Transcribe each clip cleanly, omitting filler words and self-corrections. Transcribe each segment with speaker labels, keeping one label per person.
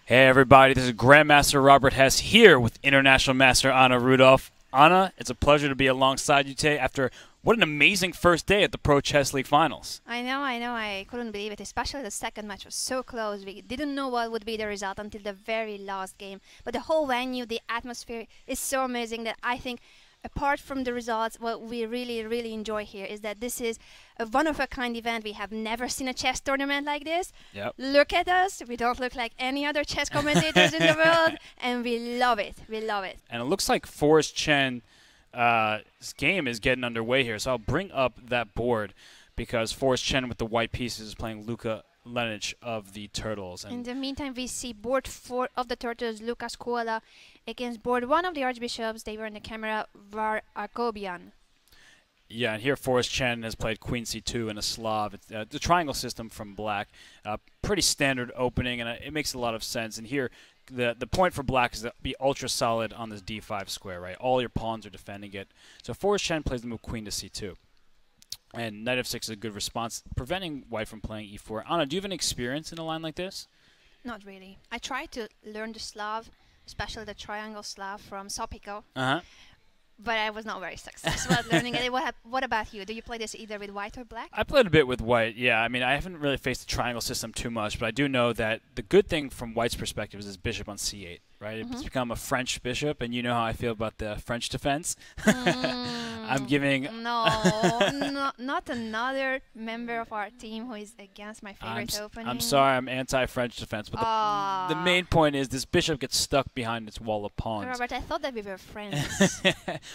Speaker 1: Hey everybody, this is Grandmaster Robert Hess here with International Master Anna Rudolf. Anna, it's a pleasure to be alongside you today after what an amazing first day at the Pro Chess League Finals.
Speaker 2: I know. I couldn't believe it, especially the second match was so close. We didn't know what would be the result until the very last game. But the whole venue, the atmosphere is so amazing that I think, apart from the results, what we really enjoy here is that this is a one-of-a-kind event. We have never seen a chess tournament like this.
Speaker 1: Yep.
Speaker 2: Look at us. We don't look like any other chess commentators in the world, and we love it. We love it.
Speaker 1: And it looks like Forrest Chen this game is getting underway here, so I'll bring up that board because Forrest Chen with the white pieces is playing Luka Lenich of the Turtles. And
Speaker 2: in the meantime, we see board 4 of the Turtles, Luka Scuola, against board 1 of the Archbishops. They were in the camera, Var Arkobian.
Speaker 1: Yeah, and here Forrest Chen has played Queen C2 in a Slav. It's the triangle system from Black. Pretty standard opening, and it makes a lot of sense. And here, the point for Black is to be ultra solid on this D5 square, right? All your pawns are defending it. So Forrest Chen plays the move Queen to C2. And Knight F6 is a good response, preventing White from playing E4. Anna, do you have any experience in a line like this?
Speaker 2: Not really. I tried to learn the Slav, especially the triangle Slav from Sopiko.
Speaker 1: Uh-huh.
Speaker 2: But I was not very successful at learning it. What about you? Do you play this either with White or Black?
Speaker 1: I played a bit with White, yeah. I mean, I haven't really faced the triangle system too much, but I do know that the good thing from White's perspective is his bishop on C8, right? It's become a French bishop, and you know how I feel about the French defense. I'm giving...
Speaker 2: No, not another member of our team who is against my favorite opening.
Speaker 1: I'm sorry, I'm anti-French defense, but the main point is this bishop gets stuck behind its wall of pawns.
Speaker 2: Robert, I thought that we were friends.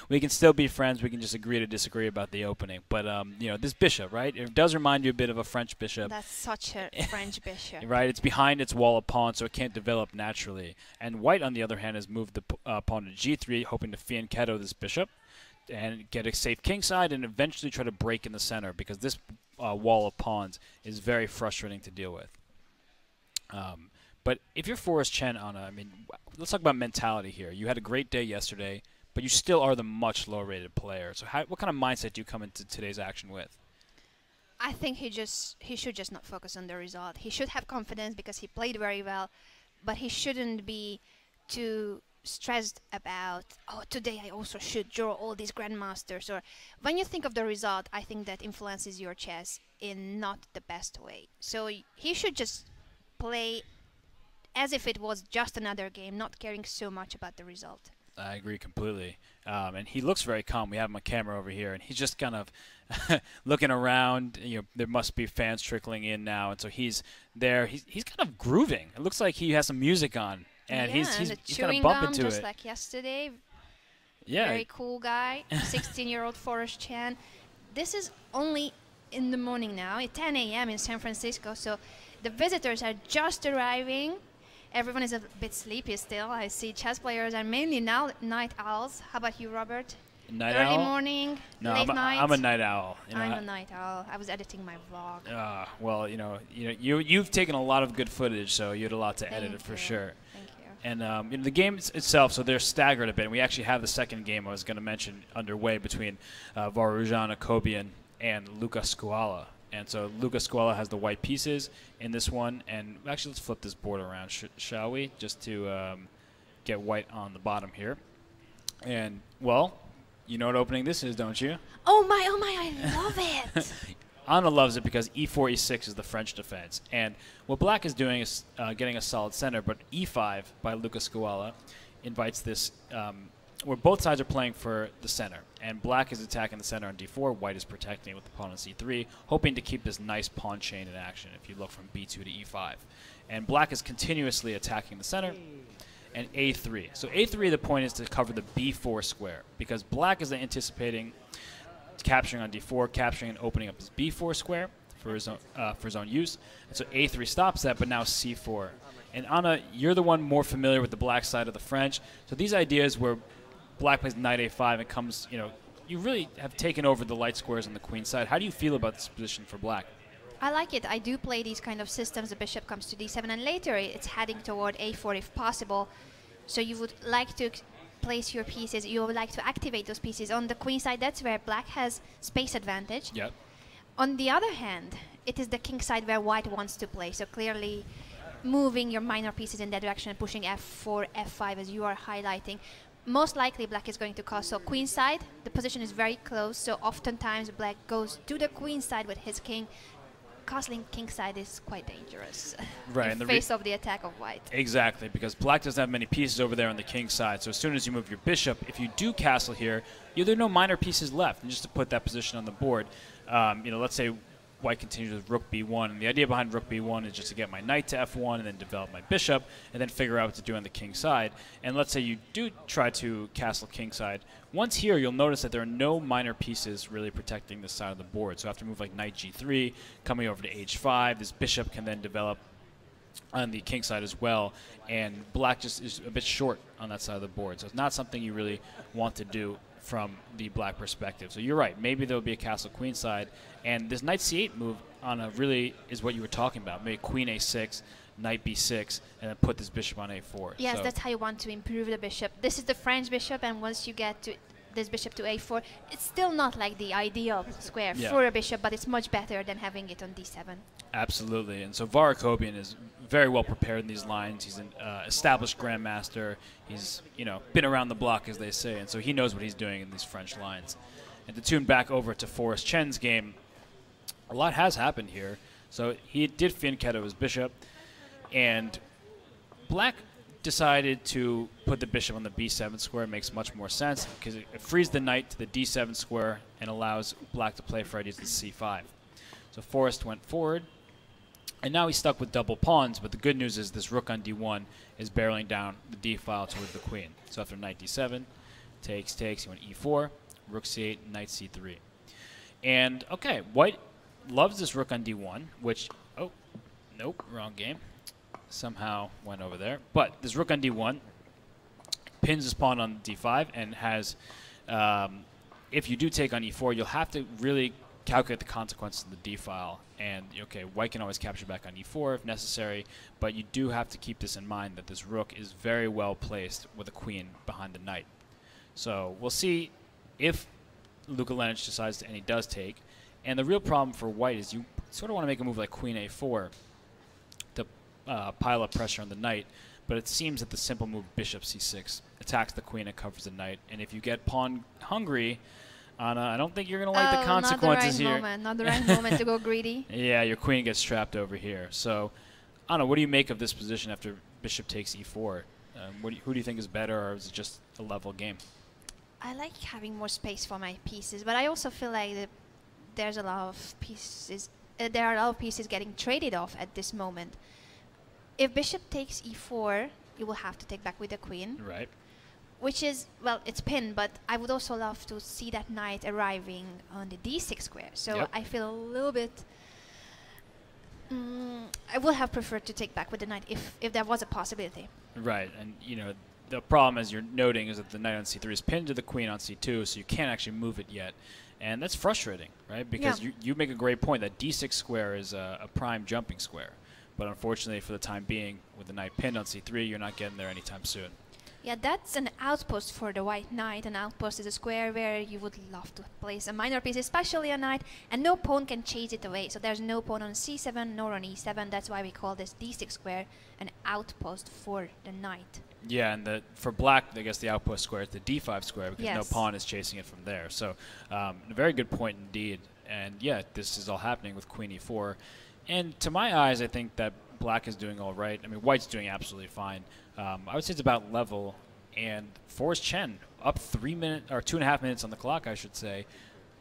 Speaker 1: We can still be friends. We can just agree to disagree about the opening. But, you know, this bishop, right? It does remind you a bit of a French bishop.
Speaker 2: That's such a French bishop.
Speaker 1: Right? It's behind its wall of pawns, so it can't develop naturally. And White, on the other hand, has moved the pawn to G3, hoping to fianchetto this bishop and get a safe kingside and eventually try to break in the center because this wall of pawns is very frustrating to deal with. But if you're Forrest Chen, Anna, I mean, let's talk about mentality here. You had a great day yesterday, but you still are the much lower-rated player. So what kind of mindset do you come into today's action with?
Speaker 2: I think he should just not focus on the result. He should have confidence because he played very well, but he shouldn't be too stressed about, oh, today I also should draw all these grandmasters. Or when you think of the result, I think that influences your chess in not the best way. So he should just play as if it was just another game, not caring so much about the result.
Speaker 1: I agree completely. And he looks very calm. We have him on camera over here, and he's just kind of looking around. You know, there must be fans trickling in now, and so he's there. He's kind of grooving. It looks like he has some music on, and he's kind of bumping to it.
Speaker 2: Just like yesterday.
Speaker 1: Yeah.
Speaker 2: Very cool guy, 16-year-old Forrest Chen. This is only in the morning now. It's 10 a.m. in San Francisco, so the visitors are just arriving. Everyone is a bit sleepy still. I see chess players are mainly now night owls. How about you, Robert?
Speaker 1: Night
Speaker 2: Early
Speaker 1: owl?
Speaker 2: morning,
Speaker 1: No,
Speaker 2: late night?
Speaker 1: I'm a night owl. You know,
Speaker 2: I'm a night owl. I was editing my vlog.
Speaker 1: Well, you've taken a lot of good footage, so you had a lot to edit it for sure.
Speaker 2: Thank you.
Speaker 1: And you know, the game itself, so they're staggered a bit. And we actually have the second game I was going to mention underway between Varuzhan Akobian and Luka Scuola. And so Luka Scuola has the white pieces in this one. And actually, let's flip this board around, shall we? Just to get white on the bottom here. And, well, you know what opening this is, don't you?
Speaker 2: Oh my, I love it.
Speaker 1: Anna loves it because e4, e6 is the French defense. And what Black is doing is getting a solid center, but e5 by Luka Scuola invites this where both sides are playing for the center. And Black is attacking the center on d4. White is protecting it with the pawn on c3, hoping to keep this nice pawn chain in action if you look from b2 to e5. And Black is continuously attacking the center. And a3. So a3, the point is to cover the b4 square because Black is anticipating capturing on d4, capturing and opening up his b4 square for his own use. And so a3 stops that, but now c4. And Anna, you're the one more familiar with the Black side of the French. So these ideas where Black plays knight a5 and comes, you know, you really have taken over the light squares on the queen side. How do you feel about this position for Black?
Speaker 2: I like it. I do play these kind of systems. The bishop comes to d7, and later it's heading toward a4 if possible. So you would like to place your pieces. You would like to activate those pieces on the queen side. That's where Black has space advantage.
Speaker 1: Yep.
Speaker 2: On the other hand, it is the king side where White wants to play. So clearly, moving your minor pieces in that direction and pushing f4, f5 as you are highlighting, most likely black is going to castle queenside. The position is very close, so oftentimes black goes to the queenside with his king. Castling kingside is quite dangerous
Speaker 1: Right,
Speaker 2: in face of the attack of white.
Speaker 1: Exactly, because black doesn't have many pieces over there on the king side. So as soon as you move your bishop, if you do castle here, there are no minor pieces left. And just to put that position on the board, let's say white continues with rook b1. And the idea behind rook b1 is just to get my knight to f1 and then develop my bishop and then figure out what to do on the king side. And let's say you do try to castle king side. Once here, you'll notice that there are no minor pieces really protecting this side of the board. So after move like knight g3, coming over to h5, this bishop can then develop on the king side as well. And black just is a bit short on that side of the board. So it's not something you really want to do from the black perspective. So you're right. Maybe there will be a castle queen side. And this knight c8 move on a really is what you were talking about. Maybe queen a6, knight b6, and then put this bishop on a4.
Speaker 2: Yes,
Speaker 1: so
Speaker 2: that's how you want to improve the bishop. This is the French bishop, and once you get to this bishop to a4, it's still not like the ideal square for a bishop, but it's much better than having it on d7.
Speaker 1: Absolutely. And so Varakobian is very well prepared in these lines. He's an established grandmaster. He's, been around the block, as they say, and so he knows what he's doing in these French lines. And to tune back over to Forrest Chen's game, a lot has happened here. So he did fianchetto his bishop, and black decided to put the bishop on the b7 square. It makes much more sense because it frees the knight to the d7 square and allows black to play for ideas to c5. So Forrest went forward, and now he's stuck with double pawns, but the good news is this rook on d1 is barreling down the d file towards the queen. So after knight d7, takes, he went e4, rook c8, knight c3. And, okay, white loves this rook on d1, which, oh, nope, wrong game. Somehow went over there. But this rook on d1 pins his pawn on d5 and has, if you do take on e4, you'll have to really calculate the consequences of the d file. And, okay, white can always capture back on e4 if necessary, but you do have to keep this in mind that this rook is very well placed with a queen behind the knight. So we'll see if Luka Lenic decides to, and he does take. And the real problem for white is you sort of want to make a move like queen a4 to pile up pressure on the knight, but it seems that the simple move bishop c6 attacks the queen and covers the knight. And if you get pawn hungry, Anna, I don't think you're going to like the consequences here.
Speaker 2: Not the right moment to go greedy.
Speaker 1: Yeah, your queen gets trapped over here. So, Anna, what do you make of this position after bishop takes e4? Who do you think is better, or is it just a level game?
Speaker 2: I like having more space for my pieces, but I also feel like there's a lot of pieces. There are a lot of pieces getting traded off at this moment. If bishop takes e4, you will have to take back with the queen.
Speaker 1: Right.
Speaker 2: Which is, well, it's pinned, but I would also love to see that knight arriving on the d6 square. So I feel a little bit... I would have preferred to take back with the knight if there was a possibility.
Speaker 1: Right, and the problem, as you're noting, is that the knight on c3 is pinned to the queen on c2, so you can't actually move it yet. And that's frustrating, right? Because you make a great point that d6 square is a prime jumping square. But unfortunately, for the time being, with the knight pinned on c3, you're not getting there anytime soon.
Speaker 2: Yeah, that's an outpost for the white knight. An outpost is a square where you would love to place a minor piece, especially a knight, and no pawn can chase it away. So there's no pawn on c7 nor on e7. That's why we call this d6 square an outpost for the knight.
Speaker 1: Yeah, and for black, I guess the outpost square is the d5 square because no pawn is chasing it from there. So a very good point indeed. And yeah, this is all happening with queen e4. And to my eyes, I think that black is doing all right. I mean, white's doing absolutely fine. I would say it's about level. And Forrest Chen up 3 minutes or 2.5 minutes on the clock, I should say.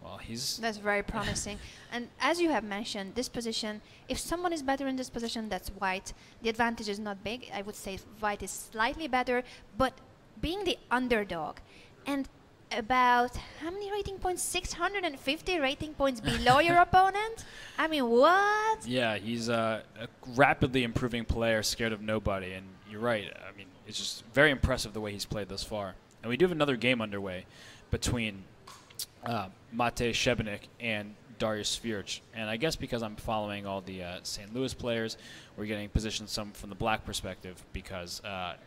Speaker 1: Well, that's
Speaker 2: very promising. And as you have mentioned, this position, if someone is better in this position, that's white. The advantage is not big. I would say white is slightly better, but being the underdog and about how many rating points? 650 rating points below your opponent? I mean, what?
Speaker 1: Yeah, he's a rapidly improving player, scared of nobody. And you're right. I mean, it's just very impressive the way he's played thus far. And we do have another game underway between Mate Shebenik and Darius Svirch. And I guess because I'm following all the St. Louis players, we're getting positioned some from the black perspective because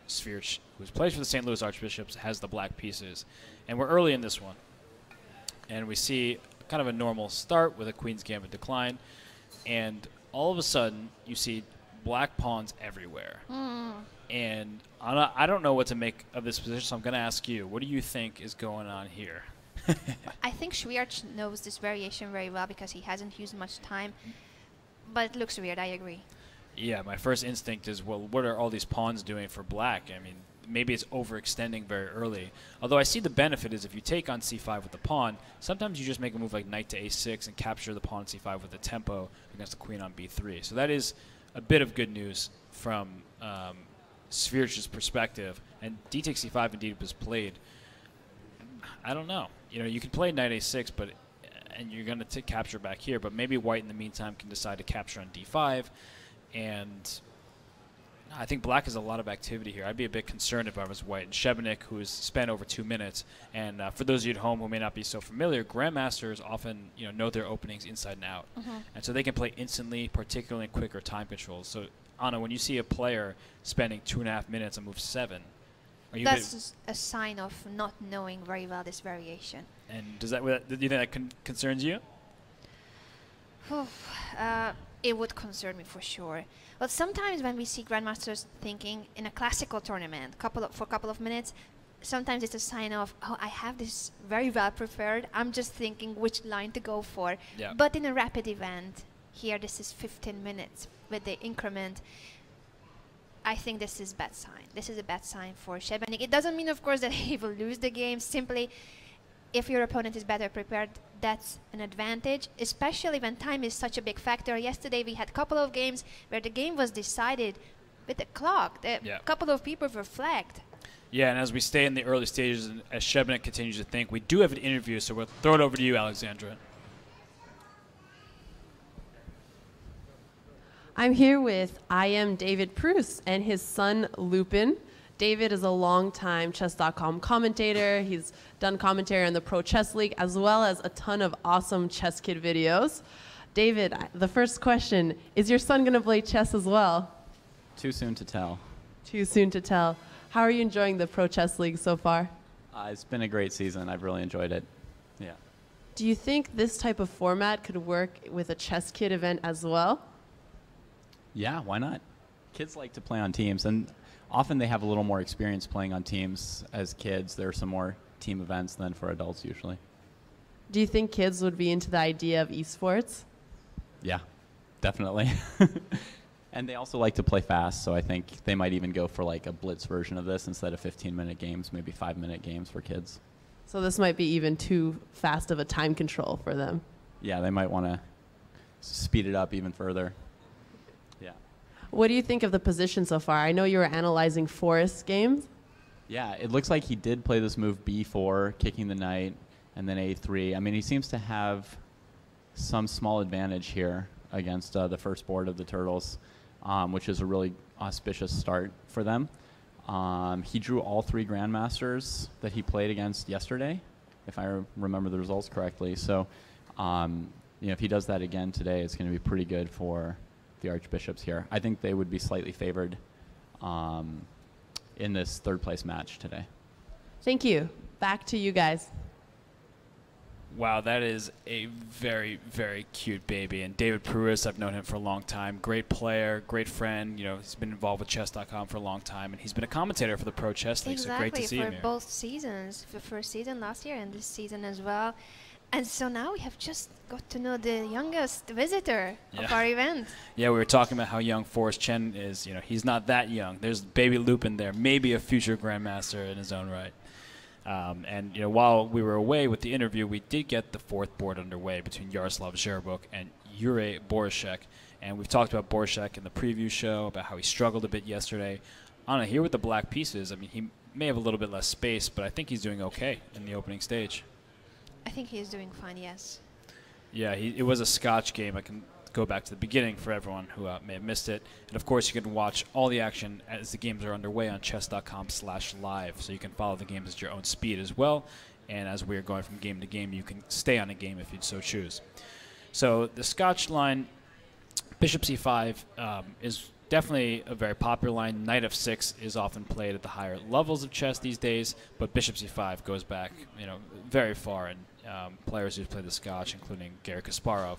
Speaker 1: Svirch, who plays for the St. Louis Archbishops, has the black pieces. And we're early in this one. And we see kind of a normal start with a Queen's Gambit decline. And all of a sudden, you see black pawns everywhere.
Speaker 2: Mm.
Speaker 1: And I don't know what to make of this position, so I'm going to ask you, what do you think is going on here?
Speaker 2: I think Schwierz knows this variation very well because he hasn't used much time. But it looks weird, I agree.
Speaker 1: Yeah, my first instinct is, well, what are all these pawns doing for black? I mean, maybe it's overextending very early. Although I see the benefit is if you take on c5 with the pawn, sometimes you just make a move like knight to a6 and capture the pawn on c5 with the tempo against the queen on b3. So that is a bit of good news from Schwierz's perspective. And d takes c5 indeed was played. I don't know. You can play knight a6, and you're going to capture back here, but maybe white in the meantime can decide to capture on d5. And I think black has a lot of activity here. I'd be a bit concerned if I was white. And Šebenik, who has spent over 2 minutes, and for those of you at home who may not be so familiar, grandmasters often know their openings inside and out.
Speaker 2: Mm-hmm.
Speaker 1: And so they can play instantly, particularly in quicker time controls. So, Anna, when you see a player spending 2.5 minutes on move 7,
Speaker 2: that's a sign of not knowing very well this variation.
Speaker 1: And do you think that concerns you?
Speaker 2: It would concern me for sure. But sometimes when we see grandmasters thinking in a classical tournament, for a couple of minutes, sometimes it's a sign of, oh, I have this very well prepared. I'm just thinking which line to go for.
Speaker 1: Yeah.
Speaker 2: But in a rapid event, here this is 15 minutes with the increment. I think this is bad sign. This is a bad sign for Šebenik. It doesn't mean, of course, that he will lose the game. Simply, if your opponent is better prepared, that's an advantage, especially when time is such a big factor. Yesterday, we had a couple of games where the game was decided with the clock. A couple of people were flagged.
Speaker 1: Yeah, and as we stay in the early stages, and as Šebenik continues to think, we do have an interview, so we'll throw it over to you, Alexandra.
Speaker 3: I'm here with David Proust and his son, Lupin. David is a longtime Chess.com commentator. He's done commentary on the Pro Chess League as well as a ton of awesome Chess Kid videos. David, the first question, is your son going to play chess as well?
Speaker 4: Too soon to tell.
Speaker 3: Too soon to tell. How are you enjoying the Pro Chess League so far?
Speaker 4: It's been a great season. I've really enjoyed it. Yeah.
Speaker 3: Do you think this type of format could work with a Chess Kid event as well?
Speaker 4: Yeah, why not? Kids like to play on teams, and often they have a little more experience playing on teams as kids. There are some more team events than for adults usually.
Speaker 3: Do you think kids would be into the idea of esports?
Speaker 4: Yeah, definitely. And they also like to play fast, so I think they might even go for like a blitz version of this instead of 15-minute games, maybe 5-minute games for kids.
Speaker 3: So this might be even too fast of a time control for them.
Speaker 4: Yeah, they might want to speed it up even further. Yeah.
Speaker 3: What do you think of the position so far? I know you were analyzing Forrest's games.
Speaker 4: Yeah, it looks like he did play this move b4, kicking the knight, and then a3. I mean, he seems to have some small advantage here against the first board of the Turtles, which is a really auspicious start for them. He drew all 3 grandmasters that he played against yesterday, if I remember the results correctly. So, if he does that again today, it's going to be pretty good for the Archbishops here. I think they would be slightly favored in this third-place match today.
Speaker 3: Thank you. Back to you guys.
Speaker 1: Wow, that is a very, very cute baby. And David Proust, I've known him for a long time. Great player, great friend. He's been involved with Chess.com for a long time, and he's been a commentator for the Pro Chess League.
Speaker 2: Exactly,
Speaker 1: so great to see him here.
Speaker 2: for both seasons, the first season last year and this season as well. And so now we have just got to know the youngest visitor of our event.
Speaker 1: Yeah, we were talking about how young Forrest Chen is. He's not that young. There's baby Lupin there, maybe a future grandmaster in his own right. And while we were away with the interview, we did get the 4th board underway between Yaroslav Zherbuk and Jure Borishek. And we've talked about Borishek in the preview show, about how he struggled a bit yesterday. Anna, here with the black pieces, I mean, he may have a little bit less space, but I think he's doing okay in the opening stage.
Speaker 2: I think he is doing fine, yes.
Speaker 1: Yeah, it was a Scotch game. I can go back to the beginning for everyone who may have missed it. And, of course, you can watch all the action as the games are underway on chess.com/live, so you can follow the games at your own speed as well. And as we're going from game to game, you can stay on a game if you'd so choose. So the Scotch line, bishop c5 is definitely a very popular line. Knight f6 is often played at the higher levels of chess these days, but bishop c5 goes back, very far. And players who've played the Scotch, including Garry Kasparov,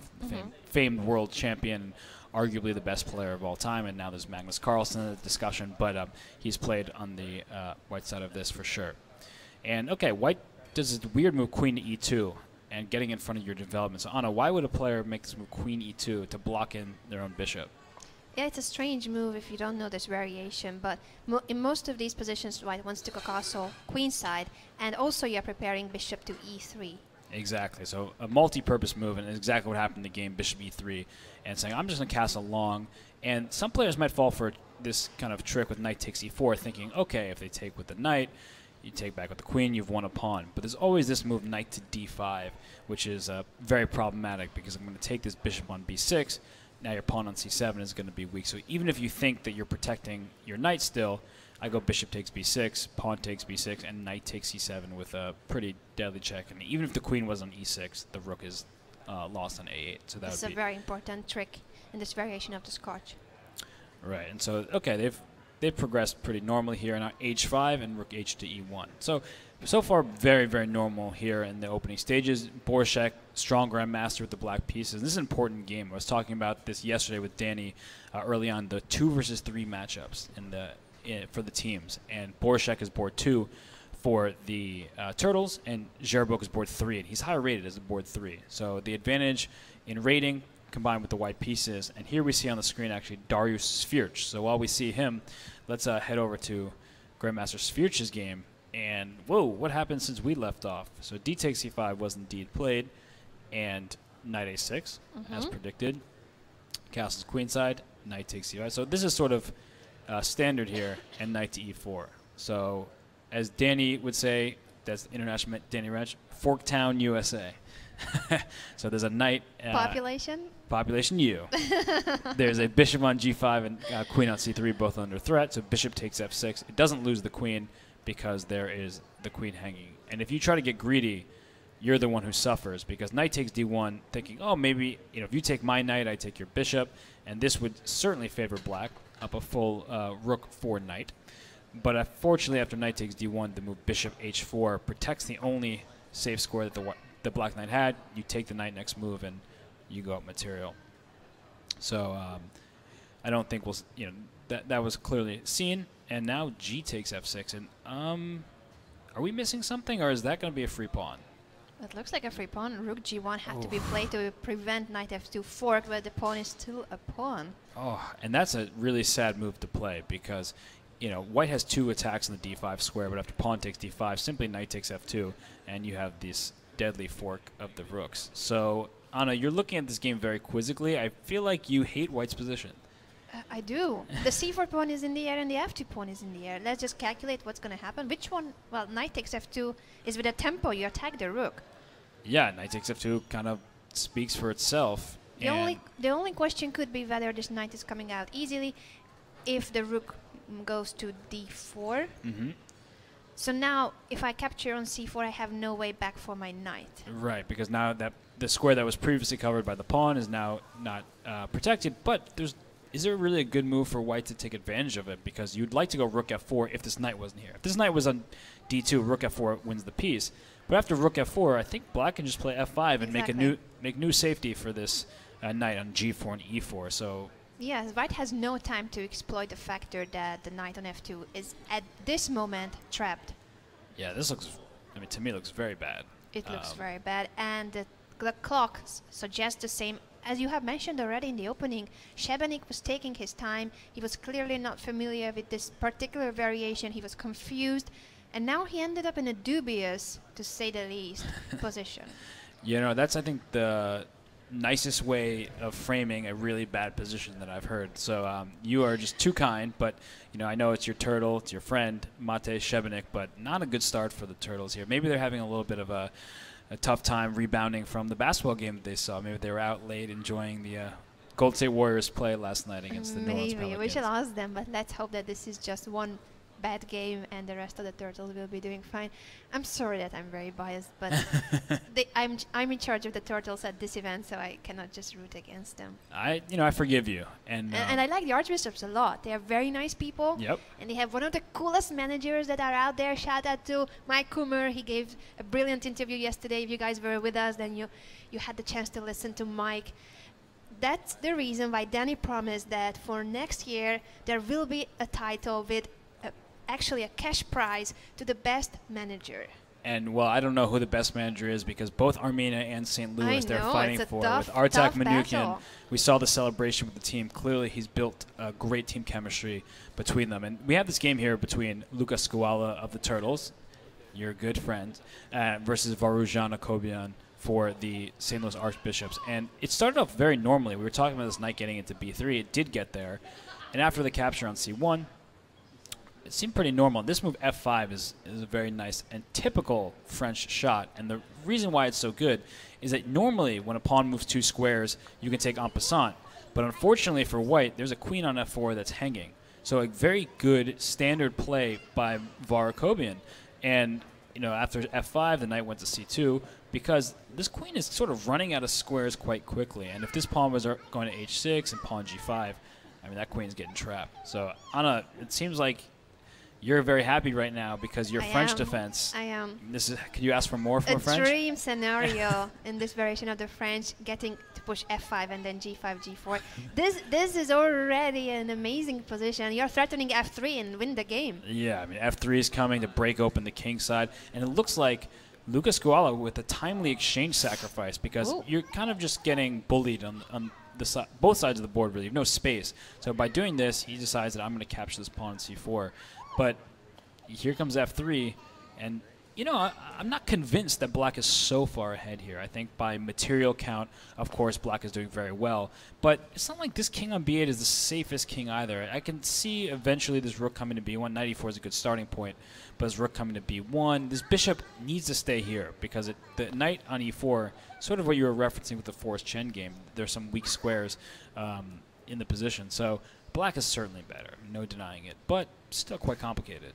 Speaker 1: famed world champion, arguably the best player of all time, and now there's Magnus Carlsen in the discussion, but he's played on the white side of this for sure. And, okay, white does this weird move, queen to e2, and getting in front of your development. So, Anna, why would a player make this move, queen e2, to block in their own bishop?
Speaker 2: Yeah, it's a strange move if you don't know this variation, but in most of these positions, white wants to go castle queenside, and also you're preparing bishop to e3.
Speaker 1: Exactly. So a multi-purpose move, and exactly what happened in the game, bishop e3, and saying, I'm just going to castle long. And some players might fall for this kind of trick with knight takes e4, thinking, okay, if they take with the knight, you take back with the queen, you've won a pawn. But there's always this move, knight to d5, which is very problematic because I'm going to take this bishop on b6. Now your pawn on c7 is going to be weak. So even if you think that you're protecting your knight still, I go bishop takes b6, pawn takes b6, and knight takes c7 with a pretty deadly check. And even if the queen was on e6, the rook is lost on a8. So
Speaker 2: that's a very important trick in this variation of the Scotch.
Speaker 1: Right. And so, okay, they've progressed pretty normally here. Now h5 and rook h to e1. So far, very, very normal here in the opening stages. Borshek, strong grandmaster with the black pieces. This is an important game. I was talking about this yesterday with Danny early on, the 2 versus 3 matchups for the teams. And Borshek is board 2 for the Turtles, and Zherbok is board 3. And he's higher rated as a board 3. So the advantage in rating combined with the white pieces. And here we see on the screen, actually, Darius Svirch. So while we see him, let's head over to Grandmaster Svirch's game. And, whoa, what happened since we left off? So d takes c5 was indeed played, and knight a6, as predicted. Castles queenside, knight takes c5. So this is sort of standard here, and knight to e4. So as Danny would say, that's international Danny Wrench, Forktown, USA. So there's a knight.
Speaker 2: Population?
Speaker 1: Population U. There's a bishop on g5 and queen on c3, both under threat. So bishop takes f6. It doesn't lose the queen, because there is the queen hanging. And if you try to get greedy, you're the one who suffers, because knight takes d1, thinking, oh, maybe if you take my knight, I take your bishop, and this would certainly favor black, up a full rook for knight. But unfortunately, after knight takes d1, the move bishop h4 protects the only safe square that the black knight had. You take the knight next move, and you go up material. So I don't think that was clearly seen. And now g takes f6. And are we missing something, or is that going to be a free pawn?
Speaker 2: It looks like a free pawn. Rook g1 had to be played to prevent knight f2 fork, but the pawn is still a pawn.
Speaker 1: Oh, and that's a really sad move to play, because white has 2 attacks on the d5 square, but after pawn takes d5, simply knight takes f2, and you have this deadly fork of the rooks. So, Anna, you're looking at this game very quizzically. I feel like you hate white's position.
Speaker 2: I do. The c4 pawn is in the air and the f2 pawn is in the air. Let's just calculate what's going to happen. Which one? Well, knight takes f2 is with a tempo. You attack the rook.
Speaker 1: Yeah, knight takes f2 kind of speaks for itself.
Speaker 2: The only question could be whether this knight is coming out easily if the rook goes to d4. So now, if I capture on c4, I have no way back for my knight.
Speaker 1: Right, because now that the square that was previously covered by the pawn is now not protected, but is there really a good move for white to take advantage of it? Because you'd like to go rook f4 if this knight wasn't here. If this knight was on d2, rook f4 wins the piece. But after rook f4, I think black can just play f5 and make new safety for this knight on g4 and e4. So
Speaker 2: yes, white has no time to exploit the factor that the knight on f2 is at this moment trapped.
Speaker 1: Yeah, this looks, to me, looks very bad.
Speaker 2: It looks very bad, and the clock suggests the same. As you have mentioned already in the opening, Šebeník was taking his time. He was clearly not familiar with this particular variation. He was confused. And now he ended up in a dubious, to say the least, position.
Speaker 1: That's, I think, the nicest way of framing a really bad position that I've heard. So you are just too kind, but I know it's your turtle, it's your friend, Mate Šebeník, but not a good start for the Turtles here. Maybe they're having a little bit of a tough time rebounding from the basketball game that they saw. Maybe they were out late enjoying the Golden State Warriors play last night against the New Orleans Pelicans.
Speaker 2: Maybe we should ask them, but let's hope that this is just one bad game and the rest of the Turtles will be doing fine. I'm sorry that I'm very biased, but I'm in charge of the Turtles at this event, so I cannot just root against them.
Speaker 1: I forgive you. And
Speaker 2: I like the Archbishops a lot. They are very nice people.
Speaker 1: Yep.
Speaker 2: And they have one of the coolest managers that are out there. Shout out to Mike Coomer. He gave a brilliant interview yesterday. If you guys were with us, then you had the chance to listen to Mike. that's the reason why Danny promised that for next year there will be a title with actually a cash prize to the best manager.
Speaker 1: And, well, I don't know who the best manager is because both Armenia and St. Louis they're fighting for.
Speaker 2: Tough,
Speaker 1: With Artak
Speaker 2: tough
Speaker 1: Manukyan,
Speaker 2: battle.
Speaker 1: we saw the celebration with the team. Clearly, he's built a great team chemistry between them. And we have this game here between Luka Skuala of the Turtles, your good friend, versus Varuzhan Akobian for the St. Louis Archbishops. And it started off very normally. We were talking about this knight getting into B3. It did get there. And after the capture on C1, it seemed pretty normal. This move F5 is a very nice and typical French shot. And the reason why it's so good is that normally when a pawn moves 2 squares, you can take en passant. But unfortunately for white, there's a queen on F4 that's hanging. So a very good standard play by Varakobian. And, you know, after F5, the knight went to C2 because this queen is sort of running out of squares quite quickly. And if this pawn was going to H6 and pawn G5, I mean, that queen's getting trapped. So, Anna, it seems like you're very happy right now because your French defense.
Speaker 2: I am.
Speaker 1: Can you ask for more from French?
Speaker 2: A dream scenario in this variation of the French, getting to push F5 and then G5, G4. This is already an amazing position. You're threatening F3 and win the game.
Speaker 1: Yeah, I mean, F3 is coming to break open the king side. And it looks like Luka Skuala with a timely exchange sacrifice because you're kind of just getting bullied on the both sides of the board, really. You have no space. So by doing this, he decides that I'm going to capture this pawn on C4. But here comes F3, and, you know, I'm not convinced that black is so far ahead here. I think by material count, of course, black is doing very well. But it's not like this king on B8 is the safest king either. I can see eventually this rook coming to B1. Knight E4 is a good starting point, but this rook coming to B1. This bishop needs to stay here because the knight on E4, sort of what you were referencing with the Forrest Chen game, there's some weak squares in the position. So black is certainly better, no denying it, but still quite complicated.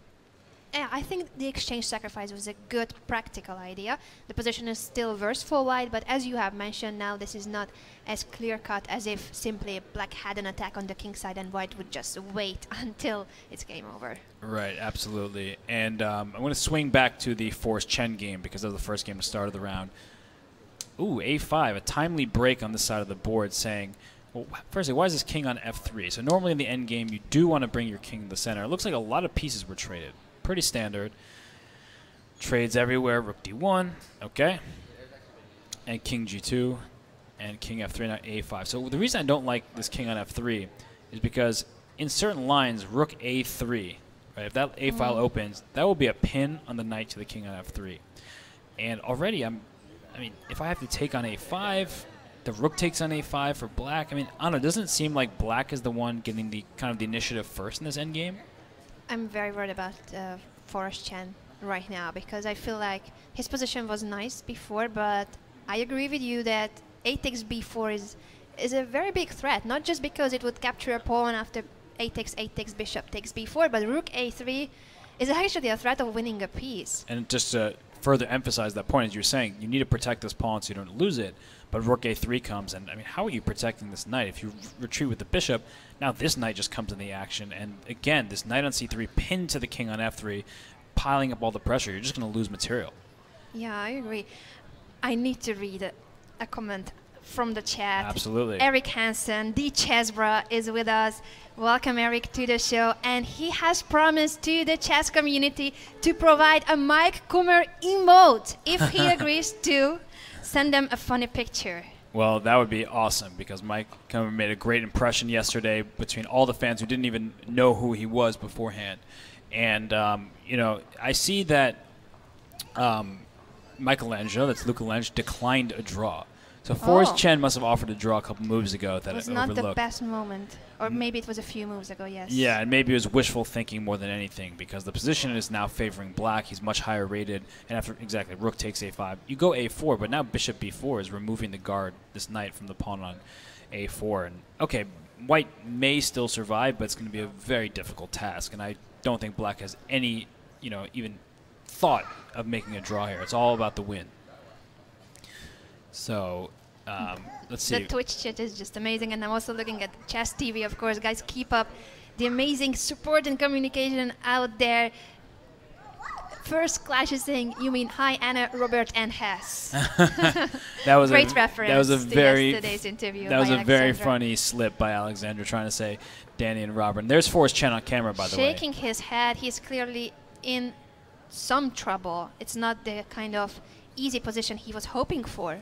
Speaker 2: Yeah, I think the exchange sacrifice was a good practical idea. The position is still worse for white, but as you have mentioned now, this is not as clear-cut as if simply black had an attack on the king side and white would just wait until it's game over.
Speaker 1: Right, absolutely. And I'm going to swing back to the Forrest Chen game because that was the first game to start of the round. Ooh, A5, a timely break on this side of the board saying, well, firstly, why is this king on F3? So normally in the endgame, you do want to bring your king to the center. It looks like a lot of pieces were traded. Pretty standard. Trades everywhere. Rook D1. Okay. And king G2. And king F3, not A5. So the reason I don't like this king on F3 is because in certain lines, rook A3, right? If that A file opens, that will be a pin on the knight to the king on F3. And already, I mean, if I have to take on A5, the rook takes on A5 for black. I mean, Anna, doesn't it seem like black is the one getting the kind of the initiative first in this endgame?
Speaker 2: I'm very worried about Forrest Chen right now because I feel like his position was nice before, but I agree with you that A takes B4 is a very big threat, not just because it would capture a pawn after A takes, bishop takes B4, but rook A3 is actually a threat of winning a piece.
Speaker 1: And just to further emphasize that point, as you're saying, you need to protect this pawn so you don't lose it. But rook A3 comes, and I mean, how are you protecting this knight? If you retreat with the bishop, now this knight just comes in the action. And again, this knight on C3 pinned to the king on F3, piling up all the pressure. You're just going to lose material.
Speaker 2: Yeah, I agree. I need to read a comment from the chat.
Speaker 1: Absolutely.
Speaker 2: Eric Hansen, the Chessbra, is with us. Welcome, Eric, to the show. And he has promised to the chess community to provide a Mike Kummer emote if he agrees to send them a funny picture.
Speaker 1: Well, that would be awesome because Mike Kummer made a great impression yesterday between all the fans who didn't even know who he was beforehand. And, you know, I see that Michelangelo, that's Luca Lenz, declined a draw. So Forrest Chen must have offered a draw a couple moves ago that
Speaker 2: it was
Speaker 1: I
Speaker 2: not
Speaker 1: overlooked.
Speaker 2: the best moment. Or maybe it was a few moves ago, yes.
Speaker 1: Yeah, and maybe it was wishful thinking more than anything because the position is now favoring black. He's much higher rated. And after, exactly, rook takes A5. You go A4, but now bishop B4 is removing the guard, this knight, from the pawn on A4. And, okay, white may still survive, but it's going to be a very difficult task. And I don't think black has any, you know, even thought of making a draw here. It's all about the win. So, let's see.
Speaker 2: The Twitch chat is just amazing, and I'm also looking at Chess TV, of course. Guys, keep up the amazing support and communication out there. first Clash is saying, you mean hi Anna, Robert, and Hess.
Speaker 1: That was
Speaker 2: Great
Speaker 1: a,
Speaker 2: reference
Speaker 1: that was a
Speaker 2: to
Speaker 1: very
Speaker 2: yesterday's interview.
Speaker 1: that was
Speaker 2: by
Speaker 1: a very
Speaker 2: Alexandra.
Speaker 1: funny slip by Alexandra trying to say Danny and Robert. And there's Forrest Chen on camera, by the way.
Speaker 2: Shaking his head, he's clearly in some trouble. It's not the kind of easy position he was hoping for.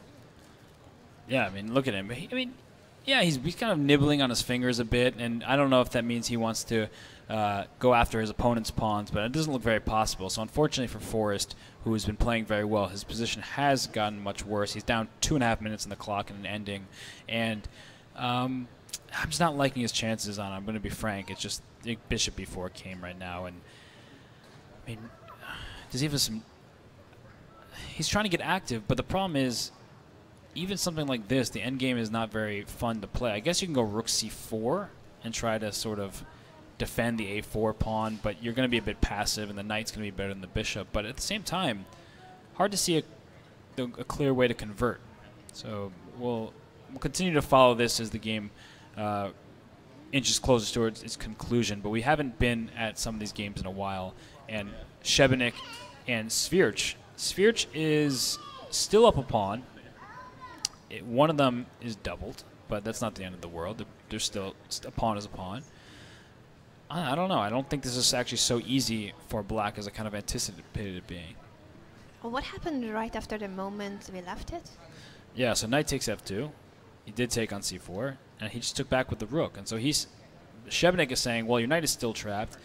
Speaker 1: Yeah, I mean, look at him. Yeah, he's kind of nibbling on his fingers a bit, and I don't know if that means he wants to go after his opponent's pawns, but it doesn't look very possible. So unfortunately for Forrest, who has been playing very well, his position has gotten much worse. He's down 2.5 minutes on the clock and an ending, and I'm just not liking his chances on it. I'm going to be frank. It's just Bishop b4 came right now, and I mean, does he have some? He's trying to get active, but the problem is, even something like this, the endgame is not very fun to play. I guess you can go rook c4 and try to sort of defend the a4 pawn, but you're going to be a bit passive, and the knight's going to be better than the bishop. But at the same time, hard to see a clear way to convert. So we'll continue to follow this as the game inches closer towards its conclusion. But we haven't been at some of these games in a while. And Šebenik and Svirch. Svirch is still up a pawn. One of them is doubled, but that's not the end of the world. There's still a pawn is a pawn. I don't know. I don't think this is actually so easy for black as I kind of anticipated it being.
Speaker 2: Well, what happened right after the moment we left it?
Speaker 1: Yeah, so knight takes f2. He did take on c4, and he just took back with the rook. And so Šebenik is saying, well, your knight is still trapped,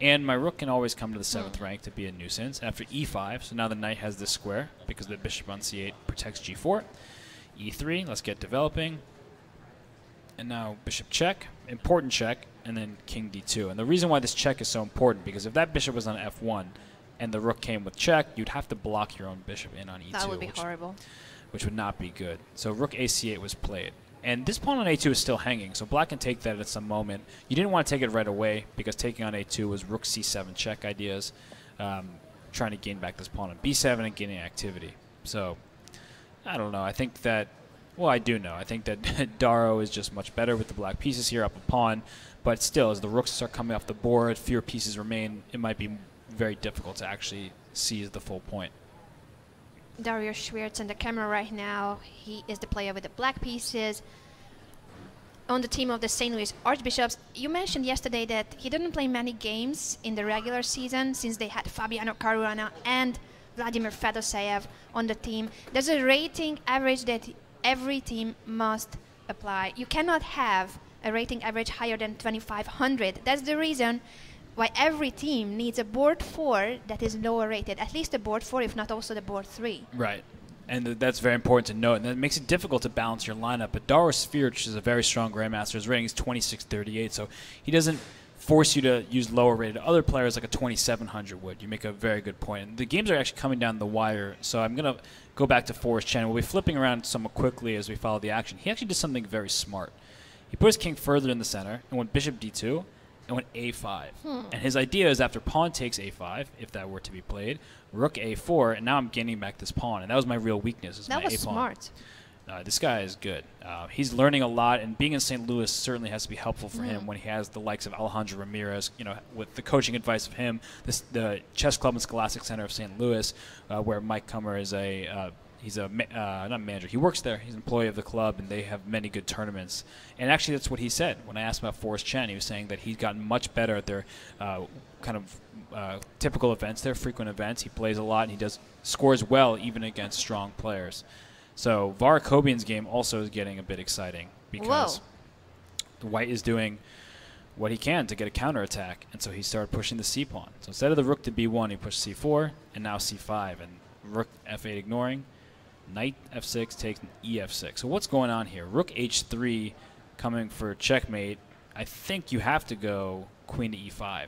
Speaker 1: and my rook can always come to the 7th rank to be a nuisance. After e5, so now the knight has this square because the bishop on c8 protects g4. e3, let's get developing. And now bishop check, important check, and then king d2. And the reason why this check is so important, because if that bishop was on f1 and the rook came with check, you'd have to block your own bishop in on e2.
Speaker 2: That would be horrible.
Speaker 1: Which would not be good. So rook ac8 was played. And this pawn on a2 is still hanging, so black can take that at some moment. You didn't want to take it right away, because taking on a2 was rook c7 check ideas, trying to gain back this pawn on b7 and gaining activity. So, I don't know. I think that, well, I do know. I think that Daro is just much better with the black pieces here, up a pawn. But still, as the rooks start coming off the board, fewer pieces remain, it might be very difficult to actually seize the full point.
Speaker 2: Dario Schwiertz on the camera right now. He is the player with the black pieces on the team of the St. Louis Archbishops. You mentioned yesterday that he didn't play many games in the regular season since they had Fabiano Caruana and Vladimir Fedoseev on the team. There's a rating average that every team must apply. You cannot have a rating average higher than 2,500. That's the reason why every team needs a board 4 that is lower rated, at least the board 4, if not also the board 3.
Speaker 1: Right. And that's very important to note. And that makes it difficult to balance your lineup. But Daro Svirch is a very strong grandmaster. His rating is 2638, so he doesn't force you to use lower rated. Other players like a 2700 would. You make a very good point. And the games are actually coming down the wire, so I'm going to go back to Forrest Chen. We'll be flipping around somewhat quickly as we follow the action. He actually did something very smart. He put his king further in the center and went bishop d2 and went a5. And his idea is after pawn takes a5, if that were to be played, rook a4, and now I'm gaining back this pawn. And that was my real weakness, is
Speaker 2: That
Speaker 1: my
Speaker 2: was
Speaker 1: a-pawn.
Speaker 2: smart.
Speaker 1: This guy is good. He's learning a lot, and being in St. Louis certainly has to be helpful for him when he has the likes of Alejandro Ramirez, with the coaching advice of him, the Chess Club and Scholastic Center of St. Louis, where Mike Kummer is not manager. He works there. He's an employee of the club, and they have many good tournaments. And actually, that's what he said when I asked about Forrest Chen. He was saying that he's gotten much better at their typical events, their frequent events. He plays a lot, and he scores well even against strong players. So Varakobian's game also is getting a bit exciting because White is doing what he can to get a counterattack, and so he started pushing the c-pawn. So instead of the rook to b1, he pushed c4, and now c5, and rook f8 ignoring. Knight f6 takes ef6. So what's going on here? Rook h3 coming for checkmate. I think you have to go queen to e5.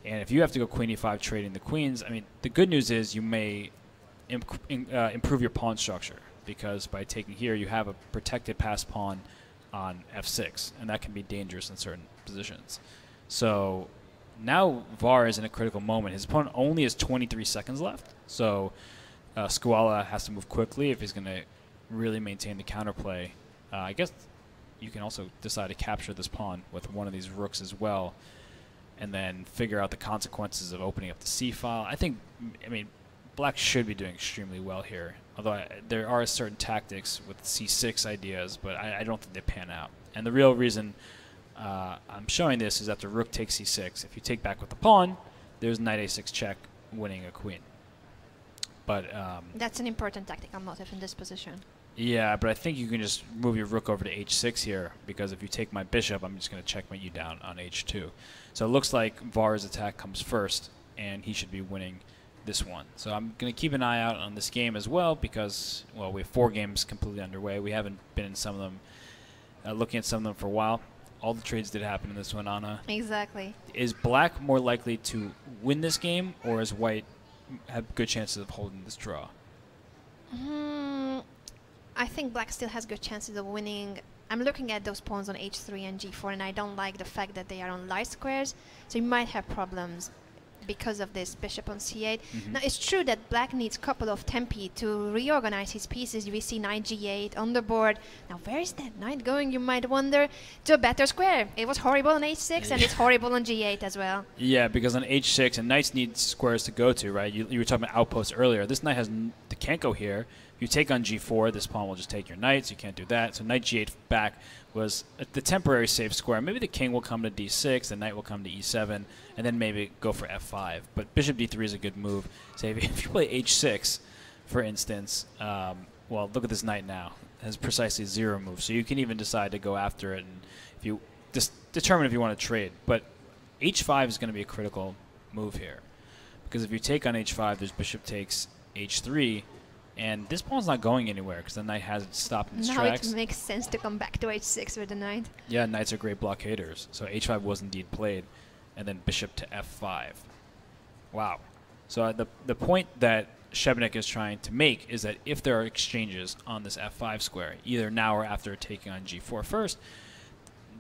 Speaker 1: And if you have to go queen e5 trading the queens, I mean, the good news is you may improve your pawn structure, because by taking here, you have a protected pass pawn on f6, and that can be dangerous in certain positions. So now Var is in a critical moment. His opponent only has 23 seconds left, so Skuala has to move quickly if he's going to really maintain the counterplay. I guess you can also decide to capture this pawn with one of these rooks as well. and then figure out the consequences of opening up the c file. I mean, black should be doing extremely well here, although there are certain tactics with c6 ideas, but I don't think they pan out. And the real reason I'm showing this is after rook takes c6. If you take back with the pawn, there's knight a6 check, winning a queen. But
Speaker 2: that's an important tactical motive in this position.
Speaker 1: yeah, but I think you can just move your rook over to h6 here, because if you take my bishop, I'm just going to checkmate you down on h2. So it looks like Var's attack comes first, and he should be winning this one. So I'm going to keep an eye out on this game as well, because, well, we have 4 games completely underway. We haven't been in some of them, looking at some of them for a while. All the trades did happen in this one, Anna.
Speaker 2: Exactly.
Speaker 1: Is black more likely to win this game, or is white have good chances of holding this draw?
Speaker 2: I think black still has good chances of winning. I'm looking at those pawns on h3 and g4, and I don't like the fact that they are on light squares, so you might have problems because of this bishop on c8. Now, it's true that black needs a couple of tempi to reorganize his pieces. We see knight g8 on the board. Now, where is that knight going, you might wonder? To a better square. It was horrible on h6, and it's horrible on g8 as well.
Speaker 1: Yeah, because on h6, and knights need squares to go to, right? You were talking about outposts earlier. This knight can't go here. If you take on g4, this pawn will just take your knight, so you can't do that. So knight g8 back was the temporary safe square. Maybe the king will come to d6, the knight will come to e7, and then maybe go for f5. But bishop d3 is a good move. Say if you play h6, for instance, well, look at this knight now. It has precisely 0 moves. So you can even decide to go after it, and if you just determine if you want to trade. But h5 is going to be a critical move here, because if you take on h5, there's bishop takes h3, and this pawn's not going anywhere because the knight hasn't stopped in its tracks.
Speaker 2: Now it makes sense to come back to h6 with the knight.
Speaker 1: Yeah, knights are great blockaders. So h5 was indeed played, and then bishop to f5. Wow. So the point that Shebnik is trying to make is that if there are exchanges on this f5 square, either now or after taking on g4 first,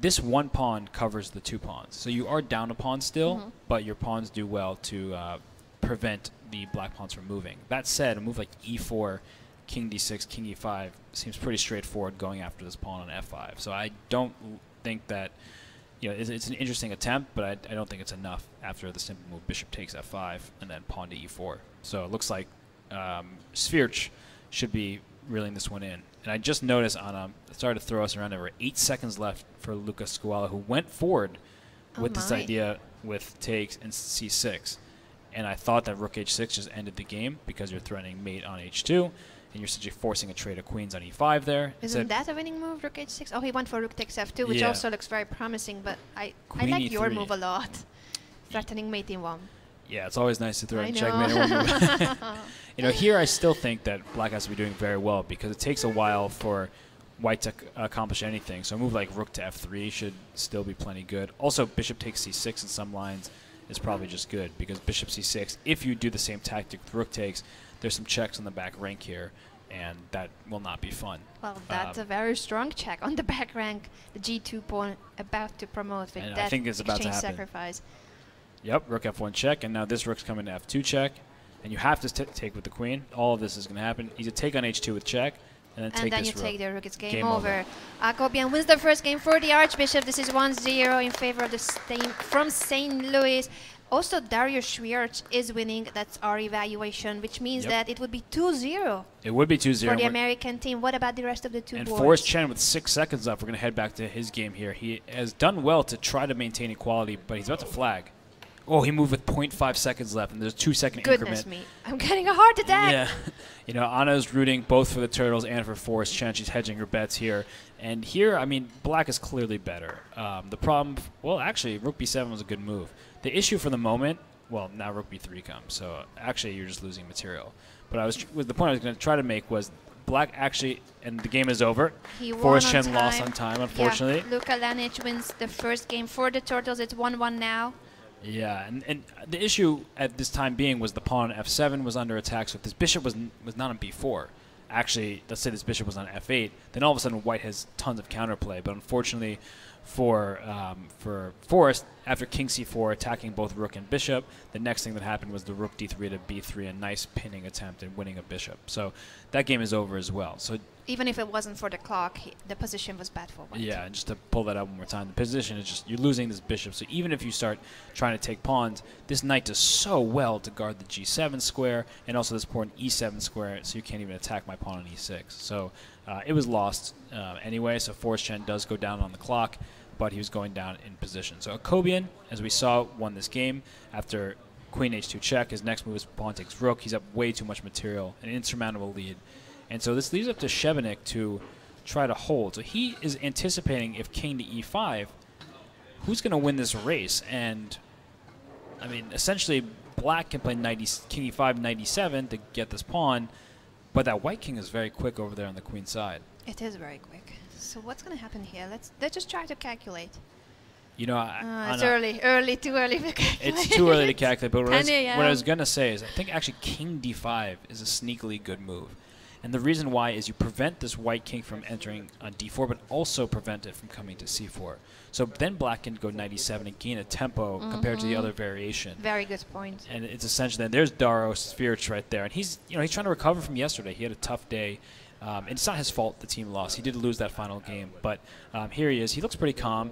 Speaker 1: this one pawn covers the 2 pawns. So you are down a pawn still, but your pawns do well to prevent the black pawns from moving. That said, a move like e4, king d6, king e5 seems pretty straightforward going after this pawn on f5. So I don't think that, you know, it's an interesting attempt, but I don't think it's enough after the simple move bishop takes f5 and then pawn to e4. So it looks like Svirch should be reeling this one in. And I just noticed sorry to throw us around, there were 8 seconds left for Luca Scuola, who went forward with this idea with takes and c6. And I thought that rook h6 just ended the game because you're threatening mate on h2, and you're essentially forcing a trade of queens on e5 there.
Speaker 2: Isn't that a winning move, rook h6? Oh, he went for rook takes f2, which also looks very promising, but I like your move a lot. Threatening mate in 1.
Speaker 1: Yeah, it's always nice to threaten checkmate in 1 move. You know, here I still think that black has to be doing very well because it takes a while for white to accomplish anything. So a move like rook to f3 should still be plenty good. Also, bishop takes c6 in some lines is probably just good, because bishop c6, if you do the same tactic with rook takes, there's some checks on the back rank here, and that will not be fun.
Speaker 2: Well, that's a very strong check on the back rank. The g2 pawn about to promote with
Speaker 1: and
Speaker 2: that
Speaker 1: I think it's about to happen.
Speaker 2: sacrifice.
Speaker 1: Yep, rook f1 check, and now this rook's coming to f2 check, and you have to take with the queen. All of this is going to happen. You take on h2 with check, and then take this rook.
Speaker 2: Take the rook. It's game over. Akobian wins the first game for the Archbishop. This is 1-0 in favor of the from St. Louis. Also, Darius Svirch is winning. That's our evaluation, which means that it would be 2-0.
Speaker 1: It would be 2-0
Speaker 2: for the American team. What about the rest of the two boards?
Speaker 1: And Forrest Chen with 6 seconds left. We're going to head back to his game here. He has done well to try to maintain equality, but he's about to flag. Oh, he moved with 0.5 seconds left, and there's a 2-second increment.
Speaker 2: Goodness me. I'm getting a heart attack.
Speaker 1: Yeah. You know, Anna's rooting both for the Turtles and for Forrest Chen. She's hedging her bets here. And here, I mean, black is clearly better. The problem, well, actually, rook b7 was a good move. The issue for the moment, well, now rook b3 comes. So actually, you're just losing material. But the point I was going to try to make was black actually, and the game is over. Forrest Chen lost on time, unfortunately.
Speaker 2: Yeah, Luka Lanic wins the first game for the Turtles. It's 1-1 now.
Speaker 1: Yeah, and the issue at this time being was the pawn on f7 was under attack, so if this bishop was not on b4, actually, let's say this bishop was on f8, then all of a sudden white has tons of counterplay. But unfortunately for Forrest, after king c4, attacking both rook and bishop, the next thing that happened was the rook d3 to b3, a nice pinning attempt and winning a bishop. So that game is over as well. So
Speaker 2: even if it wasn't for the clock, the position was bad for white.
Speaker 1: yeah, and just to pull that up one more time, the position is just, you're losing this bishop. So even if you start trying to take pawns, this knight does so well to guard the g7 square and also this pawn e7 square, so you can't even attack my pawn on e6. So it was lost anyway, so Forrest Chen does go down on the clock, but he was going down in position. So Akobian, as we saw, won this game after queen h2 check. His next move is pawn takes rook. He's up way too much material, an insurmountable lead. And so this leaves up to Šebenik to try to hold. So he is anticipating if king to e5, who's going to win this race? And, I mean, essentially, black can play king e5, knight e7 to get this pawn, but that white king is very quick over there on the queen side.
Speaker 2: It is very quick. So what's going to happen here? Let's just try to calculate.
Speaker 1: You know,
Speaker 2: It's too early to calculate.
Speaker 1: It's too early to calculate, but what
Speaker 2: 10
Speaker 1: I was going to say is I think actually king d5 is a sneakily good move. And the reason why is you prevent this white king from entering on d4, but also prevent it from coming to c4. So then black can go knight e7 and gain a tempo compared to the other variation.
Speaker 2: Very good point.
Speaker 1: And it's essentially, then there's Daro Svirch right there. And he's trying to recover from yesterday. He had a tough day. And it's not his fault the team lost. He did lose that final game. But here he is. He looks pretty calm.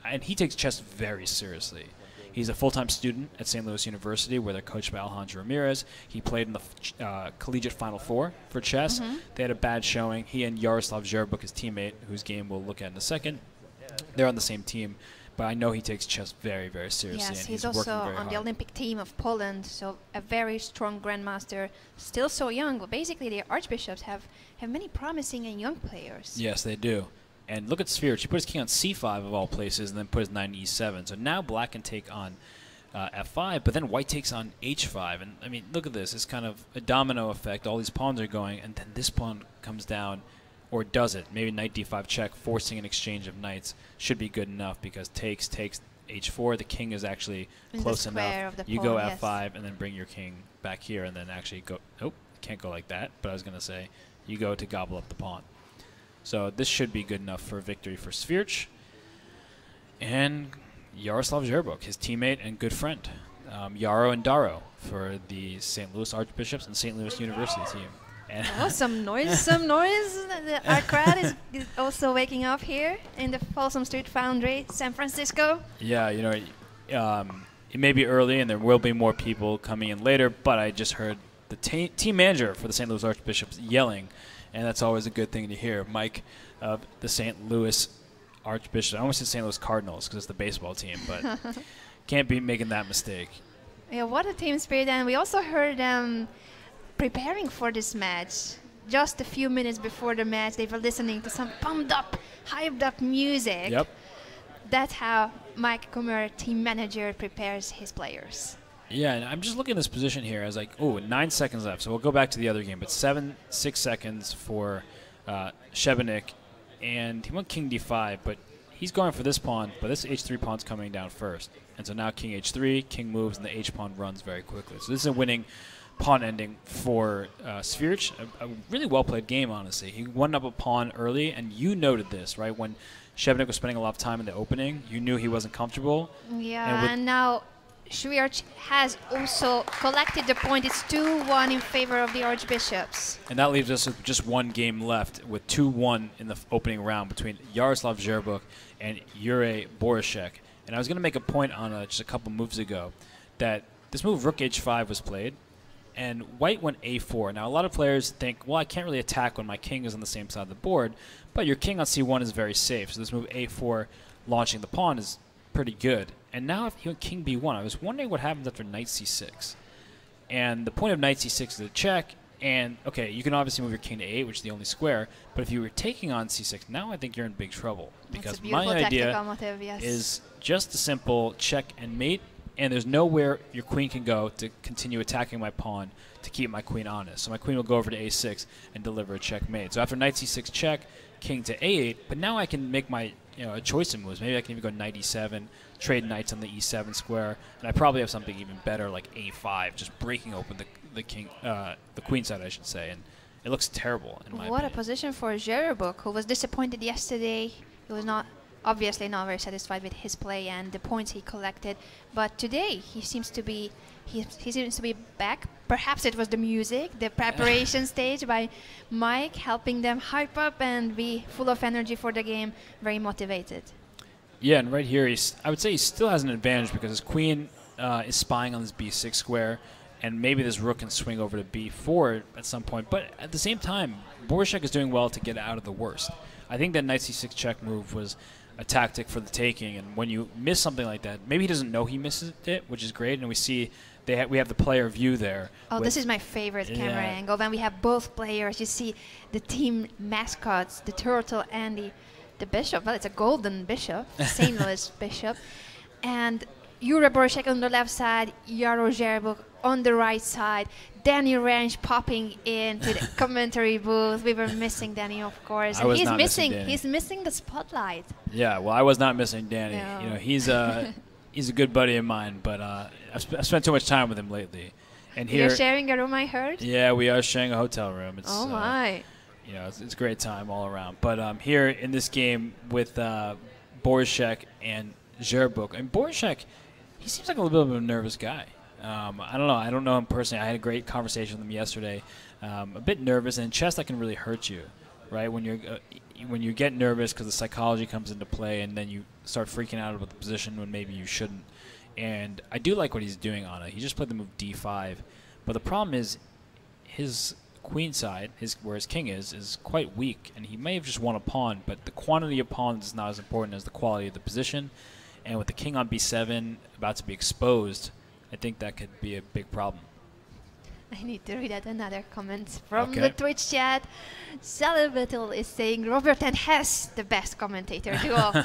Speaker 1: And he takes chess very seriously. He's a full-time student at St. Louis University, where they're coached by Alejandro Ramirez. He played in the collegiate Final Four for chess. They had a bad showing. He and Yaroslav Zherbuk, his teammate, whose game we'll look at in a second, they're on the same team. But I know he takes chess very, very seriously.
Speaker 2: Yes,
Speaker 1: and
Speaker 2: he's
Speaker 1: working
Speaker 2: also
Speaker 1: very
Speaker 2: on the
Speaker 1: hard.
Speaker 2: Olympic team of Poland, so a very strong grandmaster, still so young. But basically, the archbishops have many promising and young players.
Speaker 1: Yes, they do. And look at Svirch. He put his king on c5 of all places and then put his knight on e7. So now black can take on f5, but then white takes on h5. And, I mean, look at this. It's kind of a domino effect. All these pawns are going, and then this pawn comes down, or does it? Maybe knight d5 check, forcing an exchange of knights should be good enough because takes h4. The king is actually
Speaker 2: In the
Speaker 1: close
Speaker 2: square
Speaker 1: enough.
Speaker 2: of the
Speaker 1: You
Speaker 2: pawn,
Speaker 1: go
Speaker 2: yes.
Speaker 1: f5 and then bring your king back here and then actually go... Nope, can't go like that. But I was going to say, you go to gobble up the pawn. So this should be good enough for a victory for Svirch. And Yaroslav Zherbuk, his teammate and good friend. Yaro and Daro for the St. Louis Archbishops and St. Louis University team. And
Speaker 2: Oh, some noise, some noise. Our crowd is also waking up here in the Folsom Street Foundry, San Francisco.
Speaker 1: yeah, you know, it may be early and there will be more people coming in later, but I just heard the team manager for the St. Louis Archbishops yelling, and that's always a good thing to hear. Mike of the St. Louis Archbishop. I almost said St. Louis Cardinals because it's the baseball team, but can't be making that mistake.
Speaker 2: Yeah, what a team spirit. And we also heard them preparing for this match. Just a few minutes before the match, they were listening to some pumped up, hyped up music.
Speaker 1: Yep.
Speaker 2: That's how Mike Kummer, team manager, prepares his players.
Speaker 1: Yeah, and I'm just looking at this position here. I was like, oh, 9 seconds left. So we'll go back to the other game. But 6 seconds for Šebenik. And he went king d5, but he's going for this pawn. But this h3 pawn's coming down first. And so now king h3, king moves, and the h pawn runs very quickly. So this is a winning pawn ending for Svirch. A really well-played game, honestly. He won up a pawn early, and you noted this, right? When Šebenik was spending a lot of time in the opening, you knew he wasn't comfortable.
Speaker 2: Yeah, and now Svirch has also collected the point. It's 2-1 in favor of the Archbishops.
Speaker 1: And that leaves us with just one game left with 2-1 in the opening round between Yaroslav Zherbuk and Jure Borishek. And I was going to make a point on just a couple moves ago that this move rook h5 was played, and white went a4. Now, a lot of players think, well, I can't really attack when my king is on the same side of the board, but your king on c1 is very safe. So this move a4, launching the pawn, is pretty good. And now if he went king b1, I was wondering what happens after knight c6. And the point of knight c6 is a check, and, okay, you can obviously move your king to a8, which is the only square, but if you were taking on c6, now I think you're in big trouble.
Speaker 2: It's
Speaker 1: Because
Speaker 2: a beautiful
Speaker 1: my idea
Speaker 2: tactical motive, yes.
Speaker 1: is just a simple check and mate, and there's nowhere your queen can go to continue attacking my pawn to keep my queen honest. So my queen will go over to a6 and deliver a checkmate. So after knight c6 check, king to a8, but now I can make my a choice of moves. Maybe I can even go knight e7, trade knights on the e7 square, and I probably have something even better like a5, just breaking open the queen side, I should say, and it looks terrible in my
Speaker 2: What a
Speaker 1: opinion.
Speaker 2: position for Zherbuk, who was disappointed yesterday. He was not obviously not very satisfied with his play and the points he collected. But today he seems to be back. Perhaps it was the music, the preparation stage by Mike helping them hype up and be full of energy for the game, very motivated.
Speaker 1: Yeah, and right here, I would say he still has an advantage because his queen is spying on this b6 square, and maybe this rook can swing over to b4 at some point. But at the same time, Borshek is doing well to get out of the worst. I think that knight c6 check move was a tactic for the taking, and when you miss something like that, maybe he doesn't know he misses it, which is great, and we see we have the player view there.
Speaker 2: Oh, this is my favorite camera angle. When we have both players, you see the team mascots, the turtle and the bishop. Well, it's a golden bishop, St. Louis bishop. And Jure Borshek on the left side, Jaro Zherbuk on the right side, Danny Ranch popping into the commentary booth. We were missing Danny, of course. And he's missing the spotlight.
Speaker 1: Yeah, well, I was not missing Danny.
Speaker 2: No.
Speaker 1: You know, he's a good buddy of mine, but I've spent too much time with him lately. And here,
Speaker 2: you're sharing a room, I heard?
Speaker 1: Yeah, we are sharing a hotel room. It's,
Speaker 2: oh, my.
Speaker 1: You know, it's a great time all around. But here in this game with Borshek and Zherbuk, and Borshek, he seems like a little bit of a nervous guy. I don't know. I don't know him personally. I had a great conversation with him yesterday. A bit nervous, and in chess that can really hurt you, right? When you get nervous because the psychology comes into play, and then you start freaking out about the position when maybe you shouldn't. And I do like what he's doing on it. He just played the move d5, but the problem is his queen side, where his king is quite weak, and he may have just won a pawn, but the quantity of pawns is not as important as the quality of the position. And with the king on b7 about to be exposed, I think that could be a big problem.
Speaker 2: I need to read out another comment from the Twitch chat. Celibatal is saying Robert and Hess, the best commentator duo.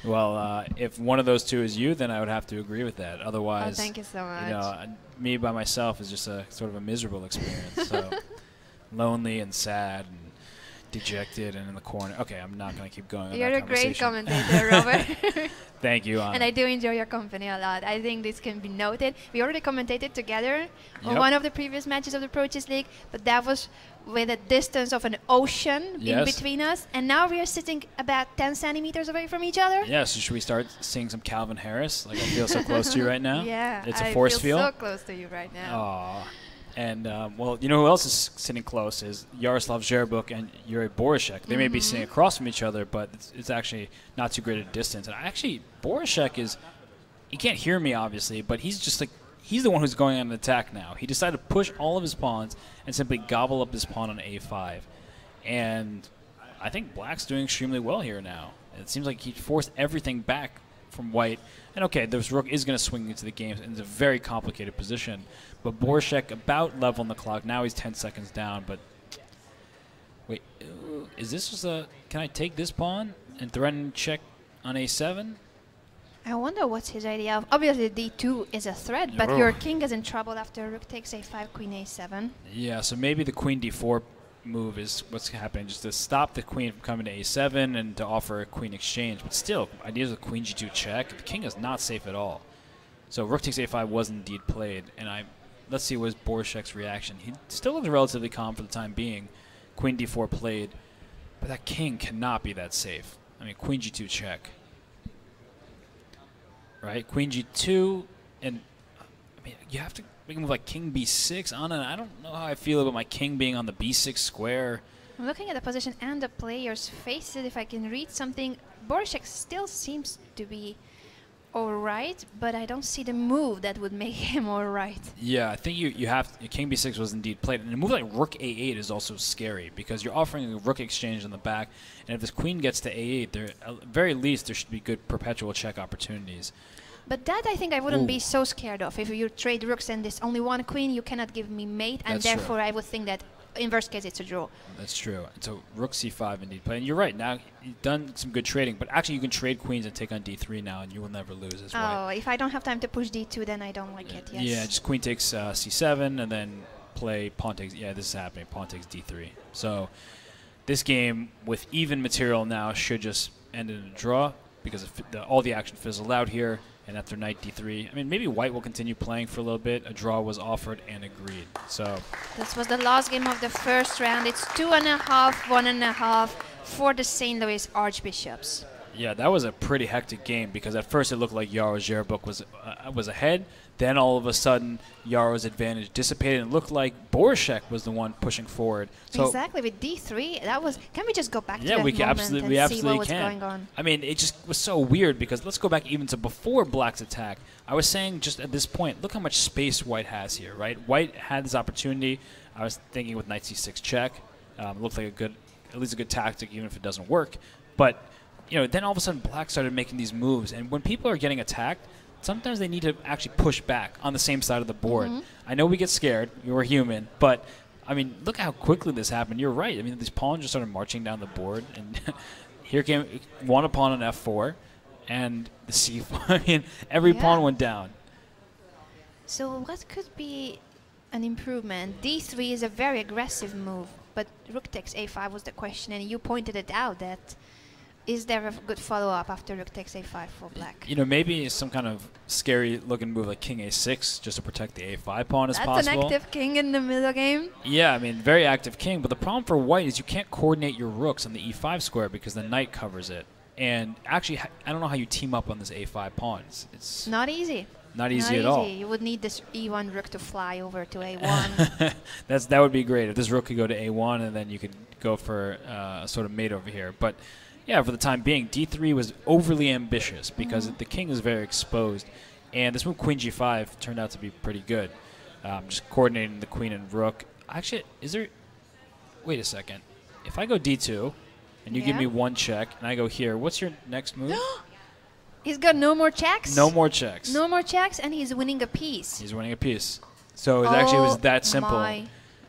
Speaker 1: Well, if one of those two is you, then I would have to agree with that. Otherwise,
Speaker 2: thank you so much.
Speaker 1: You know, me by myself is just a sort of a miserable experience. So lonely and sad and dejected and in the corner. Okay, I'm not going to keep going on
Speaker 2: You're
Speaker 1: that
Speaker 2: a great commentator, Robert.
Speaker 1: Thank you, Anna.
Speaker 2: And I do enjoy your company a lot. I think this can be noted. We already commentated together on one of the previous matches of the Pro Chess League, but that was with a distance of an ocean in between us. And now we are sitting about 10 centimeters away from each other.
Speaker 1: Yeah, so should we start seeing some Calvin Harris? Like, I feel so close to you right now.
Speaker 2: Yeah,
Speaker 1: it's a force field.
Speaker 2: I feel so close to you right now.
Speaker 1: Aww. And, well, you know who else is sitting close is Yaroslav Zherbuk and Yuri Borshek. They may be sitting across from each other, but it's actually not too great a distance. And actually, Borshek he can't hear me, obviously, but he's just like, he's the one who's going on an attack now. He decided to push all of his pawns and simply gobble up his pawn on a5. And I think Black's doing extremely well here now. It seems like he forced everything back from White. And okay, this rook is going to swing into the game, and it's a very complicated position. But Borshek about level on the clock. Now he's 10 seconds down. But wait, is this just can I take this pawn and threaten check on a7?
Speaker 2: I wonder what's his idea of. Obviously, d2 is a threat, but your king is in trouble after rook takes a5, queen a7.
Speaker 1: Yeah, so maybe the queen d4 move is what's happening, just to stop the queen from coming to a7 and to offer a queen exchange. But still, ideas of queen g2 check, the king is not safe at all. So rook takes a5 was indeed played, and let's see what is Borshek's reaction. He still looks relatively calm for the time being. Queen d4 played, but that king cannot be that safe. I mean, queen g2 check. Right, queen g2, and I mean, you have to make a move like king b6. Anna, I don't know how I feel about my king being on the b6 square.
Speaker 2: I'm looking at the position and the player's faces. If I can read something, Borshek still seems to be all right, but I don't see the move that would make him all right. Yeah,
Speaker 1: I think you have king b6 was indeed played, and a move like rook a8 is also scary because you're offering a rook exchange in the back, and if this queen gets to a8, at very least there should be good perpetual check opportunities.
Speaker 2: But that I think I wouldn't be so scared of. If you trade rooks and there's only one queen, you cannot give me mate, and therefore I would think that in worst case it's a draw. That's
Speaker 1: true. And so rook c5 indeed play. And you're right. Now you've done some good trading, but actually you can trade queens and take on d3 now, and you will never lose as well.
Speaker 2: Oh, if I don't have time to push d2, then I don't like it. Yes.
Speaker 1: Yeah, just queen takes c7, and then play pawn takes. Yeah, this is happening. Pawn takes d3. So this game with even material now should just end in a draw because all the action fizzled out here. And after knight d3, I mean, maybe White will continue playing for a little bit. A draw was offered and agreed. So
Speaker 2: this was the last game of the first round. It's 2.5, 1.5 for the St. Louis Archbishops.
Speaker 1: Yeah, that was a pretty hectic game because at first it looked like Yaro's Zherebuk was ahead. Then all of a sudden, Yaro's advantage dissipated and it looked like Borshek was the one pushing forward. So
Speaker 2: exactly, with D3, that was... Can we just go back to
Speaker 1: yeah,
Speaker 2: that
Speaker 1: we
Speaker 2: moment
Speaker 1: absolutely,
Speaker 2: and see what was
Speaker 1: can.
Speaker 2: going on?
Speaker 1: I mean, it just was so weird because let's go back even to before Black's attack. I was saying just at this point, look how much space White has here, right? White had this opportunity. I was thinking with Knight C6 check. It looked like at least a good tactic, even if it doesn't work. But then all of a sudden Black started making these moves, and when people are getting attacked, sometimes they need to actually push back on the same side of the board. I know we get scared. We're human. But, I mean, look how quickly this happened. You're right. I mean, these pawns just started marching down the board. And here came one pawn on F4 and the C4. I mean, every pawn went down.
Speaker 2: So what could be an improvement? D3 is a very aggressive move, but rook takes A5 was the question, and you pointed it out that is there a good follow-up after rook takes A5 for Black?
Speaker 1: Maybe some kind of scary-looking move like King A6 just to protect the A5 pawn is possible.
Speaker 2: That's an active king in the middle game.
Speaker 1: Yeah, I mean, very active king. But the problem for White is you can't coordinate your rooks on the E5 square because the knight covers it. And actually, I don't know how you team up on this A5 pawn. It's
Speaker 2: not easy.
Speaker 1: Not easy at all.
Speaker 2: You would need this E1 rook to fly over to A1.
Speaker 1: That would be great if this rook could go to A1 and then you could go for a sort of mate over here. But yeah, for the time being, D3 was overly ambitious because the king is very exposed. And this move, Queen G5, turned out to be pretty good. Just coordinating the queen and rook. Actually, wait a second. If I go D2 and you give me one check and I go here, what's your next move?
Speaker 2: He's got no more checks?
Speaker 1: No more checks.
Speaker 2: No more checks, and he's winning a piece.
Speaker 1: He's winning a piece. So it actually was that simple.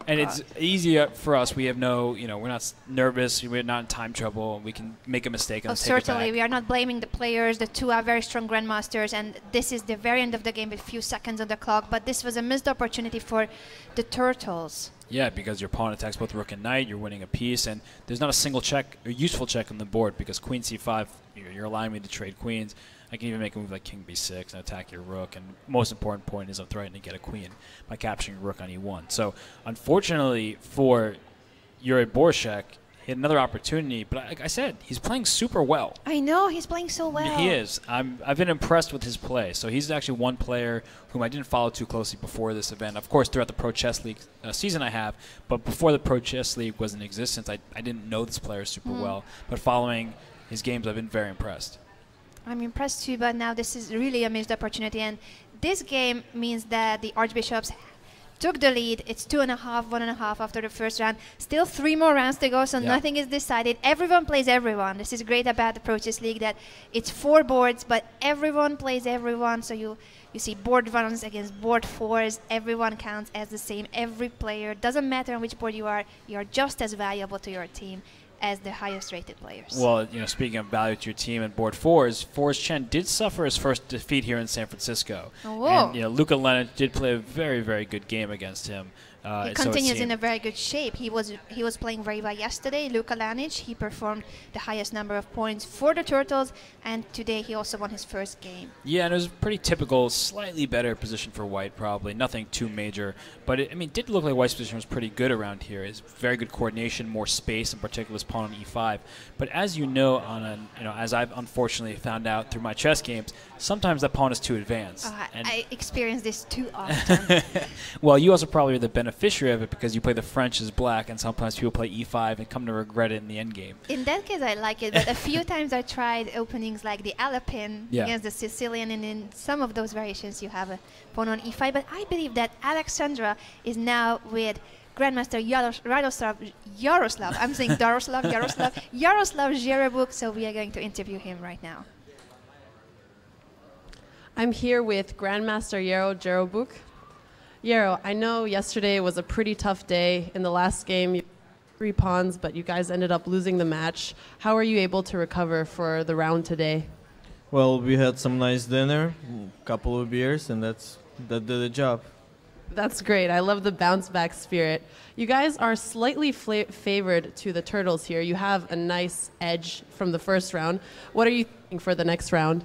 Speaker 1: And it's easy for us. We have no, we're not nervous. We're not in time trouble. We can make a mistake and take it back.
Speaker 2: Certainly. We are not blaming the players. The two are very strong grandmasters, and this is the very end of the game with a few seconds on the clock. But this was a missed opportunity for the Turtles. Yeah,
Speaker 1: because your pawn attacks both rook and knight. You're winning a piece, and there's not a single check, or useful check on the board because Queen C5, you're allowing me to trade queens. I can even make a move like King B6 and attack your rook. And most important point is I'm threatening to get a queen by capturing rook on E1. So unfortunately for Yuri Borshek, he had another opportunity. But like I said, he's playing super well.
Speaker 2: I know, he's playing so well.
Speaker 1: He is. I've been impressed with his play. So he's actually one player whom I didn't follow too closely before this event. Of course, throughout the Pro Chess League season I have. But before the Pro Chess League was in existence, I didn't know this player super well. But following his games, I've been very impressed.
Speaker 2: I'm impressed too, but now this is really a missed opportunity. And this game means that the Archbishops took the lead. It's 2.5, 1.5 after the first round. Still 3 more rounds to go, so nothing is decided. Everyone plays everyone. This is great about the Pro Chess League, that it's 4 boards, but everyone plays everyone. So you see board 1s against board 4s. Everyone counts as the same. Every player, doesn't matter on which board you are just as valuable to your team as the highest rated players.
Speaker 1: Well, speaking of value to your team and board 4s, Forrest Chen did suffer his first defeat here in San Francisco.
Speaker 2: Oh.
Speaker 1: And Luka Lenic did play a very, very good game against him.
Speaker 2: He continues in a very good shape. He was playing very well yesterday. Luka Lenic, he performed the highest number of points for the Turtles, and today he also won his first game.
Speaker 1: Yeah, and it was a pretty typical, slightly better position for White, probably. Nothing too major. But it did look like White's position was pretty good around here. It's very good coordination, more space, in particular his pawn on E5. But as you know, as I've unfortunately found out through my chess games, sometimes that pawn is too advanced.
Speaker 2: I experience this too often.
Speaker 1: Well, you also probably are the beneficiary of it because you play the French as Black, and sometimes people play E5 and come to regret it in the end game.
Speaker 2: In that case, I like it, but a few times I tried openings like the Alapin against the Sicilian, and in some of those variations you have a pawn on E5. But I believe that Alexandra is now with Grandmaster Yaroslav. I'm saying Yaroslav Zherebuk, so we are going to interview him right now.
Speaker 3: I'm here with Grandmaster Yaro Zherebuk. Yaro, I know yesterday was a pretty tough day. In the last game, you 3 pawns, but you guys ended up losing the match. How are you able to recover for the round today?
Speaker 5: Well, we had some nice dinner, a couple of beers, and that did the job.
Speaker 3: That's great. I love the bounce back spirit. You guys are slightly favored to the Turtles here. You have a nice edge from the first round. What are you thinking for the next round?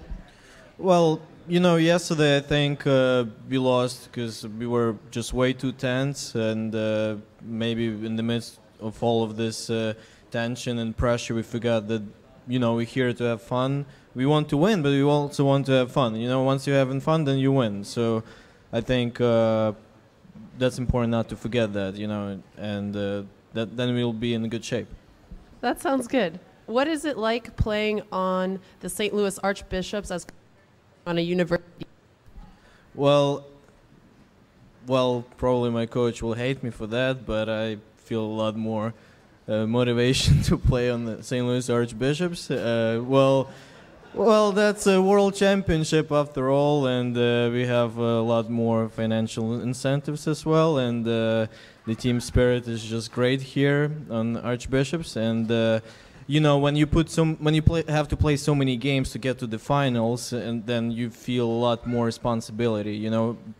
Speaker 5: Well, yesterday I think we lost because we were just way too tense, and maybe in the midst of all of this tension and pressure, we forgot that we're here to have fun. We want to win, but we also want to have fun. Once you're having fun, then you win. So I think that's important not to forget that, and then we'll be in good shape.
Speaker 3: That sounds good. What is it like playing on the St. Louis Archbishops as on a university?
Speaker 5: Well, probably my coach will hate me for that, but I feel a lot more motivation to play on the St. Louis Archbishops. Well, that's a world championship after all, and we have a lot more financial incentives as well, and the team spirit is just great here on Archbishops. And when you have to play so many games to get to the finals, and then you feel a lot more responsibility.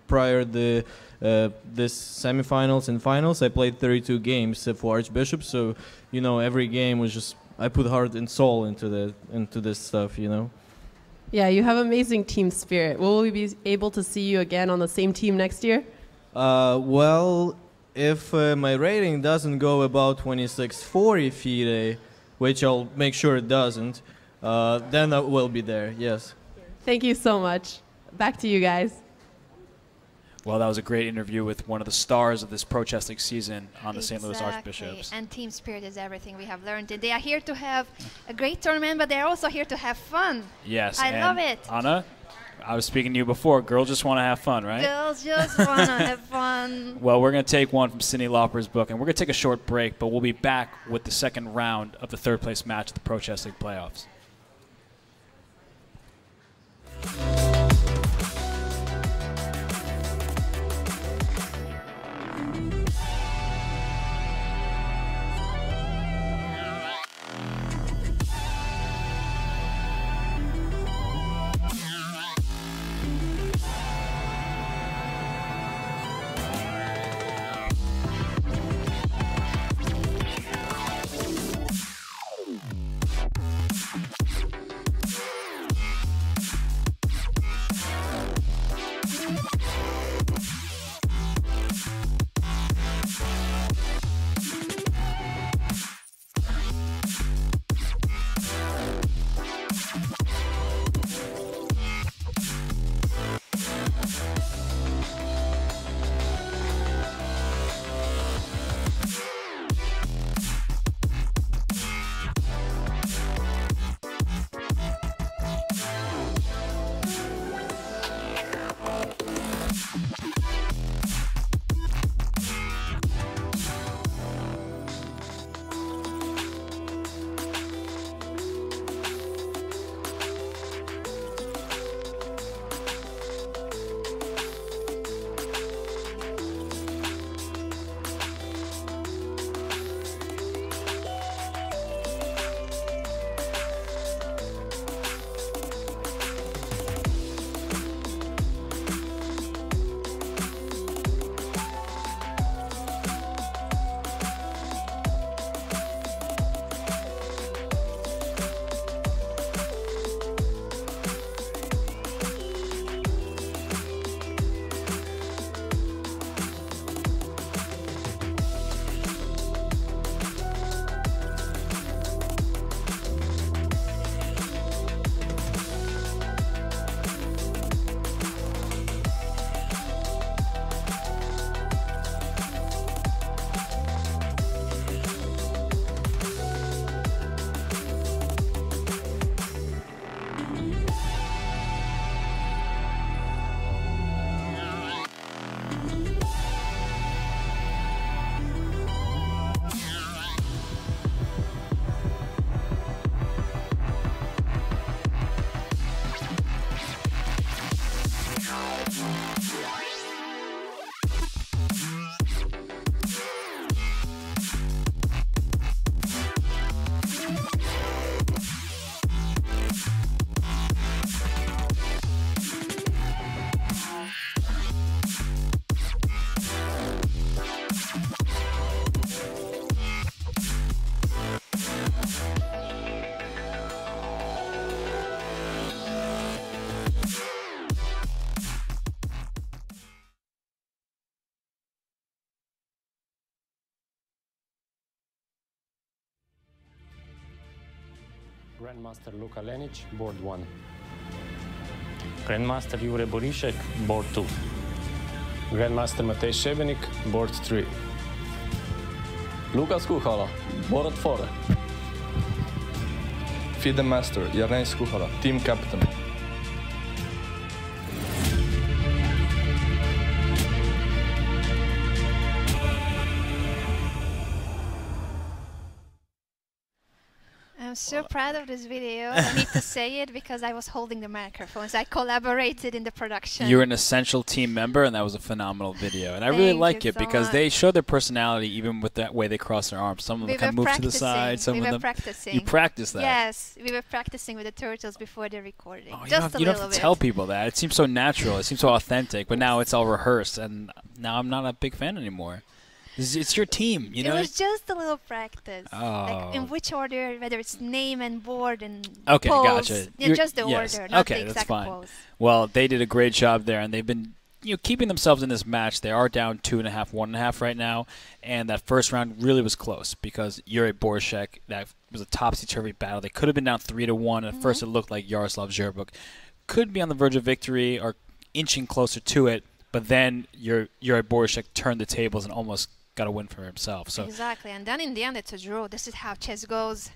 Speaker 5: Prior to this semifinals and finals, I played 32 games for Archbishops, so every game was just. I put heart and soul into this stuff,
Speaker 3: Yeah, you have amazing team spirit. Will we be able to see you again on the same team next year?
Speaker 5: Well, if my rating doesn't go about 2640 FIDE, which I'll make sure it doesn't, then I will be there, yes.
Speaker 3: Thank you so much. Back to you guys.
Speaker 1: Well, that was a great interview with one of the stars of this Pro Chess League season on the St. Louis Archbishops.
Speaker 2: And team spirit is everything we have learned. They are here to have a great tournament, but they're also here to have fun.
Speaker 1: Yes.
Speaker 2: I love it.
Speaker 1: Anna, I was speaking to you before. Girls just want to have fun, right?
Speaker 2: Girls just want to have fun.
Speaker 1: Well, we're going to take one from Cyndi Lauper's book, and we're going to take a short break, but we'll be back with the second round of the third-place match of the Pro Chess League playoffs.
Speaker 6: Grandmaster Luka Lenic, board 1. Grandmaster Jure Borishek, board 2. Grandmaster Matej Šebenik, board 3.
Speaker 7: Lukas Kuhala, board 4. FIDE Master Jarnes Kuhala, team captain.
Speaker 2: I'm so proud of this video. I need to say it because I was holding the microphones. I collaborated in the production.
Speaker 1: You're an essential team member, and that was a phenomenal video. And I really
Speaker 2: Thank
Speaker 1: like
Speaker 2: you
Speaker 1: it
Speaker 2: so
Speaker 1: because
Speaker 2: much.
Speaker 1: they show their personality even with that way they cross their arms. Some of them kind of move to the side. Some of them.
Speaker 2: practicing.
Speaker 1: You practice that.
Speaker 2: Yes, we were practicing with the turtles before the recording.
Speaker 1: Oh,
Speaker 2: Just
Speaker 1: you don't have
Speaker 2: bit.
Speaker 1: to tell people that. It seems so natural. It seems so authentic. But now it's all rehearsed, and now I'm not a big fan anymore. It's your team, you know.
Speaker 2: It was just a little practice.
Speaker 1: Oh.
Speaker 2: Like in which order, whether it's name and board and
Speaker 1: Okay,
Speaker 2: pose.
Speaker 1: gotcha.
Speaker 2: Yeah, just the
Speaker 1: yes.
Speaker 2: order, not
Speaker 1: Okay,
Speaker 2: the
Speaker 1: that's
Speaker 2: exact
Speaker 1: fine.
Speaker 2: pose.
Speaker 1: Well, they did a great job there, and they've been keeping themselves in this match. They are down 2.5, 1.5 right now, and that first round really was close because Jure Borishek, that was a topsy-turvy battle. They could have been down 3-1. At first, it looked like Jaroslav Zherbuk could be on the verge of victory or inching closer to it, but then Jure Borishek turned the tables and almost got a win for himself. So
Speaker 2: Exactly, and then in the end it's a draw. This is how chess goes.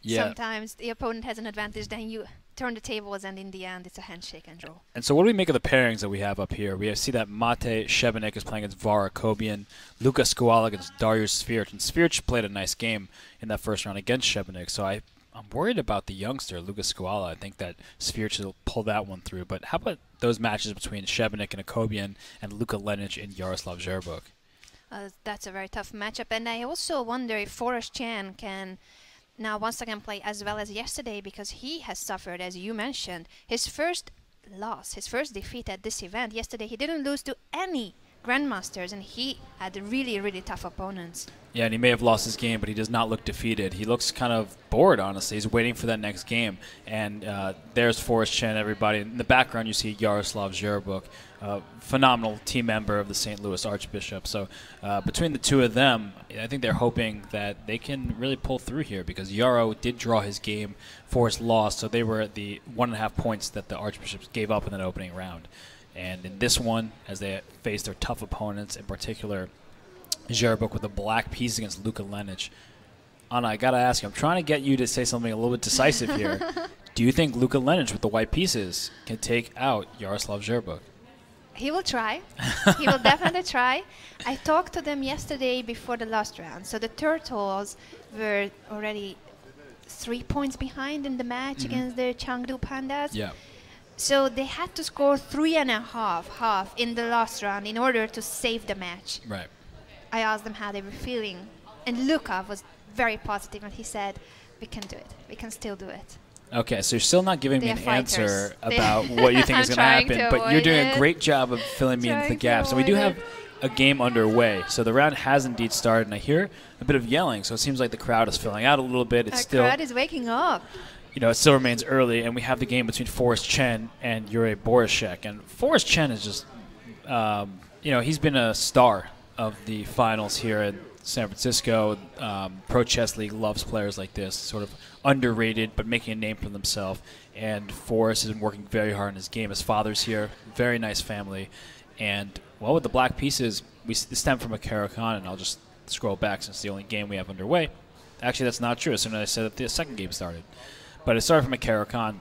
Speaker 1: yeah.
Speaker 2: Sometimes the opponent has an advantage, then you turn the tables, and in the end it's a handshake and draw.
Speaker 1: And so what do we make of the pairings that we have up here? We see that Matej Šebenik is playing against Vara Kobian, Luka Skuala against Darius Svirch, and Svirch played a nice game in that first round against Šebenik. So I'm worried about the youngster, Luka Skuala. I think that Svirch will pull that one through. But how about those matches between Šebenik and Akobian and Luka Lenic and Jaroslav Zherbuk?
Speaker 2: That's a very tough matchup, and I also wonder if Forrest Chan can now once again play as well as yesterday, because he has suffered, as you mentioned, his first loss, his first defeat at this event. Yesterday he didn't lose to any grandmasters, and he had really, really tough opponents.
Speaker 1: Yeah, and he may have lost his game, but he does not look defeated. He looks kind of bored, honestly. He's waiting for that next game. And there's Forrest Chen, everybody. In the background, you see Jaroslav Zherbuk, phenomenal team member of the St. Louis Archbishop. So between the two of them, I think they're hoping that they can really pull through here because Jaro did draw his game, Forrest lost, so they were at the 1.5 points that the Archbishops gave up in that opening round. And in this one, as they face their tough opponents, in particular Zherbuk with a black piece against Luka Lenic. Anna, I got to ask you, I'm trying to get you to say something a little bit decisive here. Do you think Luka Lenic with the white pieces can take out Jaroslav Zherbuk?
Speaker 2: He will try. He will definitely try. I talked to them yesterday before the last round. So the Turtles were already 3 points behind in the match against the Chengdu Pandas.
Speaker 1: Yeah.
Speaker 2: So they had to score 3.5 in the last round in order to save the match.
Speaker 1: Right.
Speaker 2: I asked them how they were feeling, and Luka was very positive, and he said, "We can do it. We can still do it."
Speaker 1: Okay, so you're still not giving me
Speaker 2: They
Speaker 1: an
Speaker 2: are fighters.
Speaker 1: answer about what you think is
Speaker 2: I'm
Speaker 1: going to
Speaker 2: trying
Speaker 1: happen,
Speaker 2: to
Speaker 1: but you're
Speaker 2: avoid
Speaker 1: doing a
Speaker 2: it.
Speaker 1: great job of filling me in the
Speaker 2: Trying to
Speaker 1: gaps. So we do
Speaker 2: avoid
Speaker 1: have a game underway. So the round has indeed started, and I hear a bit of yelling. So it seems like the crowd is filling out a little bit. It's
Speaker 2: Our
Speaker 1: still,
Speaker 2: crowd is waking up.
Speaker 1: it still remains early, and we have the game between Forrest Chen and Jure Borishek. And Forrest Chen is just, he's been a star of the finals here in San Francisco. Pro Chess League loves players like this, sort of underrated but making a name for themselves. And Forrest has been working very hard in his game. His father's here, very nice family. And, well, with the black pieces, we stem from a Caro-Kann, and I'll just scroll back since it's the only game we have underway. Actually, that's not true. As soon as I said that the second game started. But it started from a Caro-Kann.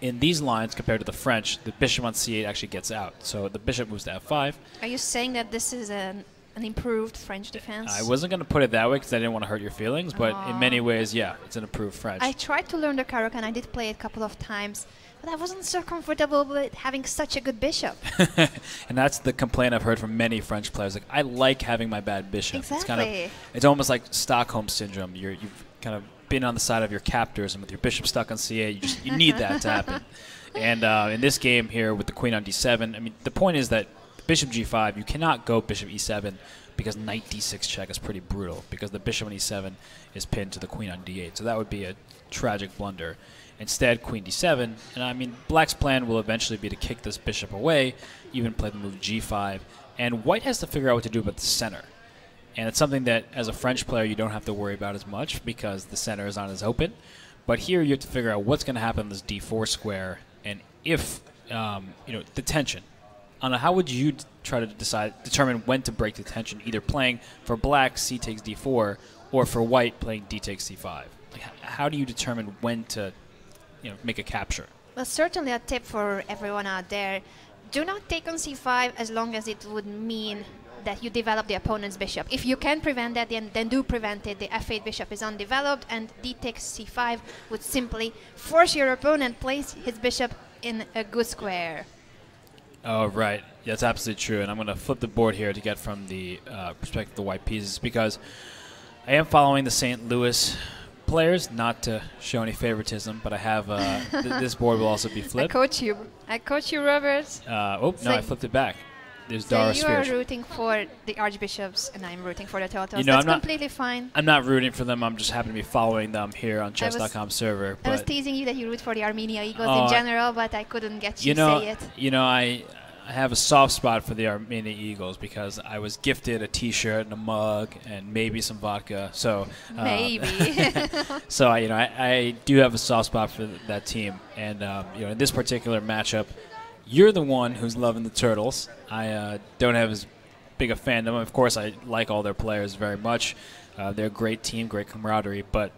Speaker 1: In these lines, compared to the French, the bishop on c8 actually gets out. So the bishop moves to f5.
Speaker 2: Are you saying that this is an improved French defense?
Speaker 1: I wasn't going to put it that way because I didn't want to hurt your feelings, but in
Speaker 2: Aw.
Speaker 1: many ways, yeah, it's an improved French.
Speaker 2: I tried to learn the Caro-Kann. I did play it a couple of times, but I wasn't so comfortable with having such a good bishop.
Speaker 1: And that's the complaint I've heard from many French players. Like, I like having my bad bishop.
Speaker 2: Exactly.
Speaker 1: It's almost like Stockholm syndrome. You've kind of been on the side of your captors, and with your bishop stuck on c8, you need that to happen. And in this game here with the queen on d7, I mean, the point is that bishop g5, you cannot go bishop e7 because knight d6 check is pretty brutal because the bishop on e7 is pinned to the queen on d8. So that would be a tragic blunder. Instead, queen d7, and I mean, black's plan will eventually be to kick this bishop away, even play the move g5, and white has to figure out what to do about the center. And it's something that, as a French player, you don't have to worry about as much because the center is not as open. But here you have to figure out what's going to happen in this d4 square, and if the tension. How would you try to determine when to break the tension? Either playing for black, c takes d4, or for white, playing d takes c5. Like, how do you determine when to, make a capture?
Speaker 2: Well, certainly a tip for everyone out there: do not take on c5 as long as it would mean that you develop the opponent's bishop. If you can prevent that, then do prevent it. The f8 bishop is undeveloped, and d takes c5 would simply force your opponent place his bishop in a good square.
Speaker 1: Oh, right. Yeah, that's absolutely true. And I'm going to flip the board here to get from the perspective of the white pieces, because I am following the St. Louis players, not to show any favoritism, but I have this board will also be flipped.
Speaker 2: I coach you, Robert.
Speaker 1: No, I flipped it back. There's
Speaker 2: so
Speaker 1: Darius
Speaker 2: you are
Speaker 1: Fierch.
Speaker 2: rooting for the archbishops, and I'm rooting for the turtles.
Speaker 1: That's
Speaker 2: completely fine.
Speaker 1: I'm not rooting for them. I'm just happen to be following them here on Chess.com server.
Speaker 2: I was teasing you that you root for the Armenia Eagles in general, but I couldn't get you to say it.
Speaker 1: I have a soft spot for the Armenia Eagles because I was gifted a T-shirt and a mug and maybe some vodka. So
Speaker 2: maybe.
Speaker 1: So I do have a soft spot for that team, and in this particular matchup, you're the one who's loving the Turtles. I don't have as big a fandom. Of course, I like all their players very much. They're a great team, great camaraderie. But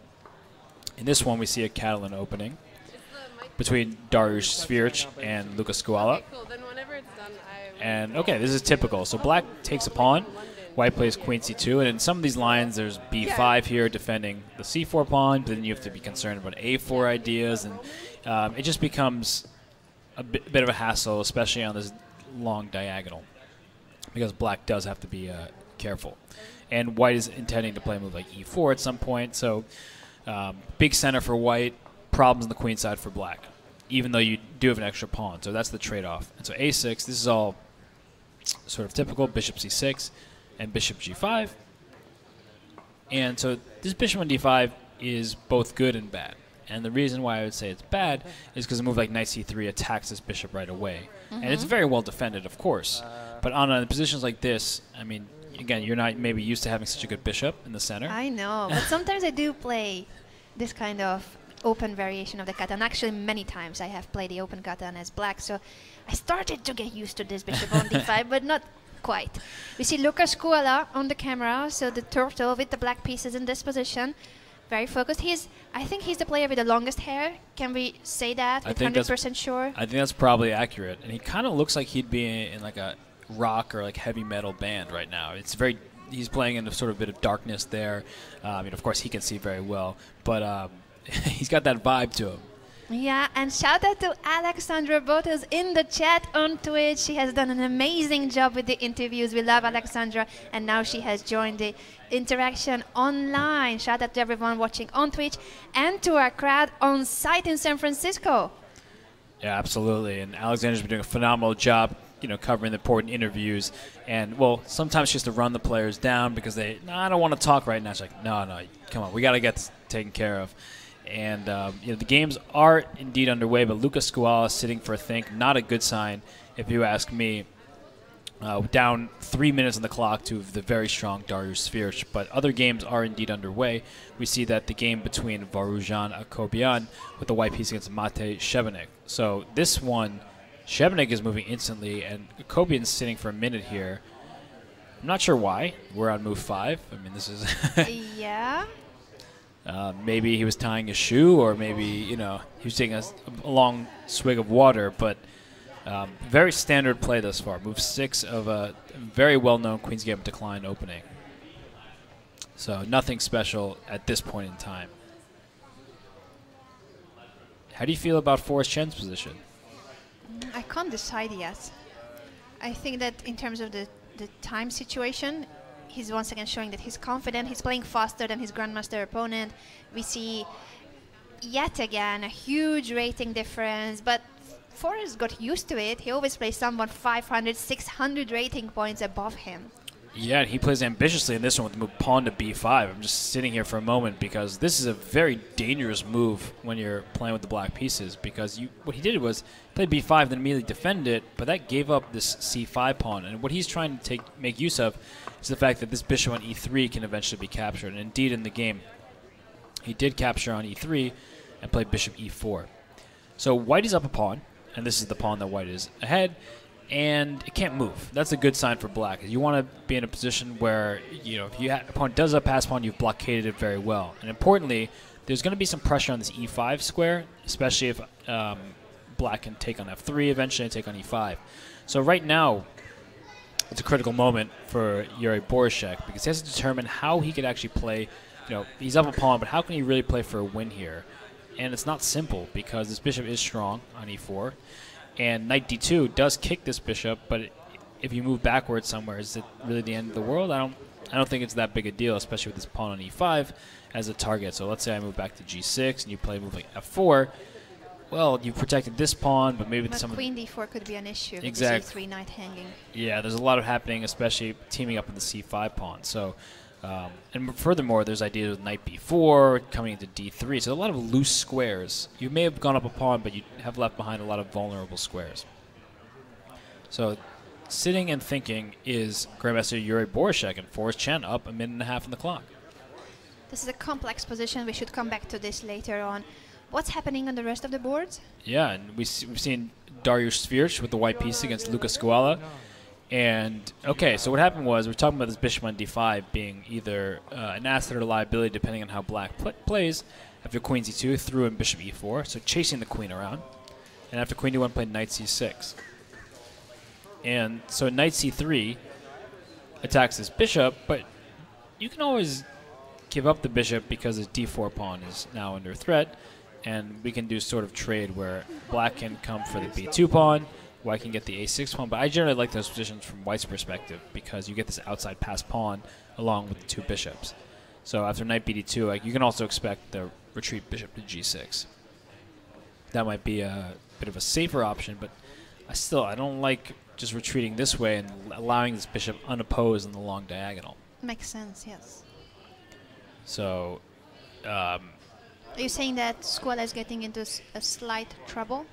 Speaker 1: in this one, we see a Catalan opening between Darius Fierch and Lucas Scuala.
Speaker 3: Okay, cool. Then whenever it's done,
Speaker 1: And, okay, this is typical. So black takes a pawn. White plays queen c2. And in some of these lines, there's b5 here defending the c4 pawn. But then you have to be concerned about a4 ideas. And it just becomes a bit of a hassle, especially on this long diagonal, because black does have to be careful. And white is intending to play a move like e4 at some point. So big center for white, problems on the queen side for black, even though you do have an extra pawn. So that's the trade-off. And so a6, this is all sort of typical, bishop c6 and bishop g5. And so this bishop on d5 is both good and bad. And the reason why I would say it's bad is because a move like knight c3 attacks this bishop right away. And it's very well defended, of course. But on positions like this, I mean, again, you're not maybe used to having such a good bishop in the center.
Speaker 2: I know, but sometimes I do play this kind of open variation of the katan. Actually, many times I have played the open katan as black, so I started to get used to this bishop on d5, but not quite. We see Lucas Scuala on the camera, so the turtle with the black pieces in this position. Very focused. I think he's the player with the longest hair. Can we say that with 100% sure?
Speaker 1: I think that's probably accurate. And he kind of looks like he'd be in like a rock or like heavy metal band right now. He's playing in a sort of bit of darkness there. Of course, he can see very well, but he's got that vibe to him.
Speaker 2: Yeah, and shout out to Alexandra Botos in the chat on Twitch. She has done an amazing job with the interviews. We love Alexandra, and now she has joined the interaction online. Shout out to everyone watching on Twitch and to our crowd on site in San Francisco.
Speaker 1: Yeah, absolutely. And Alexandra's been doing a phenomenal job, covering the important interviews. And, well, sometimes she has to run the players down because I don't want to talk right now. She's like, no, come on, we got to get this taken care of. And the games are indeed underway, but Lucas Scuala sitting for a think. Not a good sign, if you ask me. Down 3 minutes on the clock to the very strong Darius Fierch. But other games are indeed underway. We see that the game between Varujan Akobian with the white piece against Mate Shebenik. So this one, Shebenik is moving instantly, and Akobian's sitting for a minute here. I'm not sure why. We're on move 5. I mean, this is...
Speaker 2: Yeah.
Speaker 1: Maybe he was tying a shoe, or maybe, he was taking a long swig of water. But very standard play thus far. Move 6 of a very well-known Queen's Gambit decline opening. So nothing special at this point in time. How do you feel about Forrest Chen's position?
Speaker 2: I can't decide yet. I think that in terms of the time situation, he's once again showing that he's confident. He's playing faster than his grandmaster opponent. We see yet again a huge rating difference, but Forrest got used to it. He always plays someone 500, 600 rating points above him.
Speaker 1: Yeah, and he plays ambitiously in this one with the move pawn to b5. I'm just sitting here for a moment because this is a very dangerous move when you're playing with the black pieces, because what he did was play b5, then immediately defend it, but that gave up this c5 pawn. And what he's trying to make use of is the fact that this bishop on e3 can eventually be captured. And indeed, in the game, he did capture on e3, and play bishop e4. So white is up a pawn, and this is the pawn that white is ahead, and it can't move. That's a good sign for black. You want to be in a position where, you know, if your opponent does a pass pawn, you've blockaded it very well. And importantly, there's going to be some pressure on this e5 square, especially if black can take on f3 eventually and take on e5. So right now, it's a critical moment for Yuri Borishek because he has to determine how he could actually play. You know, he's up a pawn, but how can he really play for a win here? And it's not simple because this bishop is strong on e4, and knight d2 does kick this bishop. But if you move backwards somewhere, is it really the end of the world? I don't think it's that big a deal, especially with this pawn on e5 as a target. So let's say I move back to g6 and you play move like f4. Well, you protected this pawn, but maybe some
Speaker 2: queen d4 could be an issue.
Speaker 1: Exactly.
Speaker 2: With the c3 knight hanging.
Speaker 1: Yeah, there's a lot of happening, especially teaming up with the c5 pawn. So, and furthermore, there's ideas with knight b4 coming into d3. So a lot of loose squares. You may have gone up a pawn, but you have left behind a lot of vulnerable squares. So, sitting and thinking is Grandmaster Yuri Borishek, and Forrest Chen up a minute and a half on the clock.
Speaker 2: This is a complex position. We should come back to this later on. What's happening on the rest of the boards?
Speaker 1: Yeah, and we've seen Dariusz Svirch with the white piece against Luka Skuala. And, okay, so what happened was, we're talking about this bishop on d5 being either an asset or a liability depending on how black plays. After queen c2, threw in bishop e4, so chasing the queen around. And after queen d1, played knight c6. And so knight c3 attacks this bishop, but you can always give up the bishop because his d4 pawn is now under threat. And we can do sort of trade where black can come for the b2 pawn, white can get the a6 pawn. But I generally like those positions from white's perspective because you get this outside pass pawn along with the two bishops. So after knight bd2, like, you can also expect the retreat bishop to g6. That might be a bit of a safer option, but I don't like just retreating this way and allowing this bishop unopposed in the long diagonal.
Speaker 2: Makes sense, yes.
Speaker 1: So,
Speaker 2: are you saying that Skuala is getting into a slight trouble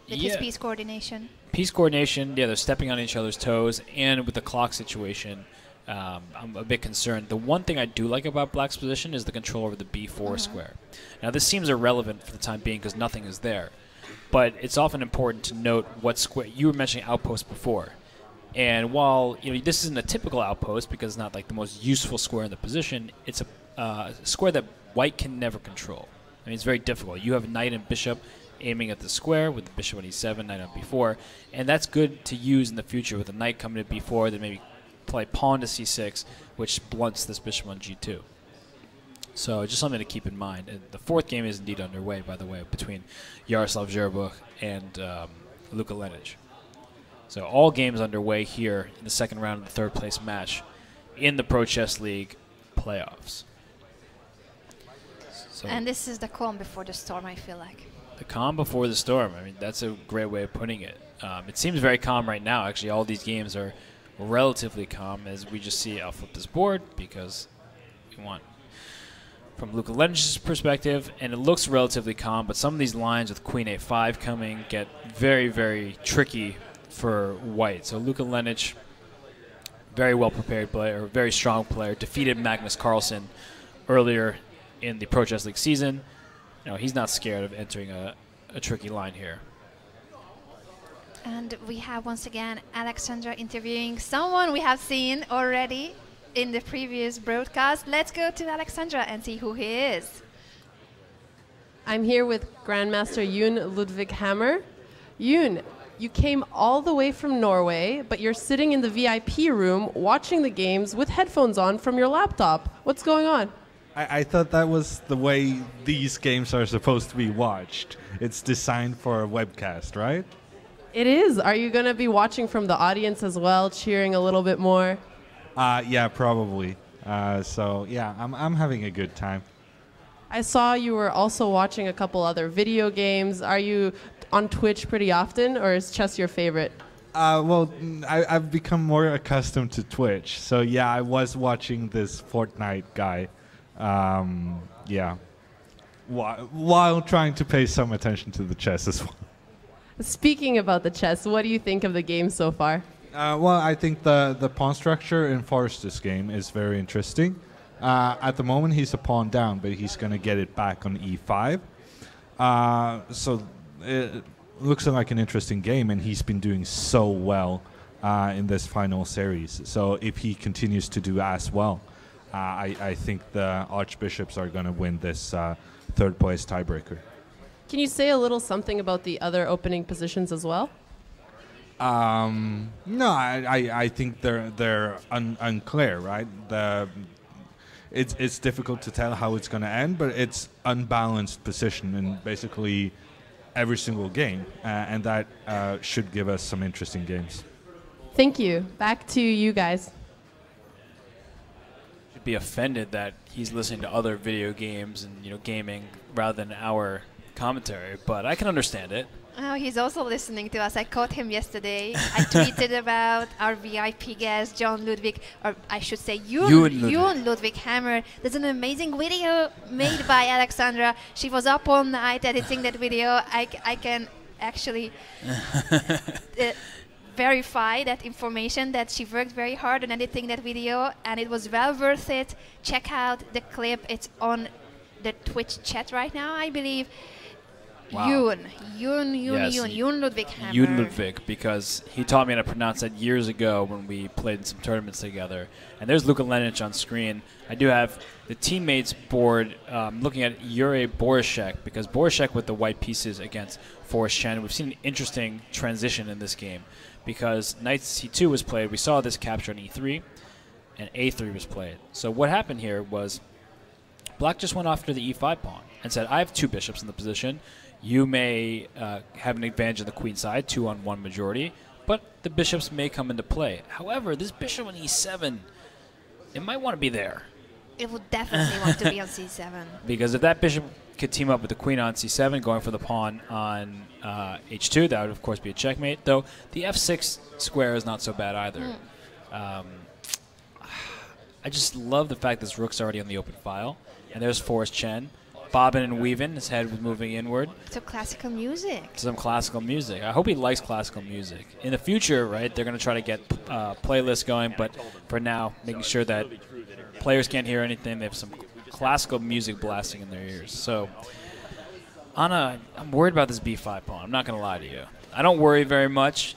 Speaker 2: with his piece coordination?
Speaker 1: Piece coordination, yeah, they're stepping on each other's toes, and with the clock situation, I'm a bit concerned. The one thing I do like about black's position is the control over the b4 square. Now, this seems irrelevant for the time being because nothing is there, but it's often important to note what square. You were mentioning outposts before, and while this isn't a typical outpost because it's not like the most useful square in the position, it's a square that white can never control. I mean, it's very difficult. You have knight and bishop aiming at the square with the bishop on e7, knight on b4, and that's good to use in the future with the knight coming to b4, then maybe play pawn to c6, which blunts this bishop on g2. So just something to keep in mind. And the fourth game is indeed underway, by the way, between Jaroslav Zherbuch and Luka Lenic. So all games underway here in the second round of the third place match in the Pro Chess League playoffs. So
Speaker 2: and this is the calm before the storm, I feel like.
Speaker 1: The calm before the storm. I mean, that's a great way of putting it. It seems very calm right now. Actually, all these games are relatively calm, as we just see. I'll flip this board because we want from Luka Lenic's perspective, and it looks relatively calm, but some of these lines with queen a5 coming get very, very tricky for white. So Luka Lenic, very well prepared player, very strong player, defeated Magnus Carlsen earlier in the Pro Chess League season. He's not scared of entering a tricky line here.
Speaker 2: And we have once again Alexandra interviewing someone we have seen already in the previous broadcast. Let's go to Alexandra and see who he is.
Speaker 3: I'm here with Grandmaster Yoon Ludvig Hammer. Yoon, you came all the way from Norway, but you're sitting in the VIP room watching the games with headphones on from your laptop. What's going on?
Speaker 8: I thought that was the way these games are supposed to be watched. It's designed for a webcast, right?
Speaker 3: It is. Are you going to be watching from the audience as well, cheering a little bit more?
Speaker 8: Yeah, probably. So, yeah, I'm having a good time.
Speaker 3: I saw you were also watching a couple other video games. Are you on Twitch pretty often, or is chess your favorite?
Speaker 8: Well, I've become more accustomed to Twitch. So, yeah, I was watching this Fortnite guy. Yeah, while trying to pay some attention to the chess as well.
Speaker 3: Speaking about the chess, what do you think of the game so far?
Speaker 8: Well, I think the pawn structure in Forrest's game is very interesting. At the moment, he's a pawn down, but he's going to get it back on e5. So it looks like an interesting game, and he's been doing so well in this final series. So if he continues to do as well, I think the Archbishops are going to win this third place tiebreaker.
Speaker 3: Can you say a little something about the other opening positions as well?
Speaker 8: No, I think they're unclear, right? It's difficult to tell how it's going to end, but it's unbalanced position in basically every single game, and that should give us some interesting games.
Speaker 3: Thank you. Back to you guys.
Speaker 1: Should be offended that he's listening to other video games and gaming rather than our commentary, but I can understand it.
Speaker 2: Oh, he's also listening to us. I caught him yesterday. I tweeted about our VIP guest, John Ludwig, or I should say, Jun Ludwig Hammer. There's an amazing video made by Alexandra. She was up all night editing that video. I can actually verify that information, that she worked very hard on editing that video, and it was well worth it. Check out the clip. It's on the Twitch chat right now, I believe.
Speaker 1: Wow.
Speaker 2: Jun Ludwig Hammer.
Speaker 1: Jun Ludwig, because he taught me how to pronounce that years ago when we played in some tournaments together. And there's Luka Lenic on screen. I do have the teammates board looking at Jure Borishek, because Borishek with the white pieces against Forrest Chen. We've seen an interesting transition in this game, because knight c2 was played. We saw this capture on e3, and a3 was played. So what happened here was Black just went after the e5 pawn and said, I have two bishops in the position. You may have an advantage on the queen side, 2-on-1 majority, but the bishops may come into play. However, this bishop on e7, it might want to be there.
Speaker 2: It would definitely want to be on c7.
Speaker 1: Because if that bishop could team up with the queen on c7, going for the pawn on h2, that would, of course, be a checkmate. Though the f6 square is not so bad either. I just love the fact this rook's already on the open file. And there's Forrest Chen. Bobbing and weaving, his head was moving inward.
Speaker 2: To classical music.
Speaker 1: Some classical music. I hope he likes classical music. In the future, right, they're going to try to get playlists going, but for now, making sure that players can't hear anything. They have some classical music blasting in their ears. So, I'm worried about this b5 pawn. I'm not going to lie to you. I don't worry very much,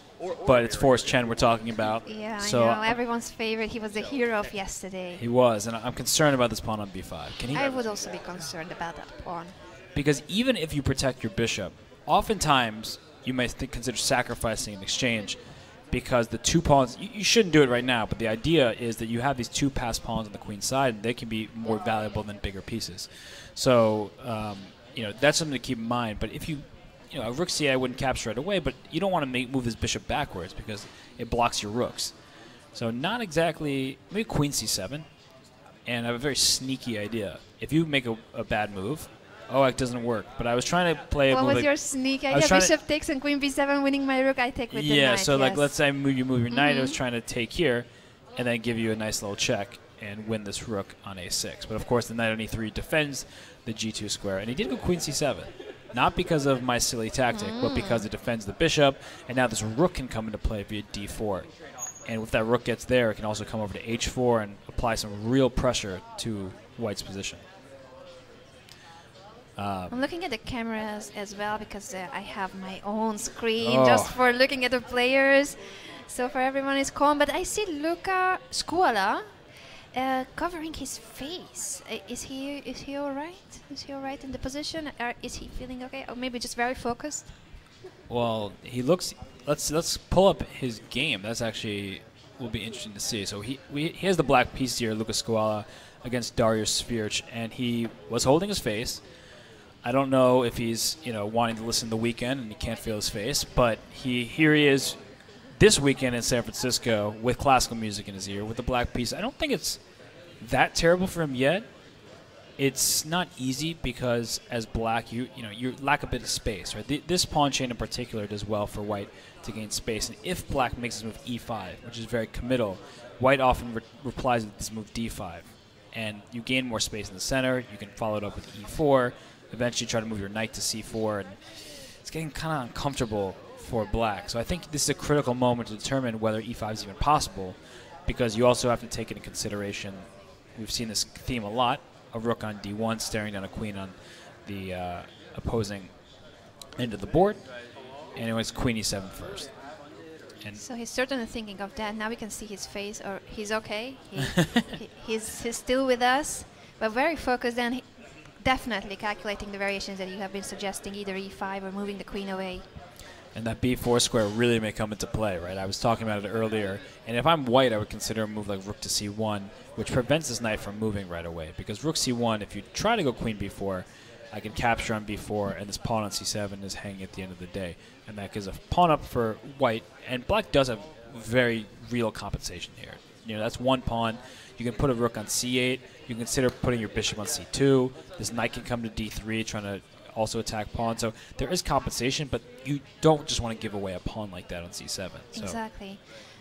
Speaker 1: but it's Forrest Chen we're talking about.
Speaker 2: Yeah,
Speaker 1: so
Speaker 2: I know. Everyone's favorite. He was the hero of yesterday.
Speaker 1: He was, and I'm concerned about this pawn on b5.
Speaker 2: I would also be concerned about that pawn.
Speaker 1: Because even if you protect your bishop, oftentimes you may consider sacrificing in exchange, because the two pawns, you shouldn't do it right now, but the idea is that you have these two passed pawns on the queen side, and they can be more valuable than bigger pieces. So, that's something to keep in mind. But if a rook c8 I wouldn't capture right away, but you don't want to move this bishop backwards because it blocks your rooks. So not exactly, maybe queen c7, and I have a very sneaky idea. If you make a bad move, it doesn't work. But I was trying to play a move.
Speaker 2: What was your sneaky idea? Bishop takes and queen b7, winning my rook, I take with the knight.
Speaker 1: Yeah, so like let's say you move your knight, I was trying to take here, and then give you a nice little check and win this rook on a6. But of course the knight on e3 defends the g2 square, and he did go queen c7. Not because of my silly tactic, but because it defends the bishop, and now this rook can come into play via d4. And if that rook gets there, it can also come over to h4 and apply some real pressure to White's position.
Speaker 2: I'm looking at the cameras as well, because I have my own screen just for looking at the players. So for everyone is calm, but I see Luca Scuola covering his face. Is he all right? Is he all right in the position? Is he feeling okay? Or maybe just very focused?
Speaker 1: Well, he looks. Let's pull up his game. That's actually will be interesting to see. So he has the black piece here, Luca Scuola, against Darius Svirch, and he was holding his face. I don't know if he's wanting to listen the weekend and he can't feel his face, but here he is this weekend in San Francisco with classical music in his ear with the black piece. I don't think it's that terrible for him yet. It's not easy because as Black, you lack a bit of space, right? This pawn chain in particular does well for White to gain space, and if Black makes this move e5, which is very committal, White often replies with this move d5, and you gain more space in the center. You can follow it up with e4. Eventually, try to move your knight to c4, and it's getting kind of uncomfortable for Black. So I think this is a critical moment to determine whether e5 is even possible, because you also have to take into consideration, we've seen this theme a lot, a rook on d1 staring down a queen on the opposing end of the board. And it was queen e7 first. And
Speaker 2: So he's certainly thinking of that. Now we can see his face, or he's okay. He's still with us, but very focused, and definitely calculating the variations that you have been suggesting, either e5 or moving the queen away.
Speaker 1: And that b4 square really may come into play, right? I was talking about it earlier. And if I'm white, I would consider a move like rook to c1, which prevents this knight from moving right away. Because rook c1, if you try to go queen b4, I can capture on b4, and this pawn on c7 is hanging at the end of the day. And that gives a pawn up for white. And black does have very real compensation here. You know, that's one pawn. You can put a rook on c8. You can consider putting your bishop on c2. This knight can come to d3, trying to also attack pawn. So there is compensation, but you don't just want to give away a pawn like that on c7. So.
Speaker 2: Exactly.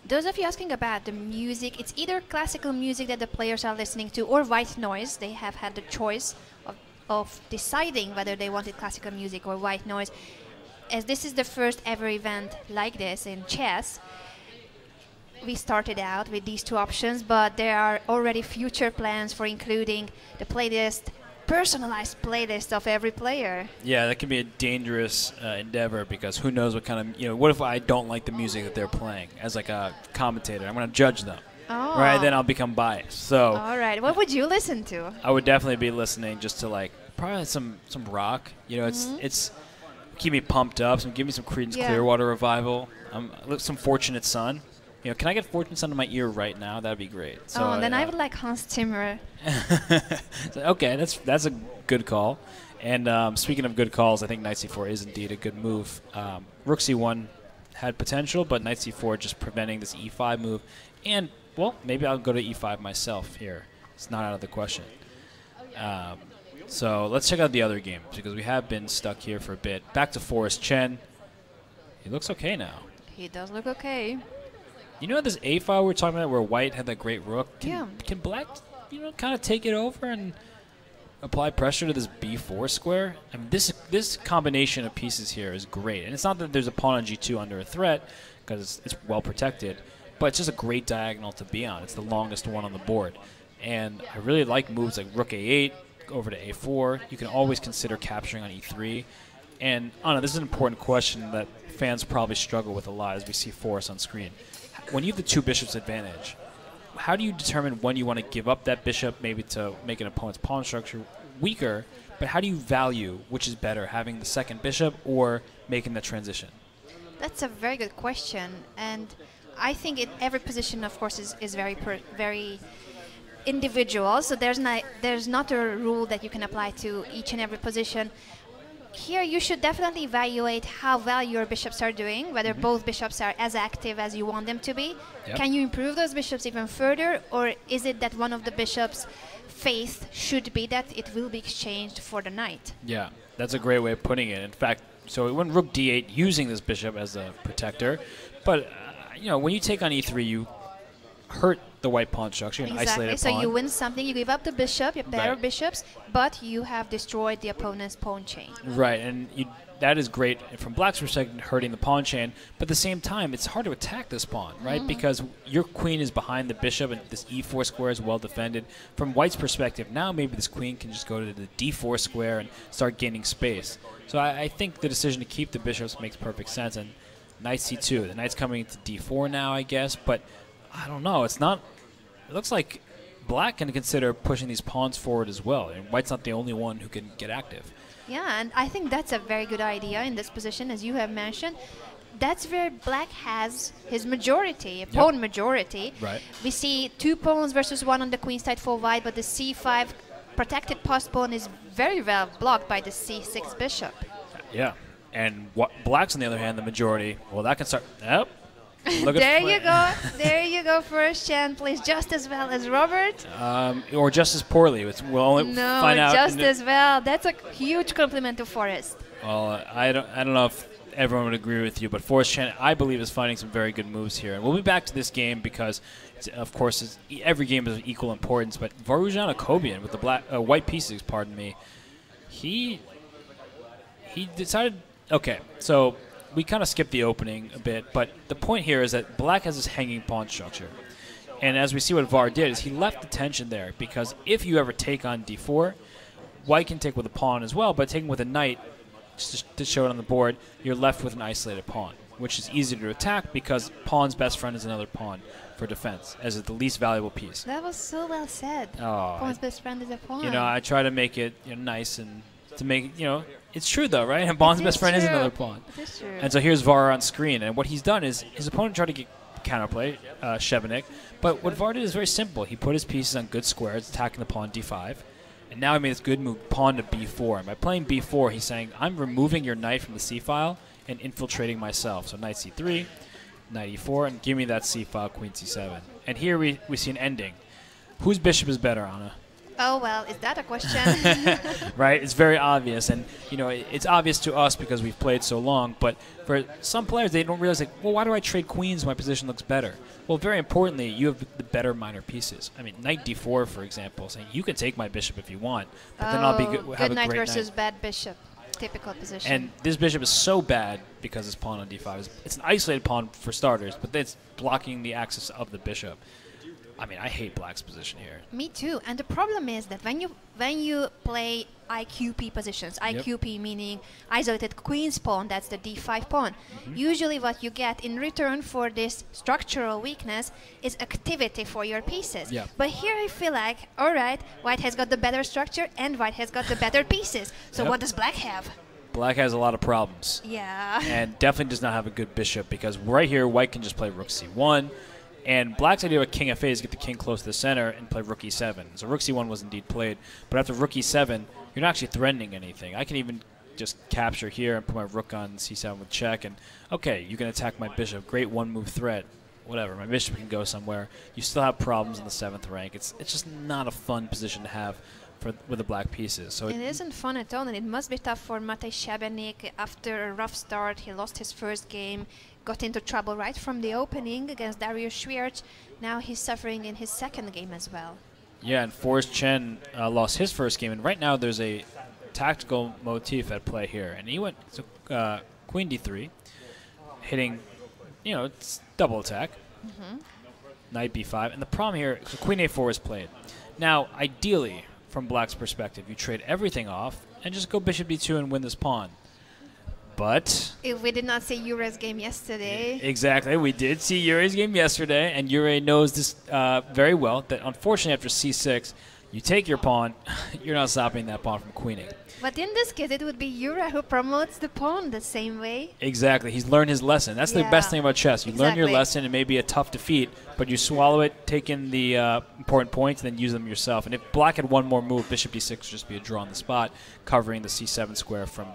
Speaker 2: Those of you asking about the music, it's either classical music that the players are listening to or white noise. They have had the choice of deciding whether they wanted classical music or white noise. As this is the first ever event like this in chess, we started out with these two options, but there are already future plans for including the playlist, personalized playlist of every player.
Speaker 1: Yeah, that can be a dangerous endeavor, because who knows what kind of, you know, what if I don't like the music that they're playing as like a commentator? I'm going to judge them.
Speaker 2: Oh.
Speaker 1: Right, then I'll become biased. So
Speaker 2: All right. What would you listen to?
Speaker 1: I would definitely be listening just to like probably some rock. You know, it's keep me pumped up. Give me some Creedence Clearwater Revival. Some Fortunate Son. You know, can I get Fortunate Son in my ear right now? That'd be great. So
Speaker 2: then I would like Hans Zimmer.
Speaker 1: Okay, that's a good call. And speaking of good calls, I think knight c4 is indeed a good move. Rook c1 had potential, but knight c4 just preventing this e5 move. And well, maybe I'll go to e5 myself here. It's not out of the question. So let's check out the other games, because we have been stuck here for a bit. Back to Forrest Chen. He looks okay now.
Speaker 2: He does look okay.
Speaker 1: You know this a file we were talking about where white had that great rook? Can black, you know, kind of take it over and apply pressure to this b4 square? I mean, this combination of pieces here is great. And it's not that there's a pawn on g2 under a threat, because it's well protected. But it's just a great diagonal to be on. It's the longest one on the board. And I really like moves like rook a8 over to a4. You can always consider capturing on e3. And Anna, this is an important question that fans probably struggle with a lot as we see Forrest on screen. When you have the two bishops advantage, how do you determine when you want to give up that bishop, maybe to make an opponent's pawn structure weaker, but how do you value which is better, having the second bishop or making the transition?
Speaker 2: That's a very good question. And I think every position, of course, is very individual. So there's not a rule that you can apply to each and every position. Here, you should definitely evaluate how well your bishops are doing, whether both bishops are as active as you want them to be. Yep. Can you improve those bishops even further, or is it that one of the bishops' faith should be that it will be exchanged for the knight? Yeah,
Speaker 1: that's a great way of putting it. In fact, so it went rook d8 using this bishop as a protector, but you know, when you take on e3, you hurt the white pawn structure and isolate a pawn.
Speaker 2: So you win something, you give up the bishop, your pair of bishops, but you have destroyed the opponent's pawn chain.
Speaker 1: Right, and that is great from black's perspective, hurting the pawn chain, but at the same time, it's hard to attack this pawn, right? Because your queen is behind the bishop, and this e4 square is well defended. From white's perspective, now maybe this queen can just go to the d4 square and start gaining space. So I think the decision to keep the bishops makes perfect sense, and knight c2. The knight's coming to d4 now, I guess, but I don't know. It's not. It looks like black can consider pushing these pawns forward as well, and white's not the only one who can get active.
Speaker 2: Yeah, and I think that's a very good idea in this position, as you have mentioned. That's where black has his majority, a pawn majority.
Speaker 1: Right.
Speaker 2: We see two pawns versus one on the queen side for white, but the c5 protected post pawn is very well blocked by the c6 bishop.
Speaker 1: Yeah, and black's on the other hand, the majority. Well, that can start. Yep.
Speaker 2: There you go. There you go. Forrest Chen plays just as well as Robert.
Speaker 1: Or just as poorly. We'll only find out.
Speaker 2: No, just as well. That's a huge compliment to Forrest.
Speaker 1: Well, I don't know if everyone would agree with you, but Forrest Chen, I believe, is finding some very good moves here. And we'll be back to this game because, of course, every game is of equal importance. But Varuzhan Akobian with the white pieces, pardon me, he decided. Okay, so we kind of skipped the opening a bit, but the point here is that black has this hanging pawn structure. And as we see what Var did, is he left the tension there, because if you ever take on d4, white can take with a pawn as well, but taking with a knight, just to show it on the board, you're left with an isolated pawn, which is easy to attack because pawn's best friend is another pawn for defense, as is the least valuable piece.
Speaker 2: That was so well said.
Speaker 1: Oh,
Speaker 2: Pawn's best friend is a pawn.
Speaker 1: you know, I try to make it nice and to make it, it's true though, right? And pawn's best friend is another pawn.
Speaker 2: It is true.
Speaker 1: And so here's Var on screen, and what he's done is his opponent tried to get counterplay, Šebenik, but what Var did is very simple. He put his pieces on good squares, attacking the pawn d5, and now he made this good move, pawn to b4. And by playing b4, he's saying, I'm removing your knight from the c file and infiltrating myself. So knight c3, knight e4, and give me that c file, queen c7. And here we see an ending. Whose bishop is better, Anna?
Speaker 2: Oh, well, is that a question?
Speaker 1: Right? It's very obvious. And, it's obvious to us because we've played so long. But for some players, they don't realize, why do I trade queens when my position looks better? Well, very importantly, you have the better minor pieces. I mean, knight d4, for example, saying you can take my bishop if you want, but then I'll be have
Speaker 2: good
Speaker 1: a
Speaker 2: knight
Speaker 1: great
Speaker 2: versus
Speaker 1: knight.
Speaker 2: bad bishop. Typical position.
Speaker 1: And this bishop is so bad because it's pawn on d5. It's an isolated pawn for starters, but it's blocking the axis of the bishop. I mean, I hate black's position here.
Speaker 2: Me too. And the problem is that when you play IQP positions, IQP meaning isolated queen's pawn, that's the d5 pawn. Usually what you get in return for this structural weakness is activity for your pieces.
Speaker 1: Yeah.
Speaker 2: But here I feel like, all right, white has got the better structure and white has got the better pieces. So
Speaker 1: Yep.
Speaker 2: what does black have?
Speaker 1: Black has a lot of problems.
Speaker 2: Yeah.
Speaker 1: And definitely does not have a good bishop because right here, white can just play rook c1. And black's idea with king f8 is get the king close to the center and play rook e7. So rook c1 was indeed played. But after rook e7, you're not actually threatening anything. I can even just capture here and put my rook on c7 with check. And, okay, you can attack my bishop. Great one-move threat. Whatever. My bishop can go somewhere. You still have problems in the 7th rank. It's just not a fun position to have with the black pieces. So
Speaker 2: It isn't fun at all, and it must be tough for Matej Šebenik. After a rough start, he lost his first game, got into trouble right from the opening against Dariusz Schwierz. Now he's suffering in his second game as well.
Speaker 1: Yeah, and Forrest Chen lost his first game, and right now there's a tactical motif at play here. And he went to queen d3, hitting, it's double attack, knight b5. And the problem here, so queen a4 is played. Now, ideally, from black's perspective, you trade everything off and just go bishop d2 and win this pawn. But
Speaker 2: If we did not see Yure's game yesterday.
Speaker 1: exactly, we did see Yuri's game yesterday, and Yuri knows this very well, that unfortunately after c6, you take your pawn, you're not stopping that pawn from queening.
Speaker 2: But in this case, it would be Yura who promotes the pawn the same way.
Speaker 1: Exactly. He's learned his lesson. That's the
Speaker 2: Yeah.
Speaker 1: best thing about chess. You learn your
Speaker 2: Exactly.
Speaker 1: lesson. It may be a tough defeat, but you swallow it, take in the important points, and then use them yourself. And if black had one more move, bishop d6 would just be a draw on the spot, covering the c7 square from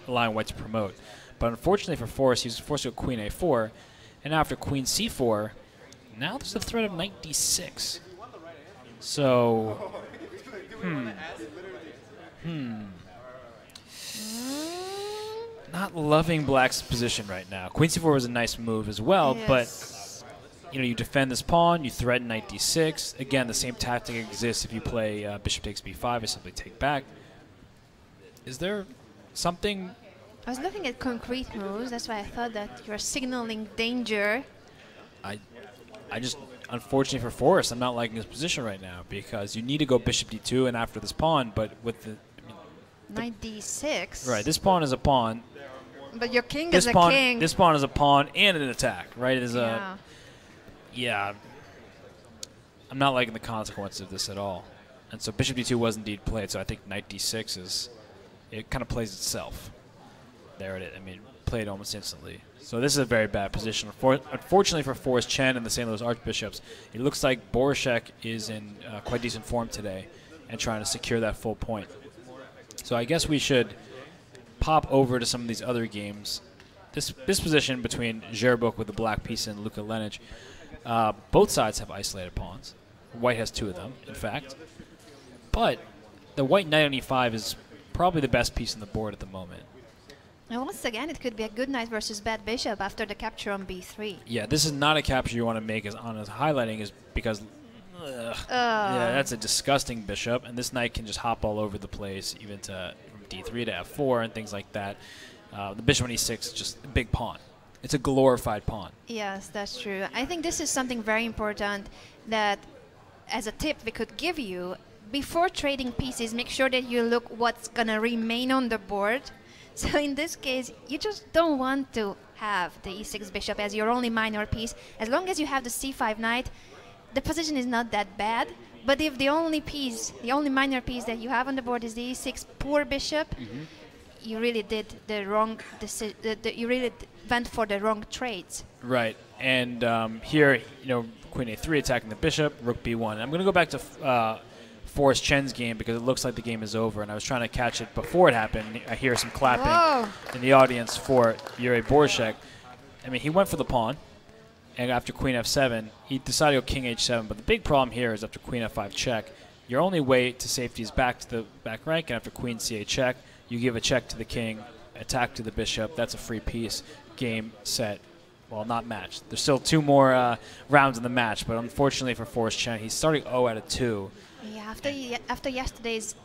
Speaker 1: allowing white to promote. But unfortunately for Forrest, he was forced to go queen a4. And after queen c4, now there's the threat of knight d6. So, not loving black's position right now. Queen c4 was a nice move as well, but you defend this pawn, you threaten knight d6. Again, the same tactic exists if you play bishop takes b5, you simply take back. Is there something?
Speaker 2: I was looking at concrete moves. That's why I thought that you're signaling danger.
Speaker 1: I just, unfortunately for Forrest, I'm not liking his position right now because you need to go bishop d2 and after this pawn, but with the
Speaker 2: Knight d6.
Speaker 1: right, this pawn is a pawn.
Speaker 2: But your king
Speaker 1: This
Speaker 2: is a
Speaker 1: pawn,
Speaker 2: king.
Speaker 1: this pawn is a pawn and an attack, right? It is
Speaker 2: Yeah.
Speaker 1: yeah. I'm not liking the consequences of this at all. And so bishop d2 was indeed played, so I think knight d6 it kind of plays itself. There it is. I mean, played almost instantly. So this is a very bad position. Unfortunately for Forrest Chen and the St. Louis Archbishops, it looks like Borishek is in quite decent form today and trying to secure that full point. So I guess we should pop over to some of these other games. This position between Zherbuk with the black piece and Luka Lenic, both sides have isolated pawns. White has two of them, in fact. But the white knight on e5 is probably the best piece on the board at the moment.
Speaker 2: And once again, it could be a good knight versus bad bishop after the capture on b3.
Speaker 1: Yeah, this is not a capture you want to make, as Anna's highlighting, is because yeah, that's a disgusting bishop, and this knight can just hop all over the place, even to from d3 to f4 and things like that. The bishop on e6 is just a big pawn. It's a glorified pawn.
Speaker 2: Yes, that's true. I think this is something very important that, as a tip we could give you, before trading pieces, make sure that you look what's going to remain on the board. So in this case, you just don't want to have the e6 bishop as your only minor piece. As long as you have the c5 knight, the position is not that bad. But if the only piece, the only minor piece that you have on the board is the e6 poor bishop, you really did the wrong you really went for the wrong trades.
Speaker 1: Right. And here, queen a3 attacking the bishop, rook b1. I'm going to go back to Forrest Chen's game because it looks like the game is over, and I was trying to catch it before it happened. I hear some clapping in the audience for Yuri Borshek. I mean, he went for the pawn, and after queen f7, he decided to go king h7. But the big problem here is after queen f5 check, your only way to safety is back to the back rank, and after queen c8 check, you give a check to the king, attack to the bishop. That's a free piece. Game, set. Well, not matched. There's still 2 more rounds in the match, but unfortunately for Forrest Chen, he's starting 0 out of 2.
Speaker 2: Yeah, after yesterday's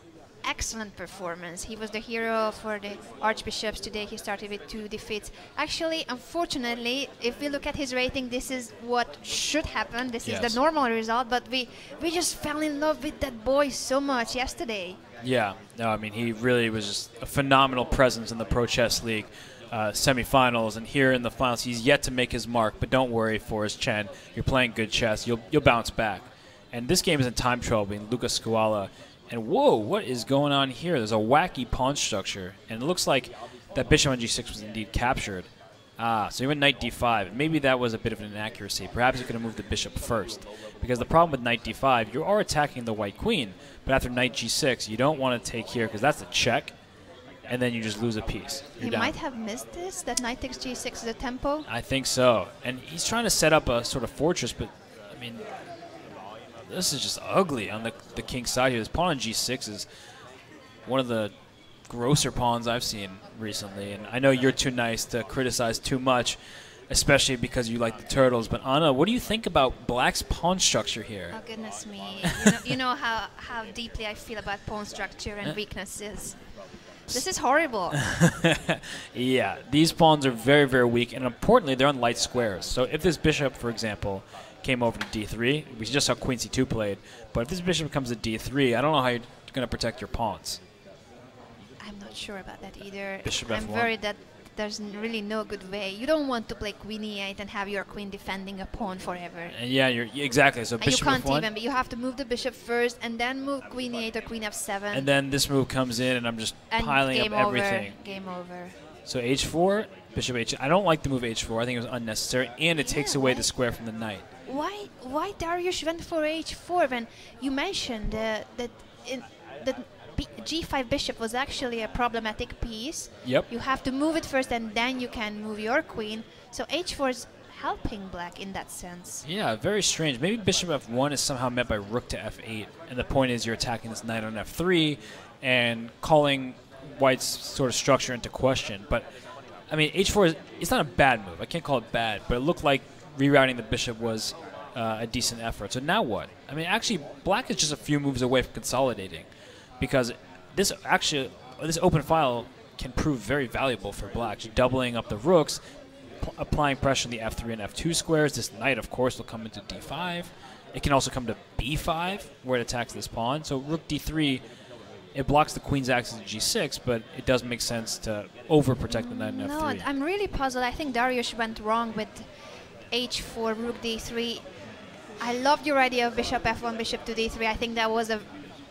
Speaker 2: excellent performance, he was the hero for the archbishops. Today he started with 2 defeats. Actually, unfortunately, if we look at his rating, this is what should happen. This is the normal result, but we just fell in love with that boy so much yesterday.
Speaker 1: Yeah, no, I mean, he really was just a phenomenal presence in the Pro Chess League semifinals, and here in the finals, he's yet to make his mark. But don't worry, Forrest Chen, you're playing good chess. You'll bounce back. And this game is in time trouble between Lucas Scuala. And whoa, what is going on here? There's a wacky pawn structure, and it looks like that bishop on g6 was indeed captured. So he went knight d5. Maybe that was a bit of an inaccuracy. Perhaps he could have moved the bishop first. Because the problem with knight d5, you are attacking the white queen, but after knight g6, you don't want to take here because that's a check, and then you just lose a piece.
Speaker 2: He might have missed this, that knight takes g6 is a tempo.
Speaker 1: I think so. And he's trying to set up a sort of fortress, but, I mean, this is just ugly on the king's side here. This pawn on g6 is one of the grosser pawns I've seen recently. And I know you're too nice to criticize too much, especially because you like the turtles. But Anna, what do you think about black's pawn structure here?
Speaker 2: Oh, goodness me. you know how deeply I feel about pawn structure and weaknesses. This is horrible.
Speaker 1: Yeah, these pawns are very, very weak. And importantly, they're on light squares. So if this bishop, for example, came over to d3. We just saw queen c2 played. But if this bishop comes to d3, I don't know how you're going to protect your pawns.
Speaker 2: I'm not sure about that either.
Speaker 1: Bishop
Speaker 2: I'm
Speaker 1: f1.
Speaker 2: worried that there's really no good way. You don't want to play queen e8 and have your queen defending a pawn forever.
Speaker 1: And yeah, exactly. So
Speaker 2: and
Speaker 1: bishop
Speaker 2: you can't
Speaker 1: f1.
Speaker 2: even, but you have to move the bishop first and then move queen e8 or queen f7.
Speaker 1: And then this move comes in, and I'm just piling up everything.
Speaker 2: Game over.
Speaker 1: So h4, bishop h. I don't like the move h4. I think it was unnecessary, and it takes away the square from the knight.
Speaker 2: Why Dariush went for h4 when you mentioned that g5 bishop was actually a problematic piece?
Speaker 1: Yep.
Speaker 2: You have to move it first, and then you can move your queen. So h4 is helping black in that sense.
Speaker 1: Yeah, very strange. Maybe bishop f1 is somehow met by rook to f8, and the point is you're attacking this knight on f3 and calling white's sort of structure into question. But I mean, h4 it's not a bad move. I can't call it bad, but it looked like rerouting the bishop was a decent effort. So now what? I mean, actually, black is just a few moves away from consolidating, because this open file can prove very valuable for black. Just doubling up the rooks, applying pressure on the f3 and f2 squares. This knight, of course, will come into d5. It can also come to b5, where it attacks this pawn. So rook d3, it blocks the queen's access to g6, but it does make sense to overprotect the knight in f3.
Speaker 2: No, I'm really puzzled. I think Dariush went wrong with h4, rook d3. I loved your idea of bishop f1, bishop to d3. I think that was a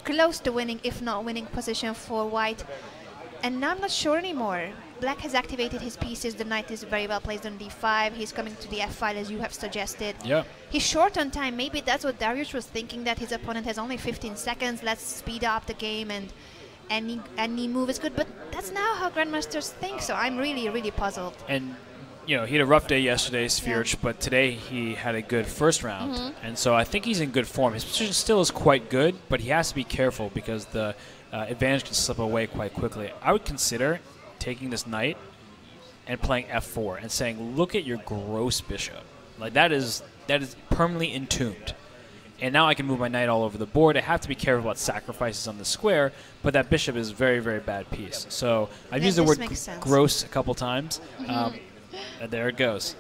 Speaker 2: close to winning, if not winning, position for white. And now I'm not sure anymore. Black has activated his pieces. The knight is very well placed on d5. He's coming to the f file, as you have suggested.
Speaker 1: Yeah.
Speaker 2: He's short on time. Maybe that's what Dariush was thinking, that his opponent has only 15 seconds. Let's speed up the game, and any move is good. But that's now how grandmasters think. So I'm really, really puzzled.
Speaker 1: And he had a rough day yesterday, Svirch, but today he had a good first round. And so I think he's in good form. His position still is quite good, but he has to be careful because the advantage can slip away quite quickly. I would consider taking this knight and playing f4 and saying, look at your gross bishop. Like that is permanently entombed. And now I can move my knight all over the board. I have to be careful about sacrifices on the square, but that bishop is a very, very bad piece. So I've used the word gross a couple times. And there it goes.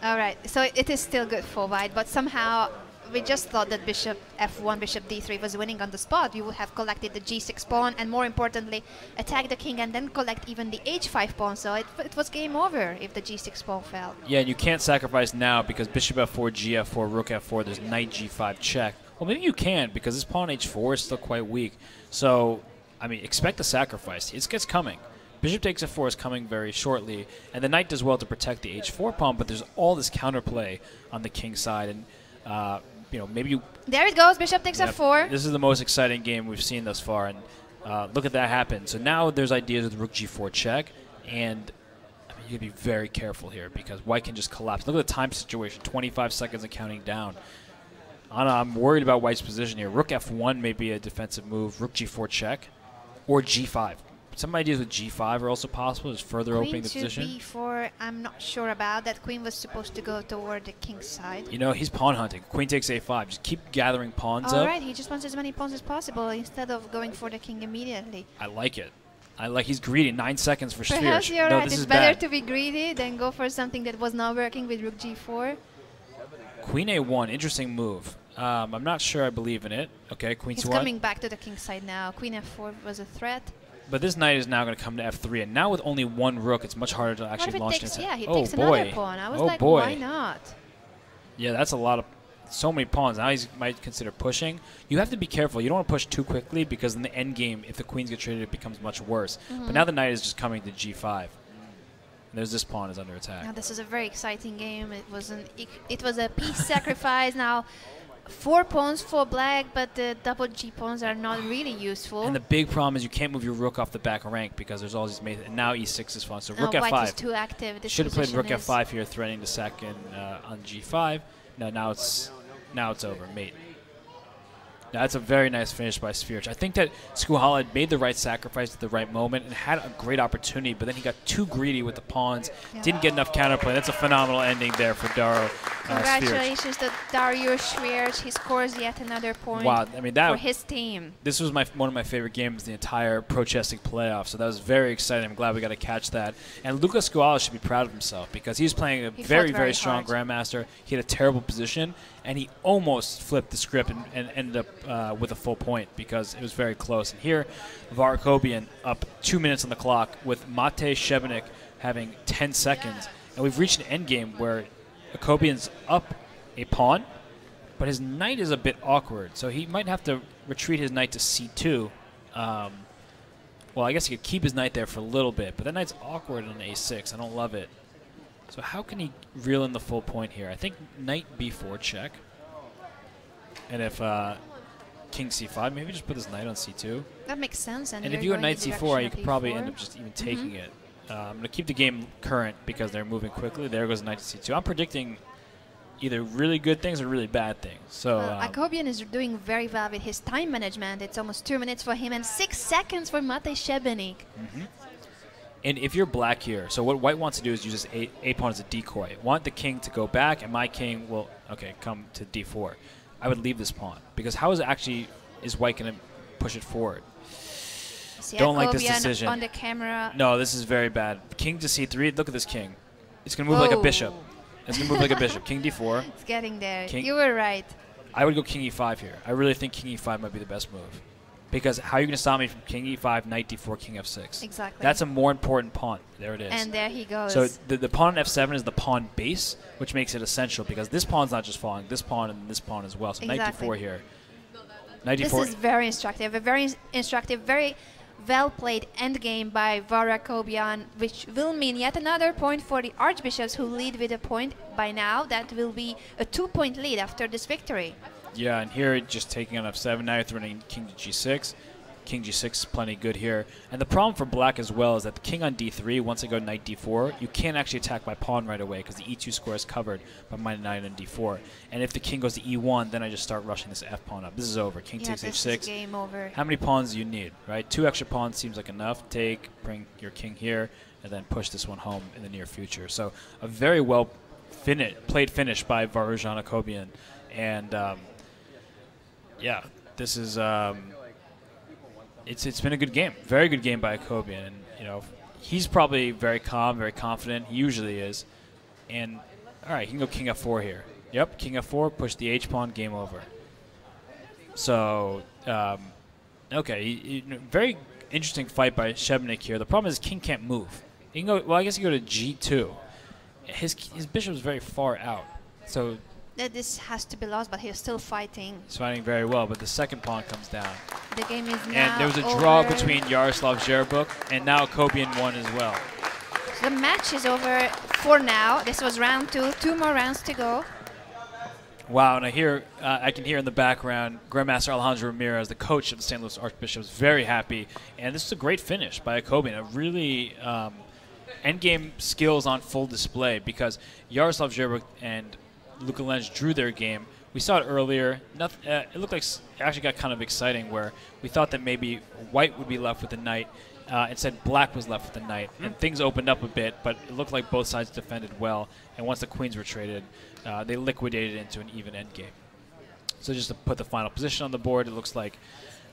Speaker 2: All right, so it is still good for white, but somehow we just thought that bishop f1, bishop d3 was winning on the spot. You would have collected the g6 pawn, and more importantly, attack the king and then collect even the h5 pawn. So it was game over if the g6 pawn fell.
Speaker 1: Yeah, and you can't sacrifice now because bishop f4, gf4, rook f4, there's knight g5 check. Well, maybe you can because this pawn h4 is still quite weak. So, I mean, expect the sacrifice. It's coming. Bishop takes f4 is coming very shortly, and the knight does well to protect the h4 pawn, but there's all this counterplay on the king side, and you know, maybe you...
Speaker 2: There it goes, bishop takes f4.
Speaker 1: This is the most exciting game we've seen thus far, and look at that happen. So now there's ideas with rook g4 check, and I mean, you got to be very careful here because white can just collapse. Look at the time situation, 25 seconds and counting down. I'm worried about white's position here. Rook f1 may be a defensive move, rook g4 check, or g5. Some ideas with g5 are also possible, just further opening the position.
Speaker 2: Queen to b4, I'm not sure about that. Queen was supposed to go toward the king's side.
Speaker 1: You know, he's pawn hunting. Queen takes a5. Just keep gathering pawns
Speaker 2: All
Speaker 1: up.
Speaker 2: right, he just wants as many pawns as possible instead of going for the king immediately.
Speaker 1: I like it. He's greedy. 9 seconds for Sphere.
Speaker 2: Perhaps you're
Speaker 1: no,
Speaker 2: right.
Speaker 1: this
Speaker 2: It's
Speaker 1: is
Speaker 2: better
Speaker 1: bad.
Speaker 2: to be greedy than go for something that was not working with rook g4.
Speaker 1: Queen a1, interesting move. I'm not sure I believe in it. Okay, queen
Speaker 2: He's
Speaker 1: c1.
Speaker 2: coming back to the king's side now. Queen f4 was a threat.
Speaker 1: But this knight is now going to come to f3, and now with only one rook, it's much harder to
Speaker 2: What
Speaker 1: actually
Speaker 2: if it
Speaker 1: launch
Speaker 2: takes,
Speaker 1: an
Speaker 2: yeah,
Speaker 1: attack.
Speaker 2: he
Speaker 1: Oh
Speaker 2: takes
Speaker 1: boy.
Speaker 2: another pawn. I was
Speaker 1: Oh
Speaker 2: like,
Speaker 1: boy.
Speaker 2: why not?
Speaker 1: Yeah, that's a lot of, so many pawns. Now he might consider pushing. You have to be careful. You don't want to push too quickly because in the end game, if the queens get traded, it becomes much worse. But now the knight is just coming to g5. And there's this pawn is under attack.
Speaker 2: Now this is a very exciting game. It was a piece sacrifice. Now 4 pawns for black, but the double G pawns are not really useful.
Speaker 1: And the big problem is you can't move your rook off the back rank because there's all these and now e6 is fun. So rook
Speaker 2: White
Speaker 1: f5.
Speaker 2: is too active. This
Speaker 1: Should have played
Speaker 2: position
Speaker 1: rook
Speaker 2: is-
Speaker 1: f5 here, threatening the second on g5. No, now it's over, mate. Now that's a very nice finish by Svirch. I think that Skuhala had made the right sacrifice at the right moment and had a great opportunity, but then he got too greedy with the pawns, didn't get enough counterplay. That's a phenomenal ending there for Daro Svirch.
Speaker 2: Congratulations to Dariusz Svirch. He scores yet another point
Speaker 1: Wow, I mean
Speaker 2: for his team.
Speaker 1: This was one of my favorite games in the entire Pro Chess League playoff, so that was very exciting. I'm glad we got to catch that. And Luka Skuhala should be proud of himself because he was playing a very, very strong grandmaster. He had a terrible position, and he almost flipped the script and ended up with a full point because it was very close. And here, Varakobian up 2 minutes on the clock with Mate Shebenik having 10 seconds. And we've reached an endgame where Akobian's up a pawn, but his knight is a bit awkward, so he might have to retreat his knight to c2. Well, I guess he could keep his knight there for a little bit, but that knight's awkward on a6. I don't love it. So how can he reel in the full point here? I think knight b4 check. And if king c5, maybe just put his knight on c2.
Speaker 2: That makes sense. And
Speaker 1: if you go knight c4, you could probably end up just even taking it. I'm going to keep the game current because they're moving quickly. There goes knight to c2. I'm predicting either really good things or really bad things. So
Speaker 2: Akobian is doing very well with his time management. It's almost 2 minutes for him and 6 seconds for Mate Shebenik.
Speaker 1: And if you're black here, so what white wants to do is use this a pawn as a decoy. Want the king to go back, and my king will come to d4. I would leave this pawn because how is white going to push it forward?
Speaker 2: See
Speaker 1: Don't like this
Speaker 2: Akobian
Speaker 1: decision.
Speaker 2: on the camera.
Speaker 1: No, this is very bad. King to c3. Look at this king. It's going to move like a bishop. It's going to move like a bishop. King d4.
Speaker 2: It's getting there.
Speaker 1: King.
Speaker 2: You were right.
Speaker 1: I would go king e5 here. I really think king e5 might be the best move. Because how are you going to stop me from king e5, knight d4, king f6?
Speaker 2: Exactly.
Speaker 1: That's a more important pawn. There it is.
Speaker 2: And there he goes.
Speaker 1: So the pawn on f7 is the pawn base, which makes it essential because this pawn's not just falling. This pawn and this pawn as well. So knight d4 here. Knight d4.
Speaker 2: This is very instructive. A very instructive, very well-played endgame by Varakobian, which will mean yet another point for the archbishops who lead with a point by now. That will be a 2-point lead after this victory.
Speaker 1: Yeah, and here just taking on f7. Now you're threatening king to g6. King g6 is plenty good here. And the problem for black as well is that the king on d3, once I go knight d4, you can't actually attack my pawn right away because the e2 square is covered by my knight on d4. And if the king goes to e1, then I just start rushing this f pawn up. This is over. King takes
Speaker 2: this
Speaker 1: h6.
Speaker 2: is game over.
Speaker 1: How many pawns do you need, right? 2 extra pawns seems like enough. Bring your king here, and then push this one home in the near future. So a very well played finish by Varujan Akobian. And yeah, this is it's been a good game, very good game by Akobian, and he's probably very calm, very confident. He usually is, and all right, he can go king f4 here. Yep, king f4, push the h-pawn, game over. So, okay, very interesting fight by Šebnik here. The problem is king can't move. He can go, well, I guess he can go to g2. His bishop is very far out. So
Speaker 2: this has to be lost, but he's still fighting.
Speaker 1: He's fighting very well, but the second pawn comes down.
Speaker 2: The game is now
Speaker 1: And there was a
Speaker 2: over.
Speaker 1: draw between Jaroslav Žerbuk, and now Kobian won as well.
Speaker 2: So the match is over for now. This was round 2. 2 more rounds to go.
Speaker 1: Wow, and I can hear in the background Grandmaster Alejandro Ramirez, the coach of the St. Louis Archbishops, very happy. And this is a great finish by Kobian, a really endgame skills on full display, because Jaroslav Žerbuk and Luka Lenz drew their game. We saw it earlier. It looked like it actually got kind of exciting, where we thought that maybe white would be left with the knight. Instead, black was left with the knight, and things opened up a bit, but it looked like both sides defended well. And once the queens were traded, they liquidated into an even endgame. So just to put the final position on the board, it looks like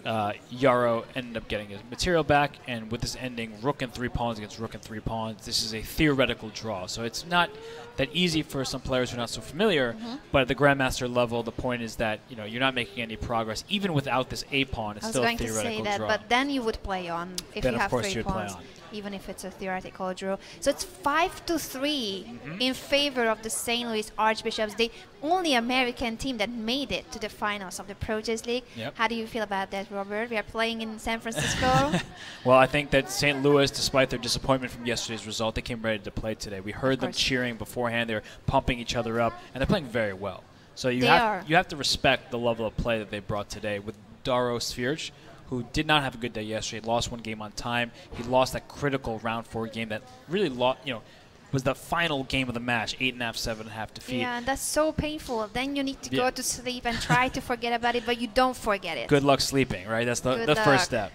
Speaker 1: Jaro ended up getting his material back, and with this ending, rook and 3 pawns against rook and 3 pawns, this is a theoretical draw. So it's not that easy for some players who are not so familiar, but at the grandmaster level, the point is that you're not making any progress. Even without this a pawn, it's still a theoretical draw.
Speaker 2: I was going to say that, but then you would play on if
Speaker 1: then
Speaker 2: you have 3
Speaker 1: you
Speaker 2: pawns. Even if it's a theoretical draw. So it's 5-3 in favor of the St. Louis Archbishops, the only American team that made it to the finals of the Pro Chess League.
Speaker 1: Yep.
Speaker 2: How do you feel about that, Robert? We are playing in San Francisco.
Speaker 1: Well, I think that St. Louis, despite their disappointment from yesterday's result, they came ready to play today. We heard them cheering beforehand. They were pumping each other up, and they're playing very well. So you have to respect the level of play that they brought today with Daro Svirch, who did not have a good day yesterday. He lost one game on time. He lost that critical round 4 game that really was the final game of the match, 8.5, 7.5 defeat.
Speaker 2: Yeah, and that's so painful. Then you need to go to sleep and try to forget about it, but you don't forget it.
Speaker 1: Good luck sleeping, right? That's the first step.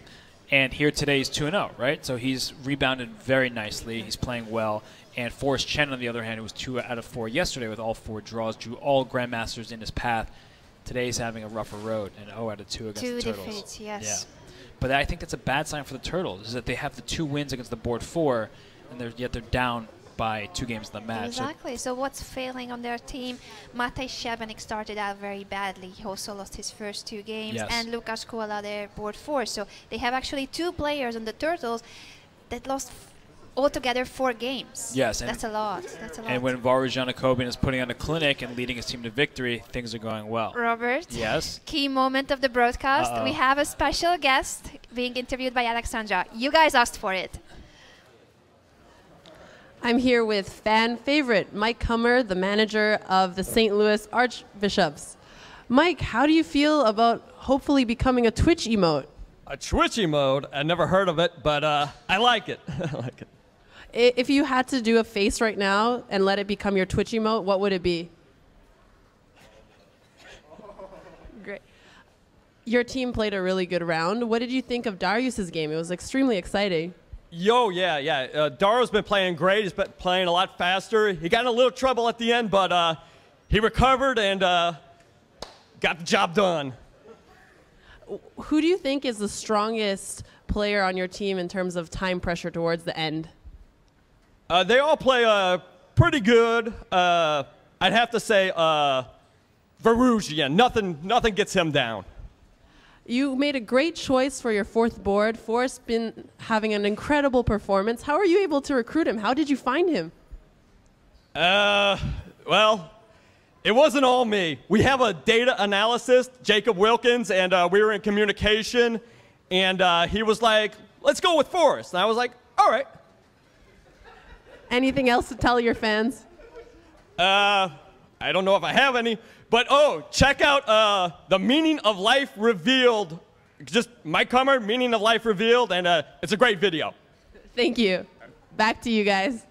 Speaker 1: And here today he's 2-0, right? So he's rebounded very nicely. He's playing well. And Forrest Chen, on the other hand, who was 2 out of 4 yesterday with all 4 draws, drew all grandmasters in his path. Today he's having a rougher road, and 0 out of 2 against the Turtles.
Speaker 2: 2 defeats, yes.
Speaker 1: Yeah. But I think that's a bad sign for the Turtles, is that they have the 2 wins against the board 4, and yet they're down by 2 games in the match.
Speaker 2: Exactly. So what's failing on their team? Matej Šebenik started out very badly. He also lost his first 2 games.
Speaker 1: Yes.
Speaker 2: And Lukas Kuala, their board 4. So they have actually 2 players on the Turtles that lost altogether 4 games.
Speaker 1: Yes.
Speaker 2: That's a lot. That's a lot.
Speaker 1: And when Varujana Kobian is putting on a clinic and leading his team to victory, things are going well.
Speaker 2: Robert?
Speaker 1: Yes?
Speaker 2: Key moment of the broadcast. We have a special guest being interviewed by Alexandra. You guys asked for it.
Speaker 3: I'm here with fan favorite Mike Hummer, the manager of the St. Louis Archbishops. Mike, how do you feel about hopefully becoming a Twitch emote?
Speaker 9: A Twitch emote? I never heard of it, but I like it. I like it.
Speaker 3: If you had to do a face right now and let it become your Twitch emote, what would it be? Great. Your team played a really good round. What did you think of Darius's game? It was extremely exciting.
Speaker 9: Yeah. Daro's been playing great. He's been playing a lot faster. He got in a little trouble at the end, but he recovered and got the job done.
Speaker 3: Who do you think is the strongest player on your team in terms of time pressure towards the end?
Speaker 9: They all play pretty good. I'd have to say Varuzhan. Nothing gets him down.
Speaker 3: You made a great choice for your 4th board. Forrest's been having an incredible performance. How are you able to recruit him? How did you find him?
Speaker 9: Well, it wasn't all me. We have a data analyst, Jacob Wilkins, and we were in communication, and he was like, let's go with Forrest. And I was like, all right.
Speaker 3: Anything else to tell your fans?
Speaker 9: I don't know if I have any, but check out The Meaning of Life Revealed. Just Mike Hummer, Meaning of Life Revealed, and it's a great video.
Speaker 3: Thank you. Back to you guys.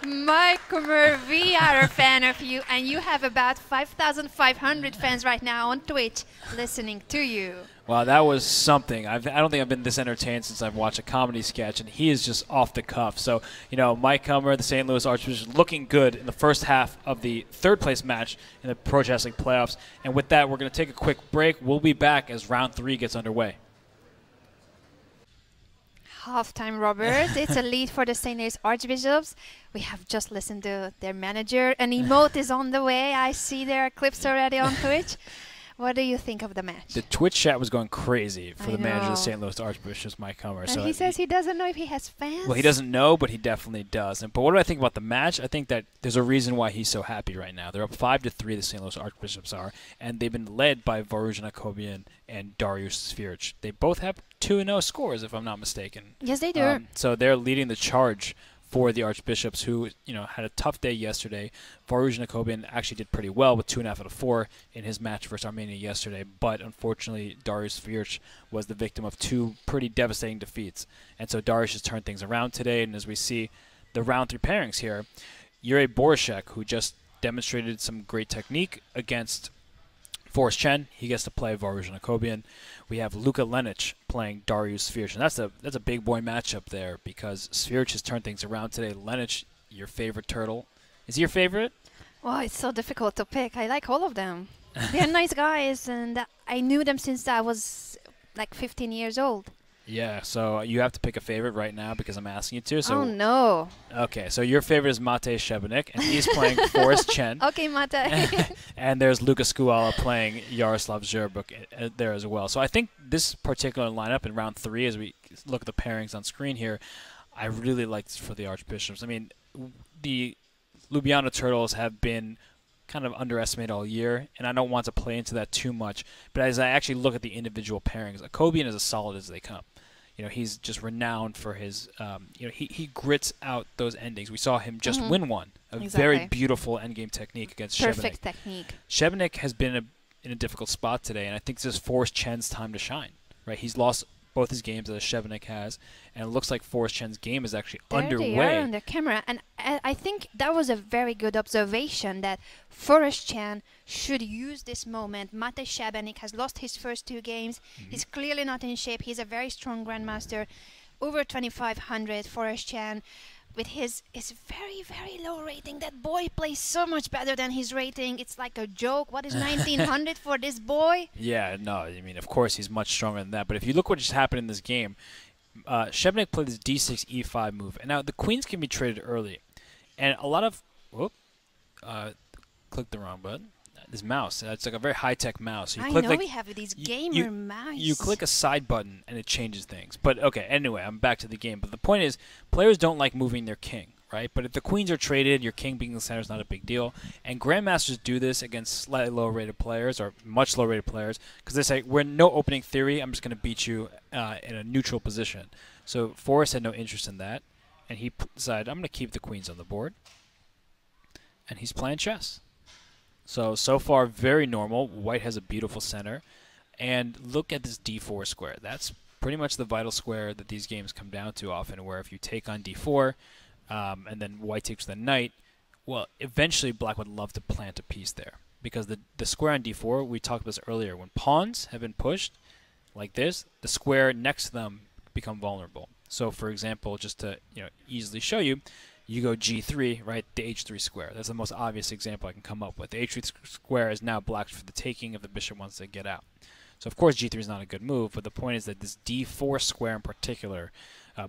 Speaker 2: Mike Hummer, we are a fan of you, and you have about 5,500 fans right now on Twitch listening to you.
Speaker 1: Wow, that was something. I don't think I've been this entertained since I've watched a comedy sketch, and he is just off the cuff. So, Mike Hummer, the St. Louis Archbishops, looking good in the first half of the 3rd place match in the Pro Chess League playoffs. And with that, we're going to take a quick break. We'll be back as round 3 gets underway.
Speaker 2: halftime, Robert. It's a lead for the St. Louis Archbishops. We have just listened to their manager. An emote is on the way. I see there are clips already on Twitch. What do you think of the match?
Speaker 1: The Twitch chat was going crazy for
Speaker 2: I
Speaker 1: the manager of the
Speaker 2: know.
Speaker 1: St. Louis Archbishops, Mike Hummer.
Speaker 2: And
Speaker 1: So
Speaker 2: he says he doesn't know if he has fans.
Speaker 1: well, he doesn't know, but he definitely does. But what do I think about the match? I think that there's a reason why he's so happy right now. They're up 5-3, the St. Louis Archbishops are, and they've been led by Varuzhan Akobian and Dariusz Svirich. They both have 2-0 scores, if I'm not mistaken.
Speaker 2: Yes, they do.
Speaker 1: So they're leading the charge for the Archbishops, who had a tough day yesterday. Varuzhan Akobian actually did pretty well with 2.5 out of 4 in his match versus Armenia yesterday, but unfortunately Dariusz Svirich was the victim of 2 pretty devastating defeats. And so Dariusz has turned things around today, and as we see the round 3 pairings here, Yuri Borishek, who just demonstrated some great technique against Forrest Chen, he gets to play Varuzhan Akobian. We have Luka Lenic playing Dariusz Svirich, and that's a big boy matchup there because Svirich has turned things around today. Lenic, your favorite turtle. Is he your favorite?
Speaker 2: Well, it's so difficult to pick. I like all of them. They're nice guys, and I knew them since I was like 15 years old.
Speaker 1: Yeah, so you have to pick a favorite right now because I'm asking you to. So
Speaker 2: Oh, no.
Speaker 1: okay, so your favorite is Matej Šebenik, and he's playing Forrest Chen.
Speaker 2: Okay, Mate.
Speaker 1: And there's Lukas Skuala playing Jaroslav Zherbuk there as well. So I think this particular lineup in round 3, as we look at the pairings on screen here, I really like this for the Archbishops. I mean, the Ljubljana Turtles have been kind of underestimated all year, and I don't want to play into that too much. But as I actually look at the individual pairings, Akobian is as solid as they come. He's just renowned for his, he grits out those endings. We saw him just win one. Very beautiful endgame technique against Šebenik.
Speaker 2: Perfect technique.
Speaker 1: Šebenik has been in a difficult spot today, and I think this is Forrest Chen's time to shine. Right? He's lost both his games as Šebenik has, and it looks like Forrest Chen's game is actually underway.
Speaker 2: There they are on the camera, and I think that was a very good observation that Forrest Chen should use this moment. Matej Šebenik has lost his first 2 games. He's clearly not in shape. He's a very strong grandmaster. Over 2,500, Forrest Chen. With his very, very low rating. That boy plays so much better than his rating. It's like a joke. What is 1,900 for this boy?
Speaker 1: Yeah, no, I mean, of course he's much stronger than that. But if you look what just happened in this game, Šebenik played this d6, e5 move. And now the queens can be traded early. And a lot of... clicked the wrong button. This mouse, it's like a very high-tech mouse. So you
Speaker 2: I
Speaker 1: click
Speaker 2: know
Speaker 1: like
Speaker 2: we have these gamer mice.
Speaker 1: You click a side button and it changes things. But okay, anyway, I'm back to the game. But the point is, players don't like moving their king, right? But if the queens are traded, your king being in the center is not a big deal. And grandmasters do this against slightly lower-rated players or much lower-rated players because they say, we're no opening theory. I'm just going to beat you in a neutral position. So Forrest had no interest in that, and he decided, I'm going to keep the queens on the board. And he's playing chess. So far, very normal. White has a beautiful center. And look at this d4 square. That's pretty much the vital square that these games come down to often, where if you take on d4 and then white takes the knight, well, eventually black would love to plant a piece there. Because the square on d4, we talked about this earlier, when pawns have been pushed like this, the square next to them become vulnerable. So, for example, just to easily show you, you go g3, right, the h3 square. That's the most obvious example I can come up with. The h3 square is now blocked for the taking if the bishop wants to get out. So, of course, g3 is not a good move, but the point is that this d4 square in particular,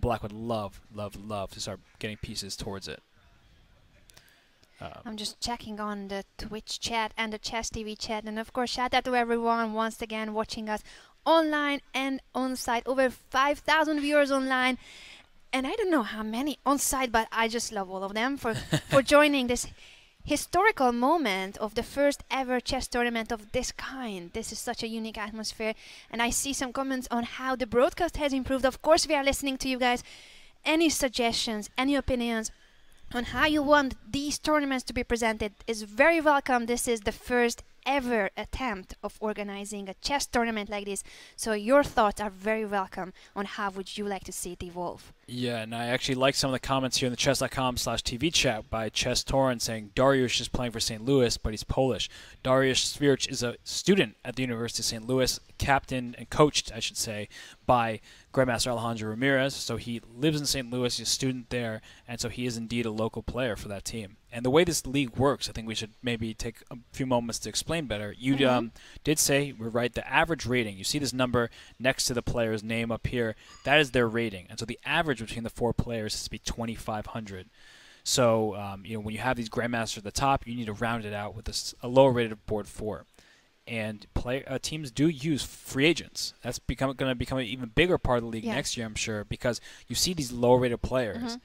Speaker 1: black would love, love, love to start getting pieces towards it.
Speaker 2: I'm just checking on the Twitch chat and the Chess TV chat. And, of course, shout out to everyone once again watching us online and on-site. Over 5,000 viewers online. And I don't know how many on-site, but I just love all of them for joining this historical moment of the first ever chess tournament of this kind. This is such a unique atmosphere. And I see some comments on how the broadcast has improved. Of course, we are listening to you guys. Any suggestions, any opinions on how you want these tournaments to be presented is very welcome. This is the first ever attempt of organizing a chess tournament like this. So your thoughts are very welcome on how would you like to see it evolve.
Speaker 1: Yeah, and I actually like some of the comments here in the chess.com/TV chat by Chess Torin saying Dariusz is playing for St. Louis, but he's Polish. Dariusz Svirch is a student at the University of St. Louis, captained and coached, I should say, by Grandmaster Alejandro Ramirez. So he lives in St. Louis, he's a student there, and so he is indeed a local player for that team. And the way this league works, I think we should maybe take a few moments to explain better. You did say, we're right, the average rating. You see this number next to the player's name up here. That is their rating. And so the average between the 4 players is to be 2,500. So, when you have these grandmasters at the top, you need to round it out with a lower rated board 4. And teams do use free agents. That's going to become an even bigger part of the league next year, I'm sure, because you see these lower rated players.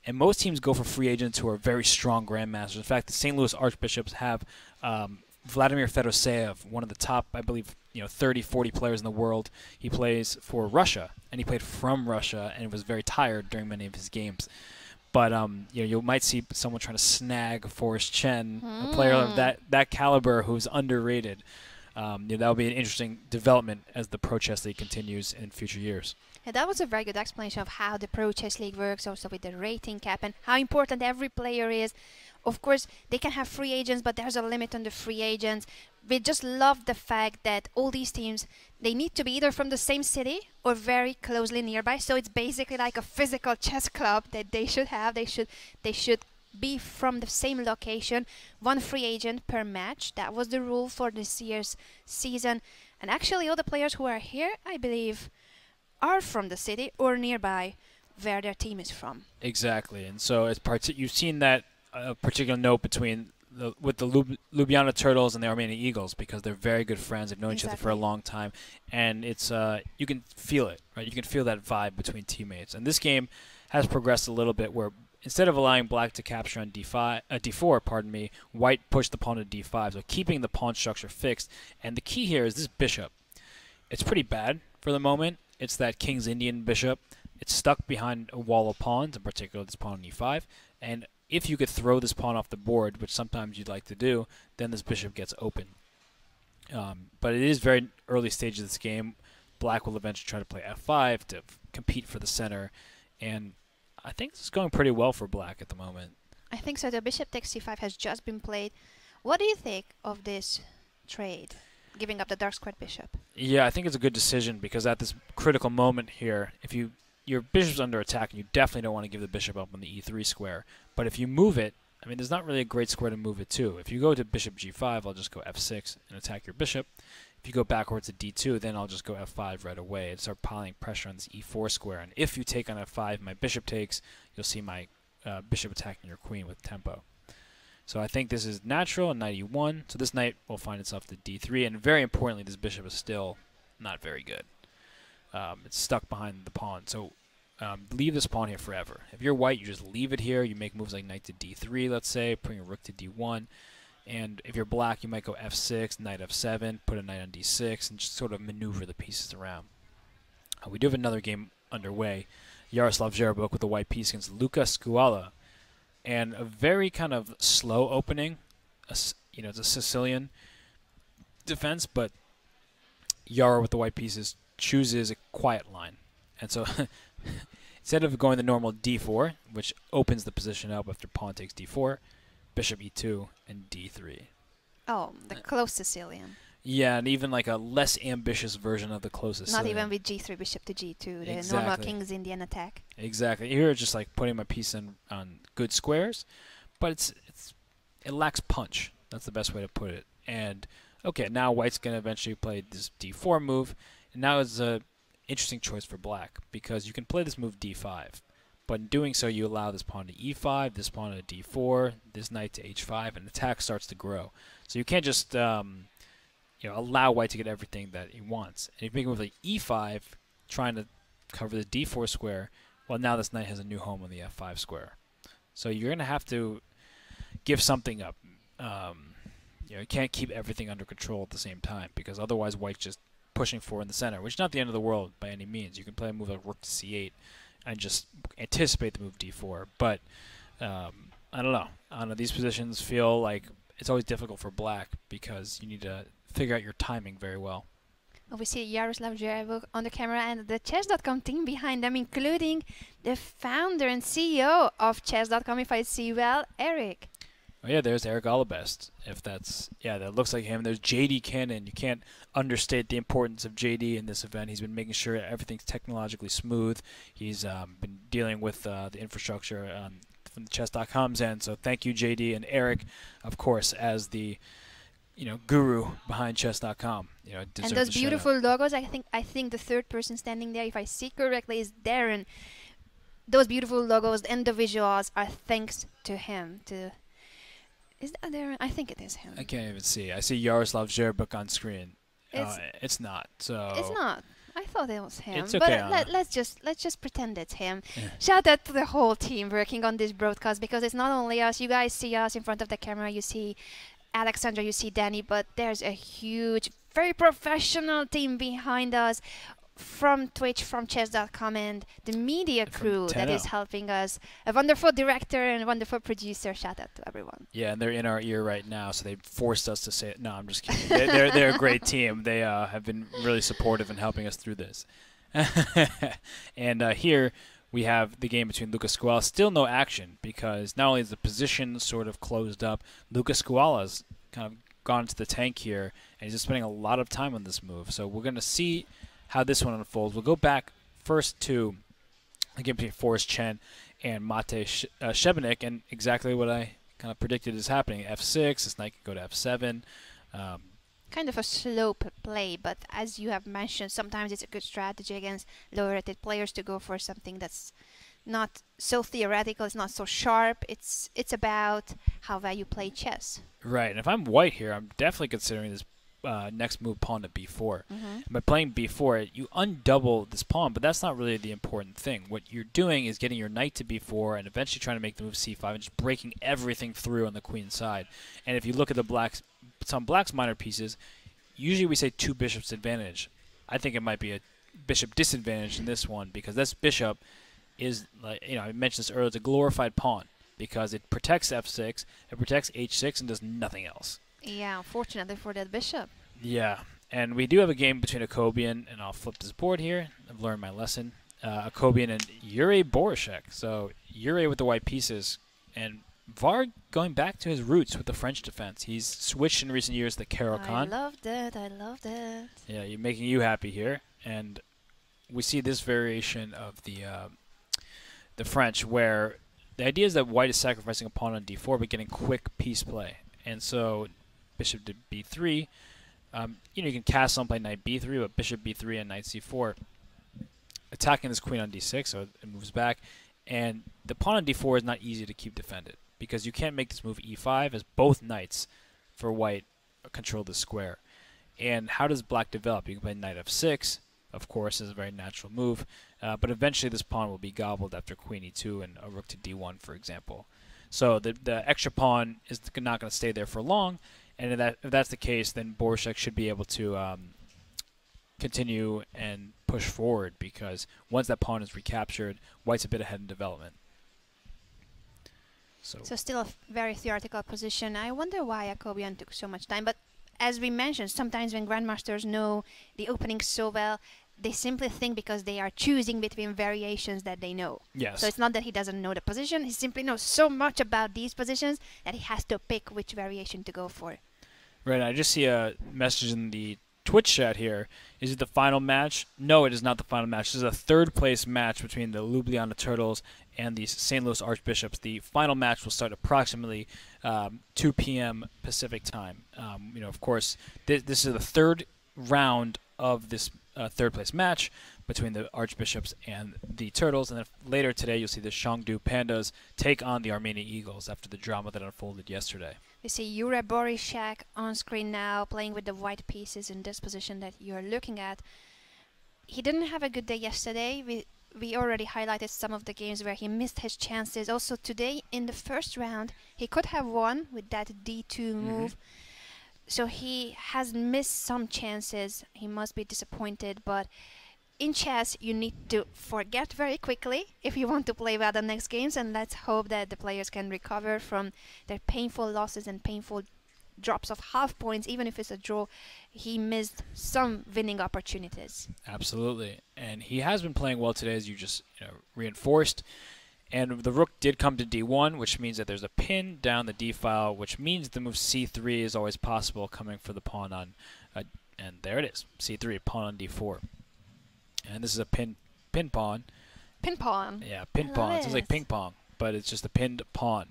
Speaker 1: And most teams go for free agents who are very strong grandmasters. In fact, the St. Louis Archbishops have Vladimir Fedoseev, one of the top, I believe, 30, 40 players in the world. He plays for Russia, and he played from Russia, and was very tired during many of his games. But you might see someone trying to snag Forrest Chen, a player of that caliber who's underrated. That will be an interesting development as the Pro Chess League continues in future years.
Speaker 2: Yeah, that was a very good explanation of how the Pro Chess League works, also with the rating cap and how important every player is. Of course, they can have free agents, but there's a limit on the free agents. We just love the fact that all these teams, they need to be either from the same city or very closely nearby. So it's basically like a physical chess club that they should have. They should be from the same location. 1 free agent per match. That was the rule for this year's season. And actually, all the players who are here, I believe, are from the city or nearby where their team is from.
Speaker 1: Exactly. And so you've seen that particular note between with the Ljubljana Turtles and the Armenian Eagles, because they're very good friends. They've known each other for a long time, and it's you can feel it, right? You can feel that vibe between teammates. And this game has progressed a little bit, where instead of allowing black to capture on d4, white pushed the pawn to d5, so keeping the pawn structure fixed. And the key here is this bishop. It's pretty bad for the moment. It's that King's Indian bishop. It's stuck behind a wall of pawns, in particular this pawn on e5, and if you could throw this pawn off the board, which sometimes you'd like to do, then this bishop gets open. But it is very early stages of this game. Black will eventually try to play f5 to compete for the center, and I think this is going pretty well for black at the moment.
Speaker 2: I think so. The bishop takes c5 has just been played. What do you think of this trade, giving up the dark squared bishop?
Speaker 1: Yeah, I think it's a good decision, because at this critical moment here, if your bishop's under attack, and you definitely don't want to give the bishop up on the e3 square. But if you move it, I mean, there's not really a great square to move it to. If you go to bishop g5, I'll just go f6 and attack your bishop. If you go backwards to d2, then I'll just go f5 right away and start piling pressure on this e4 square. And if you take on f5, my bishop takes, you'll see my bishop attacking your queen with tempo. So I think this is natural, and knight e1. So this knight will find itself to d3, and very importantly, this bishop is still not very good. It's stuck behind the pawn. So leave this pawn here forever. If you're white, you just leave it here. You make moves like knight to d3, let's say, putting a rook to d1. And if you're black, you might go f6, knight f7, put a knight on d6, and just sort of maneuver the pieces around. We do have another game underway. Jaroslav Zherabuk with the white piece against Luka Skuala. And a very kind of slow opening. It's a Sicilian defense, but Yara with the white pieces chooses a quiet line. And so instead of going the normal d4, which opens the position up after pawn takes d4, bishop e2 and d3.
Speaker 2: Oh, the close Sicilian.
Speaker 1: Yeah, and even like a less ambitious version of the closest.
Speaker 2: Not even with g3, bishop to g2, the normal King's Indian attack.
Speaker 1: Exactly. Here it's just like putting my piece in on good squares, but it lacks punch. That's the best way to put it. And okay, now white's going to eventually play this d4 move, and now it's a interesting choice for black, because you can play this move d5, but in doing so you allow this pawn to e5, this pawn to d4, this knight to h5, and attack starts to grow. So you can't just allow white to get everything that he wants. And if you make a move like e5, trying to cover the d4 square, well, now this knight has a new home on the f5 square. So you're going to have to give something up. You can't keep everything under control at the same time, because otherwise white's just pushing forward in the center, which is not the end of the world by any means. You can play a move like rook to c8 and just anticipate the move d4. But I don't know. These positions feel like it's always difficult for black, because you need to figure out your timing very well.
Speaker 2: We see Jaroslav Zherabuk on the camera and the Chess.com team behind them, including the founder and CEO of Chess.com, if I see well, Eric.
Speaker 1: Oh yeah, there's Eric Allebest. If that's that looks like him. There's JD Cannon. You can't understate the importance of JD in this event. He's been making sure everything's technologically smooth. He's been dealing with the infrastructure from the Chess.com's end. So thank you, JD, and Eric, of course, as the guru behind Chess.com.
Speaker 2: And those beautiful logos. I think the third person standing there, if I see correctly, is Darren. Those beautiful logos and the visuals are thanks to him. Is that Darren? I think it is him.
Speaker 1: I can't even see. I see Yaroslav Zherbuk on screen. It's not. So
Speaker 2: it's not. I thought it was him.
Speaker 1: It's okay.
Speaker 2: But let's just pretend it's him. Yeah. Shout out to the whole team working on this broadcast, because it's not only us. You guys see us in front of the camera. You see Alexandra, you see Danny, but there's a huge, very professional team behind us from Twitch, from Chess.com, and the media crew that is helping us. A wonderful director and a wonderful producer. Shout out to everyone.
Speaker 1: Yeah, and they're in our ear right now, so they forced us to say it. No, I'm just kidding. they're a great team. They have been really supportive in helping us through this. And here we have the game between Lucas Squala. Still no action, because not only is the position sort of closed up, Lucas Squala's kind of gone into the tank here, and he's just spending a lot of time on this move. So we're going to see how this one unfolds. We'll go back first to the game between Forrest Chen and Mate Shebenik, and exactly what I kind of predicted is happening. F6, this knight can go to F7.
Speaker 2: Kind of a slow play, but as you have mentioned, sometimes it's a good strategy against lower-rated players to go for something that's not so theoretical, it's not so sharp. It's about how well you play chess.
Speaker 1: Right, and if I'm white here, I'm definitely considering this next move, pawn to b4. By playing b4, you undouble this pawn, but that's not really the important thing. What you're doing is getting your knight to b4 and eventually trying to make the move c5 and just breaking everything through on the queen side. And if you look at the some black's minor pieces, usually we say two bishops advantage. I think it might be a bishop disadvantage in this one, because this bishop is, like, I mentioned this earlier, it's a glorified pawn because it protects f6, it protects h6, and does nothing else.
Speaker 2: Yeah, unfortunately for that bishop.
Speaker 1: Yeah, and we do have a game between Akobian, and I'll flip this board here. I've learned my lesson. Akobian and Yuri Borishek. So Yuri with the white pieces, and Var going back to his roots with the French defense. He's switched in recent years to Caro-Kann.
Speaker 2: I love that.
Speaker 1: Yeah, you're making you happy here. And we see this variation of the French, where the idea is that white is sacrificing a pawn on d4 but getting quick piece play. And so bishop to b3. You can castle and play knight b3, but bishop b3 and knight c4. Attacking this queen on d6, so it moves back. And the pawn on d4 is not easy to keep defended, because you can't make this move e5, as both knights for white control the square. And how does black develop? You can play knight f6, of course, is a very natural move. But eventually this pawn will be gobbled after queen e2 and a rook to d1, for example. So the extra pawn is not going to stay there for long, and if that's the case, then Borishek should be able to continue and push forward, because once that pawn is recaptured, white's a bit ahead in development. So
Speaker 2: still a very theoretical position. I wonder why Akobian took so much time, but as we mentioned, sometimes when grandmasters know the opening so well, they simply think because they are choosing between variations that they know.
Speaker 1: Yes.
Speaker 2: So it's not that he doesn't know the position. He simply knows so much about these positions that he has to pick which variation to go for.
Speaker 1: Right. I just see a message in the Twitch chat here. Is it the final match? No, it is not the final match. This is a third-place match between the Ljubljana Turtles and the St. Louis Archbishops. The final match will start approximately 2 p.m. Pacific time. Of course, this is the third round of this third-place match between the Archbishops and the Turtles. And then later today, you'll see the Shangdu Pandas take on the Armenia Eagles after the drama that unfolded yesterday.
Speaker 2: We see Yuri Borishek on screen now, playing with the white pieces in this position that you're looking at. He didn't have a good day yesterday. We already highlighted some of the games where he missed his chances. Also today, in the first round, he could have won with that d2 move. So he has missed some chances. He must be disappointed, but in chess, you need to forget very quickly if you want to play well the next games, and let's hope that the players can recover from their painful losses and painful drops off half points, even if it's a draw. He missed some winning opportunities.
Speaker 1: Absolutely. And he has been playing well today, as you just reinforced. And the rook did come to d1, which means that there's a pin down the d file, which means the move c3 is always possible coming for the pawn on, and there it is, c3, pawn on d4. And this is a pin pawn.
Speaker 2: Pin pawn.
Speaker 1: Yeah, pin pawn. It sounds like ping pong, but it's just a pinned pawn.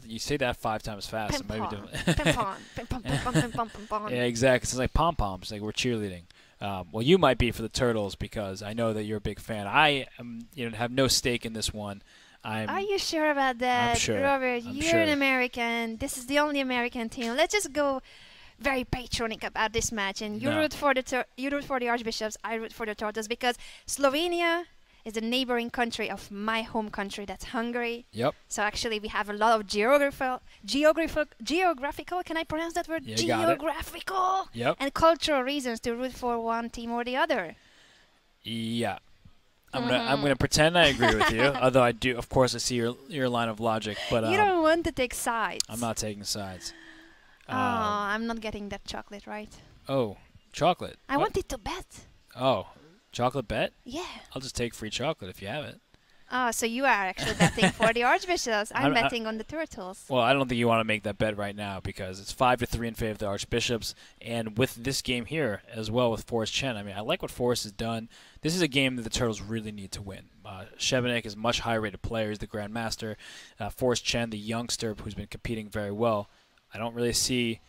Speaker 1: You say that 5 times fast.
Speaker 2: Pin
Speaker 1: Pin
Speaker 2: pawn. Pin pawn. Pin pawn. Pin pawn. Pin pawn. Pin pawn.
Speaker 1: Yeah, exactly. It's like pom-poms, like we're cheerleading. Well, you might be for the Turtles because I know that you're a big fan. I am, have no stake in this one.
Speaker 2: Are you sure about that?
Speaker 1: I'm sure.
Speaker 2: Robert,
Speaker 1: I'm
Speaker 2: you're
Speaker 1: sure.
Speaker 2: an American. This is the only American team. Let's just go very patriotic about this match. And you root for the Archbishops. I root for the Turtles because Slovenia is the neighboring country of my home country. That's Hungary.
Speaker 1: Yep.
Speaker 2: So actually, we have a lot of geographical. Can I pronounce that word?
Speaker 1: Yeah, you got it.
Speaker 2: Geographical.
Speaker 1: Yep.
Speaker 2: And cultural reasons to root for one team or the other.
Speaker 1: Yeah. I'm gonna pretend I agree with you, although I do, of course, I see your line of logic, but
Speaker 2: you don't want to take sides.
Speaker 1: I'm not taking sides.
Speaker 2: I'm not getting that chocolate right.
Speaker 1: Oh, chocolate.
Speaker 2: I wanted to bet.
Speaker 1: Oh, chocolate bet?
Speaker 2: Yeah.
Speaker 1: I'll just take free chocolate if you have it.
Speaker 2: Oh, so you are actually betting for the Archbishops. I'm betting on the Turtles.
Speaker 1: Well, I don't think you want to make that bet right now because it's 5-3 in favor of the Archbishops. And with this game here as well with Forrest Chen, I mean, I like what Forrest has done. This is a game that the Turtles really need to win. Šebenik is a much higher rated player. He's the Grandmaster. Forrest Chen, the youngster who's been competing very well. I don't really see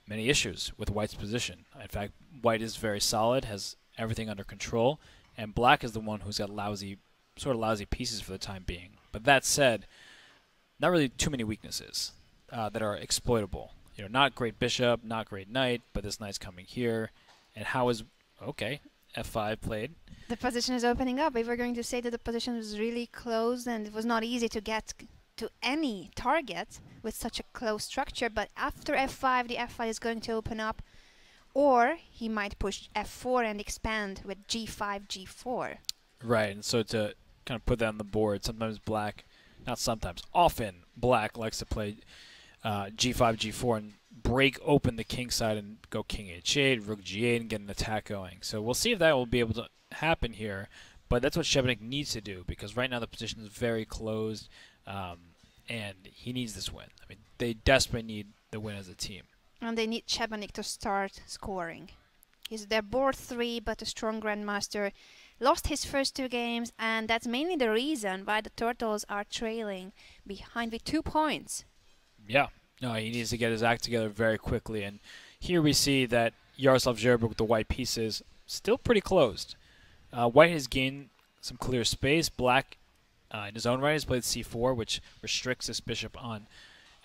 Speaker 1: many issues with White's position. In fact, White is very solid, has everything under control, and Black is the one who's got sort of lousy pieces for the time being. But that said, not really too many weaknesses that are exploitable. Not great bishop, not great knight, but this knight's coming here. And how is f5 played?
Speaker 2: The position is opening up. If we're going to say that the position was really closed and it was not easy to get to any target with such a close structure, but after f5, the f5 is going to open up, or he might push f4 and expand with g5, g4.
Speaker 1: Right, and so to kind of put that on the board, often Black likes to play g5, g4 and break open the king side and go king h8, rook g8 and get an attack going. So we'll see if that will be able to happen here, but that's what Šebenik needs to do because right now the position is very closed and he needs this win. I mean, they desperately need the win as a team.
Speaker 2: And they need Šebenik to start scoring. He's their board 3, but a strong grandmaster. Lost his first 2 games, and that's mainly the reason why the Turtles are trailing behind with 2 points.
Speaker 1: Yeah. No, he needs to get his act together very quickly. And here we see that Jaroslav Žerbuk with the white pieces still pretty closed. White has gained some clear space. Black, in his own right, has played c4, which restricts this bishop on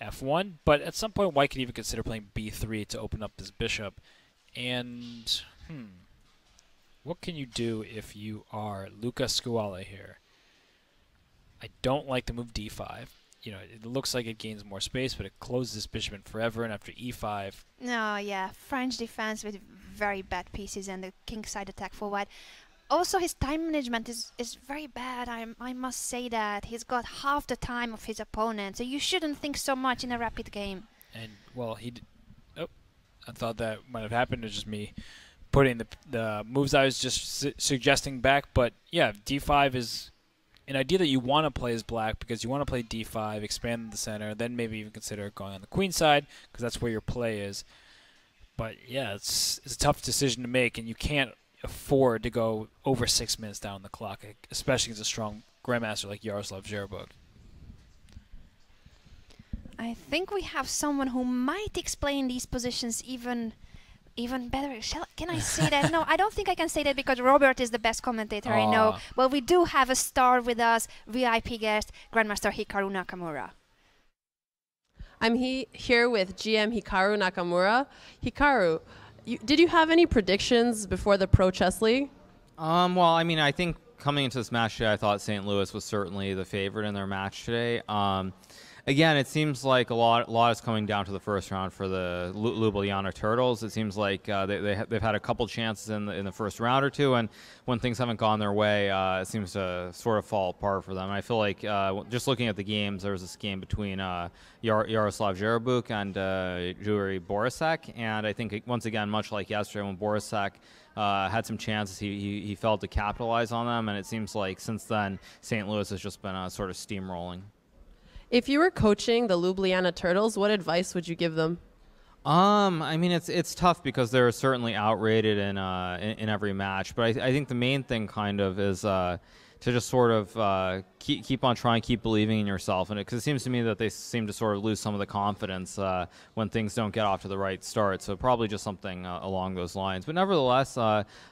Speaker 1: f1. But at some point, White could even consider playing b3 to open up this bishop. And, what can you do if you are Luka Skuala here? I don't like the move d5. It looks like it gains more space, but it closes this bishop in forever, and after e5...
Speaker 2: No, yeah, French defense with very bad pieces and the king side attack for White. Also, his time management is very bad. I must say that. He's got half the time of his opponent, so you shouldn't think so much in a rapid game.
Speaker 1: And, well, I thought that might have happened. It's just me putting the moves I was just suggesting back. But, yeah, d5 is an idea that you want to play as Black because you want to play d5, expand the center, then maybe even consider going on the queen side because that's where your play is. But, yeah, it's a tough decision to make, and you can't afford to go over 6 minutes down the clock, especially as a strong grandmaster like Jaroslav Žerbuk.
Speaker 2: I think we have someone who might explain these positions even better. Can I say that? No, I don't think I can say that because Robert is the best commentator I know. But we do have a star with us, VIP guest, Grandmaster Hikaru Nakamura.
Speaker 3: I'm here with GM Hikaru Nakamura. Hikaru, did you have any predictions before the Pro Chess League?
Speaker 10: Well, I mean, I think coming into this match today, I thought St. Louis was certainly the favorite in their match today. again, it seems like a lot is coming down to the first round for the Ljubljana Turtles. It seems like they've had a couple chances in the first round or two, and when things haven't gone their way, it seems to sort of fall apart for them. And I feel like just looking at the games, there was this game between Jaroslav Jerebuk and Juri Borisek, and I think once again, much like yesterday when Borisek had some chances, he failed to capitalize on them, and it seems like since then St. Louis has just been sort of steamrolling.
Speaker 3: If you were coaching the Ljubljana Turtles, what advice would you give them?
Speaker 10: I mean, it's tough because they're certainly outrated in every match, but I think the main thing kind of is to just sort of keep on trying, keep believing in yourself, and because it seems to me that they seem to sort of lose some of the confidence when things don't get off to the right start. So probably just something along those lines. But nevertheless,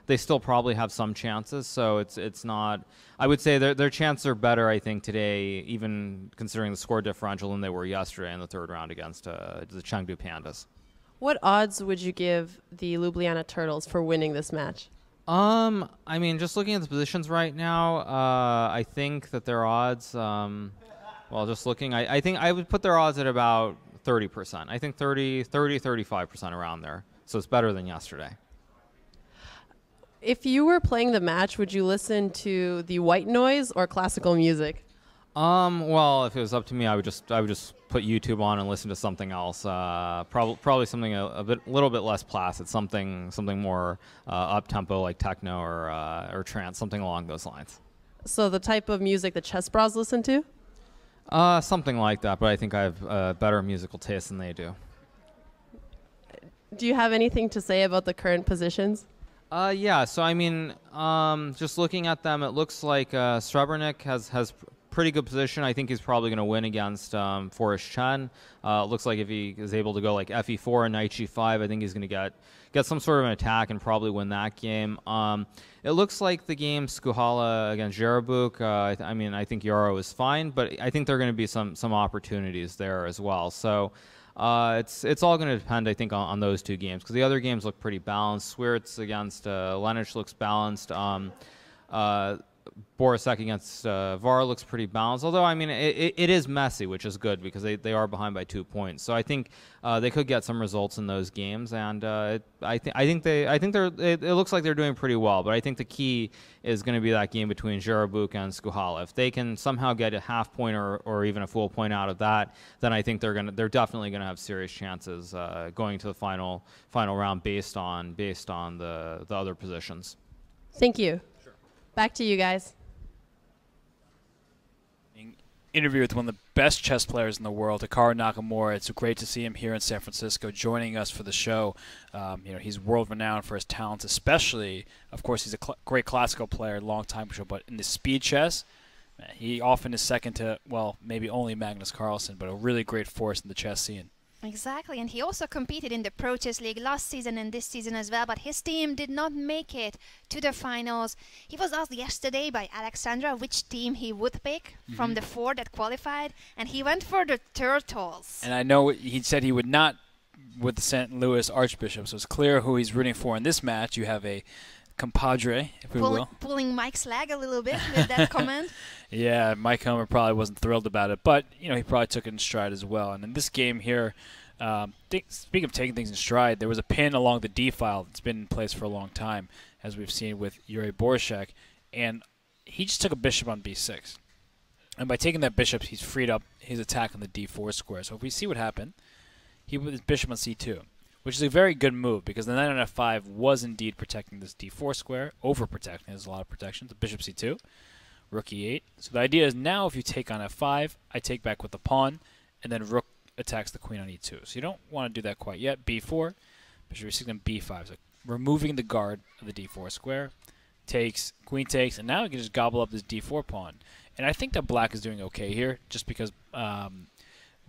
Speaker 10: they still probably have some chances. So it's not. I would say their chances are better, I think, today, even considering the score differential, than they were yesterday in the third round against the Chengdu Pandas.
Speaker 3: What odds would you give the Ljubljana Turtles for winning this match?
Speaker 10: I mean, just looking at the positions right now, I think that their odds, well, just looking, I think I would put their odds at about 30%. I think 35% around there. So it's better than yesterday.
Speaker 3: If you were playing the match, would you listen to the white noise or classical music?
Speaker 10: Well, if it was up to me, I would just put YouTube on and listen to something else. Probably something a little bit less placid, something more up tempo like techno or trance, something along those lines.
Speaker 3: So the type of music the chess bros listen to?
Speaker 10: Something like that, but I think I have better musical taste than they do.
Speaker 3: Do you have anything to say about the current positions?
Speaker 10: Yeah. So I mean, just looking at them, it looks like Srebrnik has pretty good position. I think he's probably going to win against Forrest Chen. Looks like if he is able to go like FE4 and Knight G5, I think he's going to get some sort of an attack and probably win that game. It looks like the game Skuhala against Jerebuk, I mean, I think Yaro is fine, but I think there are going to be some opportunities there as well. So it's all going to depend, I think, on those two games, because the other games look pretty balanced. Swirtz against Lenich looks balanced. Borisek against VAR looks pretty balanced. Although, I mean, it is messy, which is good because they are behind by 2 points. So I think they could get some results in those games, and I think it looks like they're doing pretty well. But I think the key is going to be that game between Jerebuk and Skuhala. If they can somehow get a half point or even a full point out of that, then I think they're definitely going to have serious chances going to the final round based on the other positions.
Speaker 3: Thank you. Back to you guys.
Speaker 1: Interview with one of the best chess players in the world, Hikaru Nakamura. It's great to see him here in San Francisco joining us for the show. He's world-renowned for his talents, especially, of course, he's a great classical player, long-time show, but in the speed chess, he often is second to, well, maybe only Magnus Carlsen, but a really great force in the chess scene.
Speaker 2: Exactly, and he also competed in the Pro Chess League last season and this season as well, but his team did not make it to the finals. He was asked yesterday by Alexandra which team he would pick from the 4 that qualified, and he went for the Turtles.
Speaker 1: And I know he said he would not with the St. Louis Archbishops, so it's clear who he's rooting for in this match. You have a compadre, if we will.
Speaker 2: Pulling Mike's leg a little bit with that comment.
Speaker 1: Yeah, Mike Homer probably wasn't thrilled about it, but he probably took it in stride as well. And in this game here, speaking of taking things in stride, there was a pin along the D file that's been in place for a long time, as we've seen with Juri Borisek, and he just took a bishop on B6. And by taking that bishop, he's freed up his attack on the D4 square. So if we see what happened, he put his bishop on C2, which is a very good move because the knight on F5 was indeed protecting this D4 square, overprotecting. There's a lot of protection. The bishop C2, rook E8. So the idea is now if you take on F5, I take back with the pawn, and then rook attacks the queen on E2. So you don't want to do that quite yet. B4, bishop E6, and B5. So removing the guard of the D4 square, takes, queen takes, and now you can just gobble up this D4 pawn. And I think that black is doing okay here, just because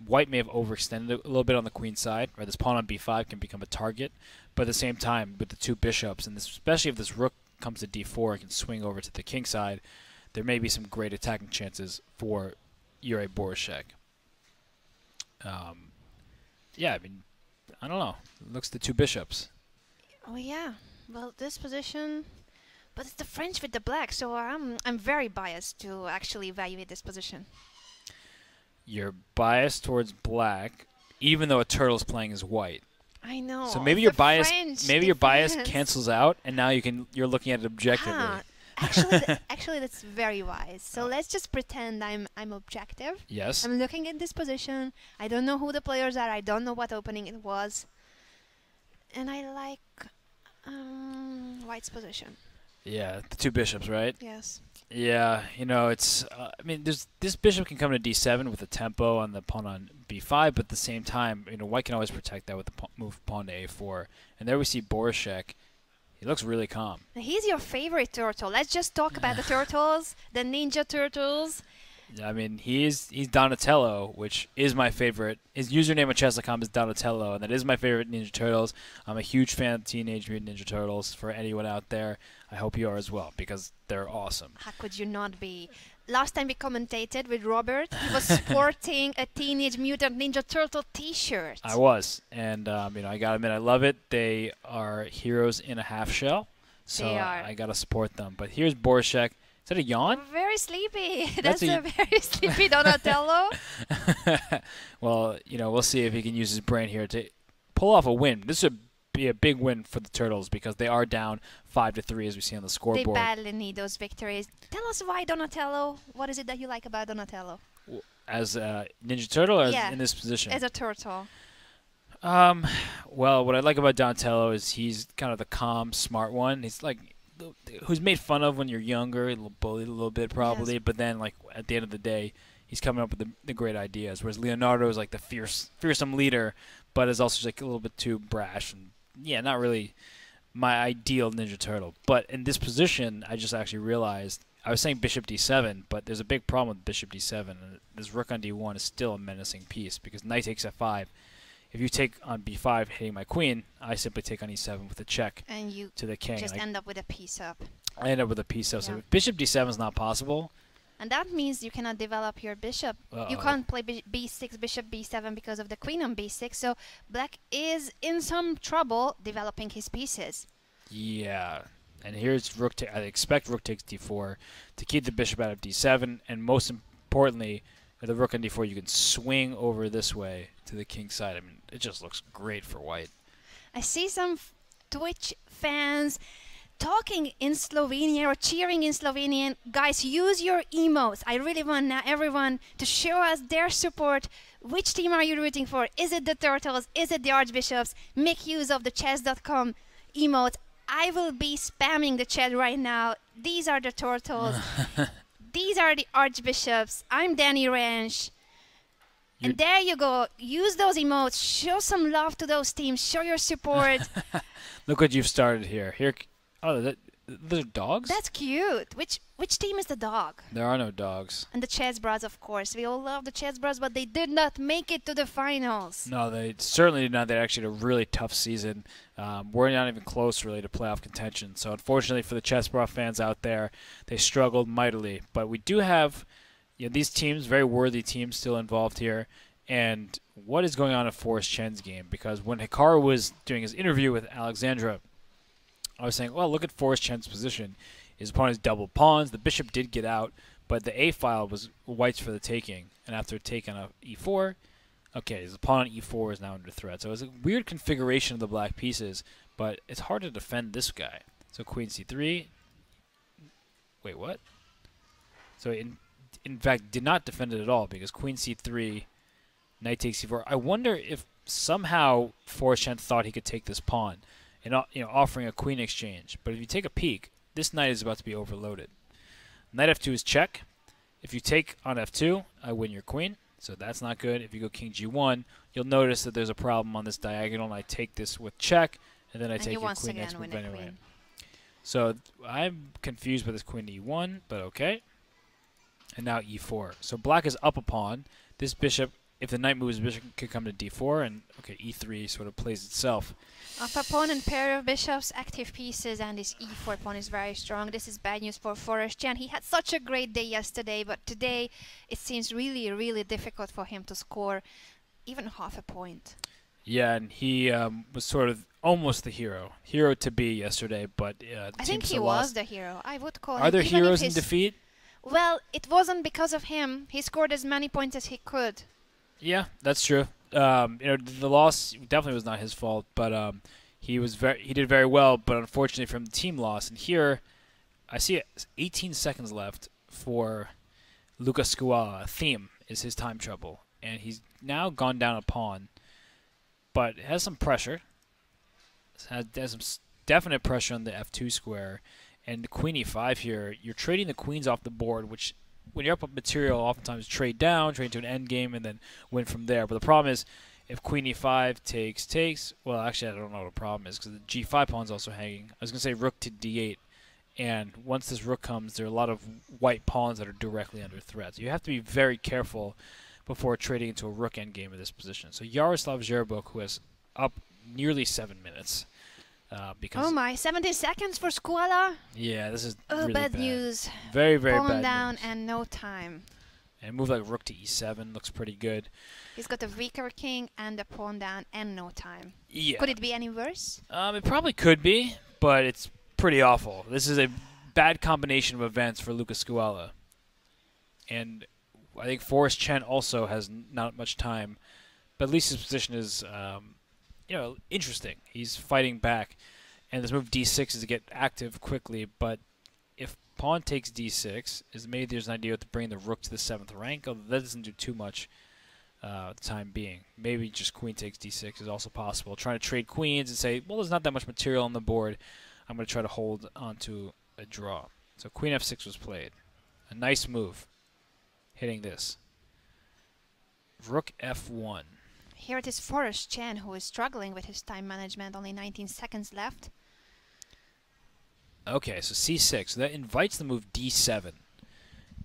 Speaker 1: white may have overextended a little bit on the queen side, right? This pawn on B5 can become a target, but at the same time, with the two bishops, and especially if this rook comes to D4 and can swing over to the king side, there may be some great attacking chances for Juri Borisek. Yeah, I mean, I don't know. It looks the two bishops.
Speaker 2: Oh yeah, well this position, but it's the French with the black, so I'm very biased to actually evaluate this position.
Speaker 1: you're biased towards black, even though a turtle's playing as white.
Speaker 2: I know.
Speaker 1: So maybe your bias cancels out, and now you're looking at it objectively.
Speaker 2: Actually, that's very wise. So let's just pretend I'm objective.
Speaker 1: Yes.
Speaker 2: I'm looking at this position. I don't know who the players are. I don't know what opening it was. And I like white's position.
Speaker 1: Yeah, the two bishops, right?
Speaker 2: Yes.
Speaker 1: Yeah, it's. I mean, this bishop can come to d7 with a tempo on the pawn on b5, but at the same time, white can always protect that with the move pawn to a4. And there we see Borshek. He looks really calm.
Speaker 2: He's your favorite turtle. Let's just talk about the turtles, the Ninja Turtles.
Speaker 1: I mean, he's Donatello, which is my favorite. His username on Chess.com is Donatello, and that is my favorite Ninja Turtles. I'm a huge fan of Teenage Mutant Ninja Turtles. For anyone out there, I hope you are as well, because they're awesome.
Speaker 2: How could you not be? Last time we commentated with Robert, he was sporting a Teenage Mutant Ninja Turtle T-shirt.
Speaker 1: I was, and I gotta admit, I love it. They are heroes in a half shell, so I gotta support them. But here's Borshek. Is that a yawn?
Speaker 2: Very sleepy. That's a very sleepy Donatello.
Speaker 1: Well, we'll see if he can use his brain here to pull off a win. This would be a big win for the Turtles because they are down 5-3 as we see on the scoreboard.
Speaker 2: They badly need those victories. Tell us why Donatello. What is it that you like about Donatello?
Speaker 1: As a Ninja Turtle or in this position?
Speaker 2: As a turtle.
Speaker 1: Well, what I like about Donatello is he's kind of the calm, smart one. He's like who's made fun of when you're younger, a little bullied a little bit probably, but then like at the end of the day, he's coming up with the great ideas. Whereas Leonardo is like the fearsome leader, but is also just like a little bit too brash and not really my ideal Ninja Turtle. But in this position, I just actually realized I was saying Bishop d7, but there's a big problem with Bishop d7. And this Rook on d1 is still a menacing piece because Knight takes f5. If you take on b5, hitting my queen, I simply take on e7 with a check to the king.
Speaker 2: And you just end up with a piece up.
Speaker 1: I end up with a piece up. So if Bishop d7 is not possible.
Speaker 2: And that means you cannot develop your bishop. You can't play b6, bishop b7 because of the queen on b6. So black is in some trouble developing his pieces.
Speaker 1: Yeah. And here's rook. I expect rook takes d4 to keep the bishop out of d7. And most importantly, with the rook on d4, you can swing over this way to the king's side. I mean, it just looks great for white.
Speaker 2: I see some Twitch fans talking in Slovenian or cheering in Slovenian. Guys, use your emotes. I really want now everyone to show us their support. Which team are you rooting for? Is it the Turtles? Is it the Archbishops? Make use of the Chess.com emotes. I will be spamming the chat right now. These are the Turtles. These are the Archbishops. I'm Danny Ranch. And there you go. Use those emotes. Show some love to those teams. Show your support.
Speaker 1: Look what you've started here. Oh, those are dogs?
Speaker 2: That's cute. Which team is the dog?
Speaker 1: There are no dogs.
Speaker 2: And the Chess Bros, of course. We all love the Chess Bros, but they did not make it to the finals.
Speaker 1: No, they certainly did not. They actually had a really tough season. We're not even close, really, to playoff contention. So, unfortunately for the Chess Bros fans out there, they struggled mightily. But we do have these teams, very worthy teams, still involved here. And what is going on in Forrest Chen's game? Because when Hikaru was doing his interview with Alexandra, I was saying, well, look at Forrest Chen's position. His opponent's double pawns. The bishop did get out, but the A file was white's for the taking. And after taking a e4, okay, his pawn on e4 is now under threat. So it was a weird configuration of the black pieces, but it's hard to defend this guy. So queen c3. Wait, what? So in fact, did not defend it at all because queen c3, knight takes c4. I wonder if somehow Forrest Chen thought he could take this pawn and offering a queen exchange. But if you take a peek, this knight is about to be overloaded. Knight f2 is check. If you take on f2, I win your queen, so that's not good. If you go king g1, you'll notice that there's a problem on this diagonal, and I take this with check, and then I take your queen next move anyway. So I'm confused by this queen to e1, but okay. And now e4. So black is up a pawn. This bishop, if the knight moves, the bishop could come to d4, and okay, e3 sort of plays itself.
Speaker 2: Up a pawn and pair of bishops, active pieces, and this e4 pawn is very strong. This is bad news for Forrest Chen. He had such a great day yesterday, but today it seems really, really difficult for him to score even half a point.
Speaker 1: Yeah, and he was sort of almost the hero to be yesterday, but
Speaker 2: I think he was the hero. I would call him.
Speaker 1: Are there heroes in defeat?
Speaker 2: Well, it wasn't because of him. He scored as many points as he could.
Speaker 1: Yeah, that's true. The loss definitely was not his fault, but he did very well. But unfortunately, from the team loss, and here I see 18 seconds left for Luca Scuala. Theme is his time trouble, and he's now gone down a pawn, but has some pressure. Has some definite pressure on the f2 square, and the queen e5 here. You're trading the queens off the board, which when you're up with material, oftentimes trade down, trade to an end game, and then win from there. But the problem is, if queen e5 takes, well, actually, I don't know what the problem is, because the g5 pawn's also hanging. I was going to say rook to d8, and once this rook comes, there are a lot of white pawns that are directly under threat. So you have to be very careful before trading into a rook endgame in this position. So Yaroslav Zherebuk, who is up nearly 7 minutes, because
Speaker 2: Oh my, 70 seconds for Scuala?
Speaker 1: yeah, this is
Speaker 2: Oh,
Speaker 1: really
Speaker 2: bad
Speaker 1: bad.
Speaker 2: news.
Speaker 1: Very, very
Speaker 2: Pawn
Speaker 1: bad
Speaker 2: down
Speaker 1: news.
Speaker 2: and no time.
Speaker 1: And a move like rook to e7 looks pretty good.
Speaker 2: He's got a weaker king and a pawn down and no time.
Speaker 1: Yeah.
Speaker 2: Could it be any worse?
Speaker 1: It probably could be, but it's pretty awful. This is a bad combination of events for Luca Scuala. And I think Forrest Chen also has not much time, but at least his position is, interesting. He's fighting back, and this move d6 is to get active quickly, but if pawn takes d6, is maybe there's an idea to bring the rook to the 7th rank, although that doesn't do too much the time being. Maybe just queen takes d6 is also possible. Trying to trade queens and say, well, there's not that much material on the board. I'm going to try to hold onto a draw. So queen f6 was played. A nice move, hitting this. Rook f1.
Speaker 2: Here it is Forrest Chen, who is struggling with his time management. Only 19 seconds left.
Speaker 1: Okay, so c6. So that invites the move d7.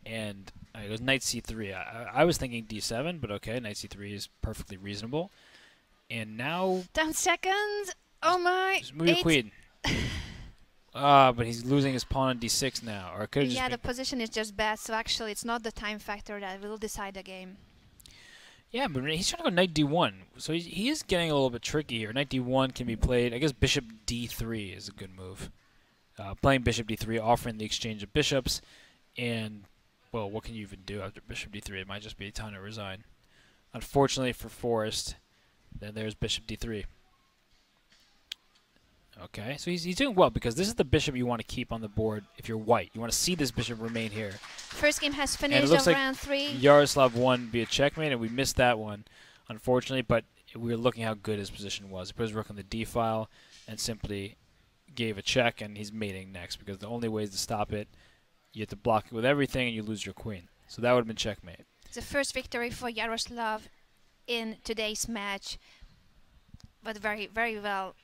Speaker 1: And it goes knight c3. I was thinking d7, but okay, knight c3 is perfectly reasonable. And now...
Speaker 2: 10 seconds. Oh my.
Speaker 1: Just move your queen. But he's losing his pawn on d6 now. Or it could
Speaker 2: Yeah,
Speaker 1: just
Speaker 2: the position is just bad, so actually it's not the time factor that will decide the game.
Speaker 1: Yeah, but he's trying to go knight d1. So he is getting a little bit tricky here. Knight d1 can be played. I guess bishop d3 is a good move. Playing bishop d3, offering the exchange of bishops. And, well, what can you even do after bishop d3? It might just be time to resign. Unfortunately for Forrest, then there's bishop d3. Okay, so he's doing well because this is the bishop you want to keep on the board if you're white. You want to see this bishop remain here.
Speaker 2: First game has
Speaker 1: And it
Speaker 2: finished
Speaker 1: looks
Speaker 2: on
Speaker 1: like
Speaker 2: round 3.
Speaker 1: Yaroslav won via checkmate, and we missed that one, unfortunately, but we were looking how good his position was. He put his rook on the d file and simply gave a check, and he's mating next because the only way is to stop it, you have to block it with everything, and you lose your queen. So that would have been checkmate.
Speaker 2: It's the first victory for Yaroslav in today's match, but very, very well.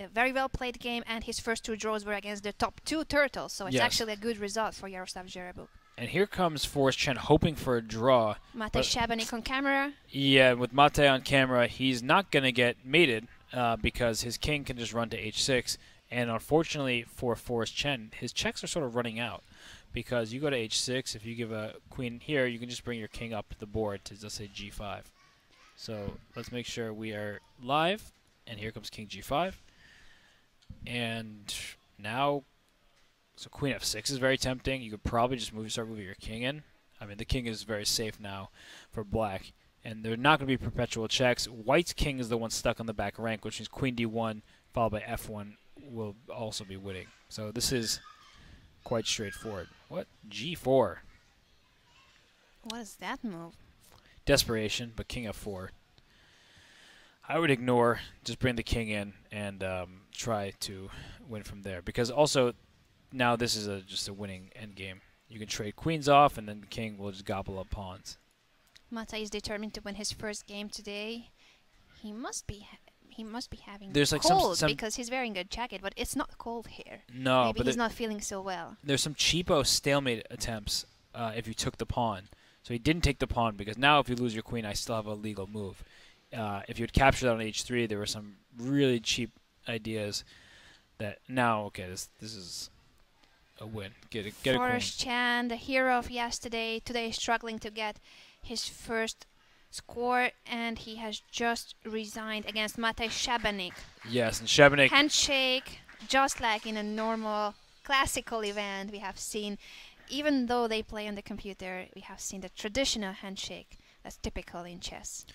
Speaker 2: A very well played game, and his first 2 draws were against the top 2 turtles, so it's
Speaker 1: Yes.
Speaker 2: actually a good result for Yaroslav Zherebuk.
Speaker 1: And here comes Forrest Chen hoping for a draw.
Speaker 2: Mate
Speaker 1: but-
Speaker 2: Shabanik on camera.
Speaker 1: Yeah, with Mate on camera, he's not going to get mated because his king can just run to h6. And unfortunately for Forrest Chen, his checks are sort of running out because you go to h6. If you give a queen here, you can just bring your king up the board to, let's say, g5. So let's make sure we are live. And here comes king g5. And now, so queen f6 is very tempting. You could probably just start moving your king in. I mean, the king is very safe now for black. And they're not going to be perpetual checks. White's king is the one stuck on the back rank, which means queen d1 followed by f1 will also be winning. So this is quite straightforward. What? g4.
Speaker 2: What is that move?
Speaker 1: Desperation, but king f4. I would ignore, just bring the king in and try to win from there. Because also, now this is just a winning endgame. You can trade queens off, and then the king will just gobble up pawns.
Speaker 2: Mate is determined to win his first game today. He must be having
Speaker 1: There's like
Speaker 2: cold
Speaker 1: some
Speaker 2: because he's wearing a jacket, but it's not cold here.
Speaker 1: No,
Speaker 2: Maybe
Speaker 1: but
Speaker 2: he's not feeling so well.
Speaker 1: There's some cheapo stalemate attempts if you took the pawn. So he didn't take the pawn because now if you lose your queen, I still have a legal move. If you had captured that on h3, there were some really cheap ideas that now, okay, this is a win. Get a queen.
Speaker 2: Forrest Chen, the hero of yesterday, today is struggling to get his first score, and he has just resigned against Mate Shabanik.
Speaker 1: Yes, and Shabanik.
Speaker 2: Handshake, just like in a normal classical event we have seen. even though they play on the computer, we have seen the traditional handshake that's typical in chess.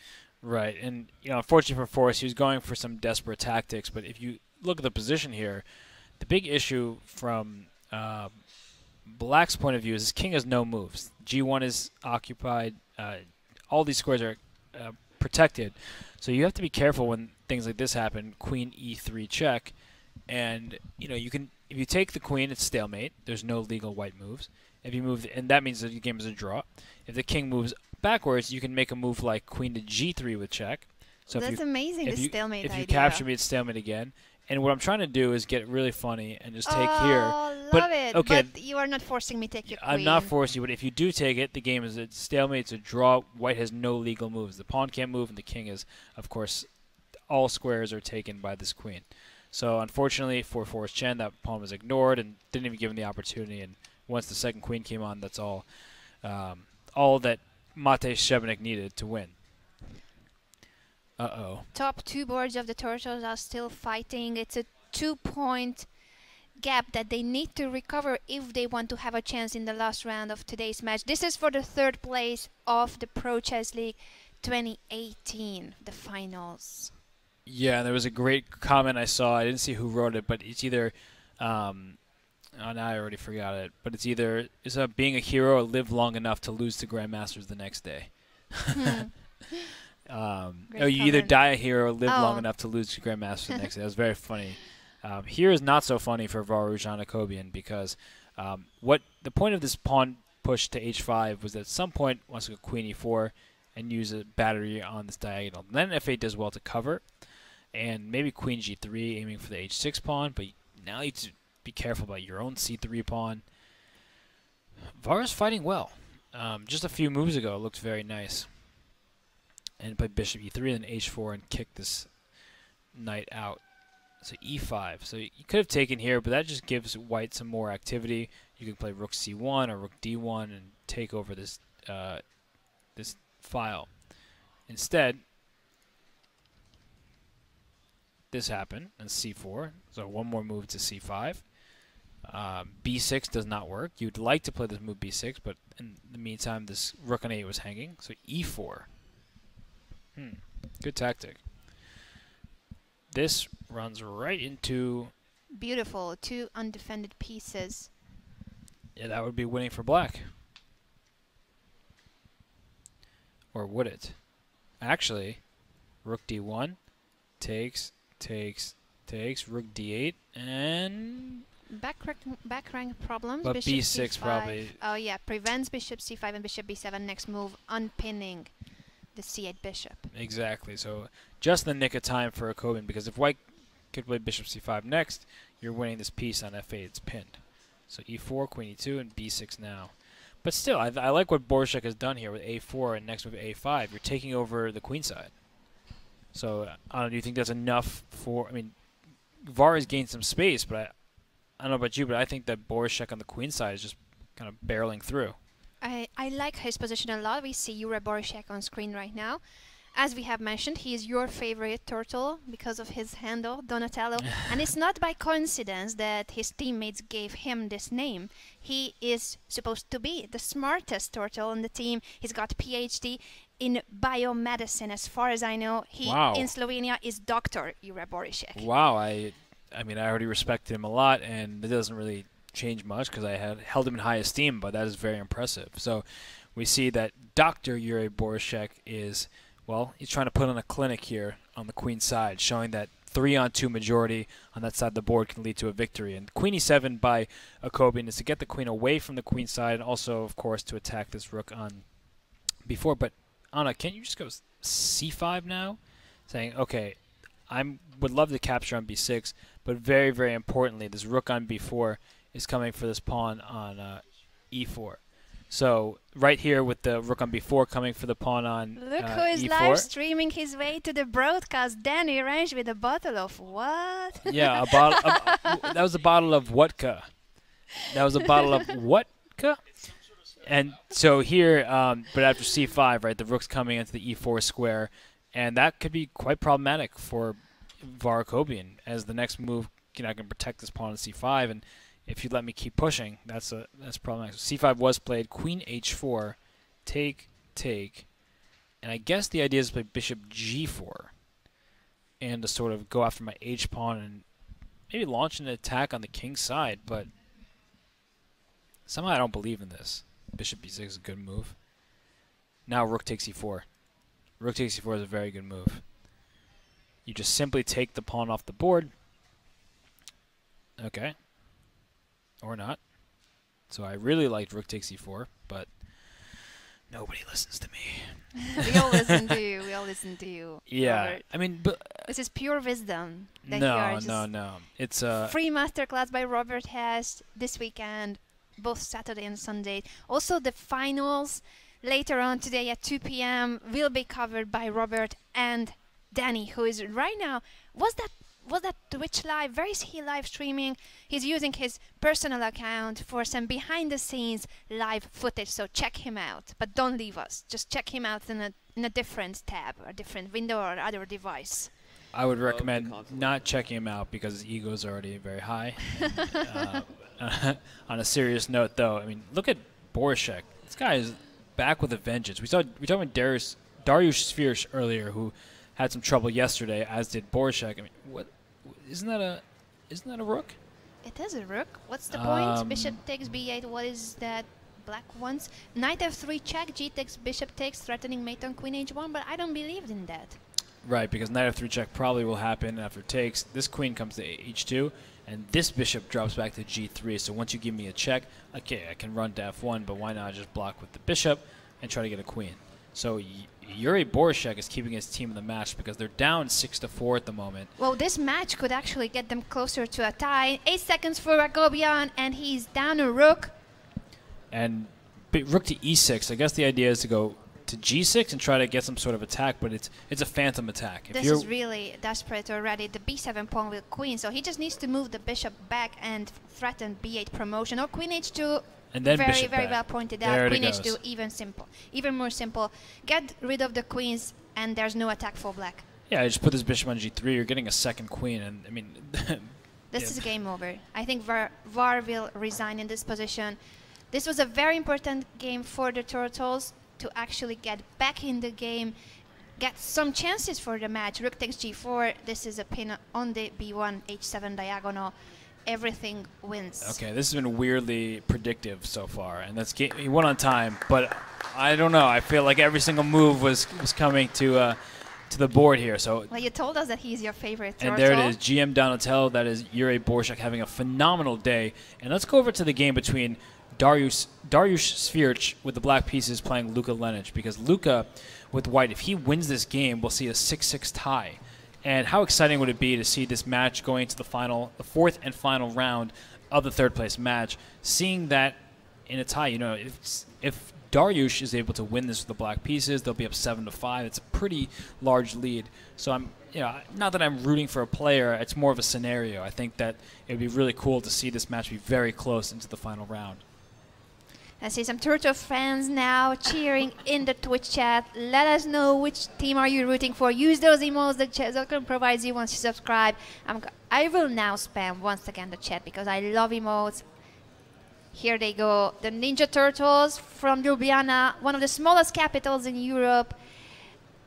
Speaker 1: Right, and unfortunately for Forrest, he was going for some desperate tactics. But if you look at the position here, the big issue from Black's point of view is his king has no moves. G1 is occupied. All these squares are protected, so you have to be careful when things like this happen. Queen E3 check, and you can, if you take the queen, it's stalemate. There's no legal white moves. If you move, and that means that the game is a draw. If the king moves backwards, you can make a move like queen to G3 with check. So
Speaker 2: that's amazing. The stalemate idea.
Speaker 1: If you capture me, it's stalemate again. And what I'm trying to do is get really funny and just take here.
Speaker 2: Love it. Okay. But you are not forcing me to take your queen.
Speaker 1: I'm not forcing you, but if you do take it, the game is a stalemate. It's a draw. White has no legal moves. The pawn can't move, and the king is, of course, all squares are taken by this queen. So unfortunately for Forrest Chen, that pawn was ignored and didn't even give him the opportunity. And once the second queen came on, that's all that Matej Šebenek needed to win. Uh-oh.
Speaker 2: Top two boards of the Turtles are still fighting. It's a 2-point gap that they need to recover if they want to have a chance in the last round of today's match. This is for the third place of the Pro Chess League 2018, the finals.
Speaker 1: Yeah, there was a great comment I saw. I didn't see who wrote it, but it's either oh, now I already forgot it. But it's either being a hero or live long enough to lose to Grandmasters the next day. You either die a hero or live long enough to lose to Grandmasters the next day. That was very funny. Here is not so funny for Varujan Jacobian because what the point of this pawn push to h5 was that at some point wants to go queen e4 and use a battery on this diagonal. And then f8 does well to cover, and maybe queen g3 aiming for the h6 pawn, but now you have to be careful about your own c3 pawn. Var's fighting well. Just a few moves ago, it looked very nice. And play bishop e3 and then h4 and kick this knight out. So e5. So you could have taken here, but that just gives white some more activity. You can play rook c1 or rook d1 and take over this this file. Instead, this happened and c4. So one more move to c5. b6 does not work. You'd like to play this move b6, but in the meantime, this rook on 8 was hanging. So e4. Good tactic. This runs right into...
Speaker 2: Beautiful. 2 undefended pieces.
Speaker 1: Yeah, that would be winning for Black. Or would it? Actually, rook d1 takes, rook d8, and...
Speaker 2: Back rank problems.
Speaker 1: But
Speaker 2: bishop
Speaker 1: b6
Speaker 2: c5.
Speaker 1: probably...
Speaker 2: Oh, yeah. Prevents bishop c5 and bishop b7. Next move, unpinning the c8 bishop.
Speaker 1: Exactly. So just the nick of time for Jacobian, because if white could play bishop c5 next, you're winning this piece on f8. It's pinned. So e4, queen e2, and b6 now. But still, I like what Borshek has done here with a4 and next move a5. You're taking over the queen side. So I don't know, do you think that's enough for... I mean, Var has gained some space, but I don't know about you, but I think that Borshek on the queen side is just kind of barreling through.
Speaker 2: I like his position a lot. We see Jure Borshek on screen right now. As we have mentioned, he is your favorite turtle because of his handle, Donatello. And it's not by coincidence that his teammates gave him this name. He is supposed to be the smartest turtle on the team. He's got a PhD in biomedicine. As far as I know, he in Slovenia is Dr. Jure Borshek.
Speaker 1: Wow. I mean, I already respected him a lot, and it doesn't really change much because I had held him in high esteem, but that is very impressive. So we see that Dr. Jure Borshek is, well, he's trying to put on a clinic here on the queen side, showing that 3-on-2 majority on that side of the board can lead to a victory. And queen e7 by Jacobian is to get the queen away from the queen side and also, of course, to attack this rook on b4. But, Anna, can't you just go c5 now? Saying, okay, I would love to capture on b6, but very, very importantly, this rook on b4 is coming for this pawn on e4. So right here with the rook on b4 coming for the pawn on
Speaker 2: Look who is
Speaker 1: e4.
Speaker 2: live streaming his way to the broadcast. Danny Range with a bottle of what?
Speaker 1: Yeah, a bottle. That was a bottle of Wodka. That was a bottle of Wodka. And so here, but after c5, right, the rook's coming into the e4 square, and that could be quite problematic for Var Jacobian as the next move, can protect this pawn on c5, and if you let me keep pushing, that's problematic. So c5 was played. Queen h4, take, and I guess the idea is to play bishop g4, and to sort of go after my h pawn and maybe launch an attack on the king's side. But somehow I don't believe in this. Bishop b6 is a good move. Now rook takes e4. Rook takes e4 is a very good move. You just simply take the pawn off the board. Okay. Or not. So I really liked rook takes e4, but nobody listens to me.
Speaker 2: We all listen to you. We all listen to you.
Speaker 1: Yeah.
Speaker 2: Robert.
Speaker 1: I mean, but
Speaker 2: This is pure wisdom. That you are just
Speaker 1: no. It's
Speaker 2: free masterclass by Robert Hess this weekend, both Saturday and Sunday. Also, the finals later on today at 2 p.m. will be covered by Robert and Danny, who is right now. Was that Twitch live? Where is he live streaming? He's using his personal account for some behind-the-scenes live footage. So check him out, but don't leave us. Just check him out in a different tab, or different window, or other device.
Speaker 1: I would recommend not checking him out because his ego is already very high. And, on a serious note, though, I mean, look at Borshek. This guy is back with a vengeance. We talked about Dariusz Svirch earlier, who had some trouble yesterday, as did Borshek. I mean, what? Isn't that a rook?
Speaker 2: It is a rook. What's the point? Bishop takes b8. What is that black wants? Knight f3 check. G takes, bishop takes, threatening mate on queen h1. But I don't believe in that.
Speaker 1: Right, because knight f3 check probably will happen after takes. This queen comes to h2, and this bishop drops back to g3. So once you give me a check, okay, I can run to f1, but why not just block with the bishop and try to get a queen? So Yuri Borshek is keeping his team in the match because they're down 6-4 at the moment.
Speaker 2: Well, this match could actually get them closer to a tie. 8 seconds for Agobian, and he's down a rook.
Speaker 1: And rook to e6. I guess the idea is to go to g6 and try to get some sort of attack, but it's a phantom attack.
Speaker 2: This is really desperate already. The b7 pawn with queen, so he just needs to move the bishop back and threaten b8 promotion, or queen h2.
Speaker 1: And then
Speaker 2: very,
Speaker 1: bishop
Speaker 2: very
Speaker 1: back.
Speaker 2: well pointed
Speaker 1: There
Speaker 2: out.
Speaker 1: it
Speaker 2: Queen
Speaker 1: goes.
Speaker 2: h2, even more simple. Get rid of the queens, and there's no attack for black.
Speaker 1: Yeah, I just put this bishop on g3. You're getting a second queen, and I mean,
Speaker 2: This is game over. I think Var will resign in this position. This was a very important game for the Turtles to actually get back in the game, get some chances for the match. Rook takes g4. This is a pin on the b1, h7 diagonal. Everything wins.
Speaker 1: Okay, this has been weirdly predictive so far, and he won on time, but I don't know. I feel like every single move was coming to the board here. So
Speaker 2: well, you told us that he's your favorite turtle.
Speaker 1: And there it is, GM Donatel. That is Yuri Borshek having a phenomenal day. And let's go over to the game between Dariusz Svirch with the black pieces playing Luka Lenic, because Luka with white, if he wins this game, we'll see a 6-6 tie. And how exciting would it be to see this match going to the fourth and final round of the third place match? Seeing that in a tie, if Dariusz is able to win this with the black pieces, they'll be up 7-5. It's a pretty large lead. So not that I'm rooting for a player, it's more of a scenario. I think that it would be really cool to see this match be very close into the final round.
Speaker 2: I see some Turtle fans now cheering in the Twitch chat. Let us know which team are you rooting for. Use those emotes that Chess.com provides you once you subscribe. I will now spam once again the chat because I love emotes. Here they go. The Ninja Turtles from Ljubljana, one of the smallest capitals in Europe,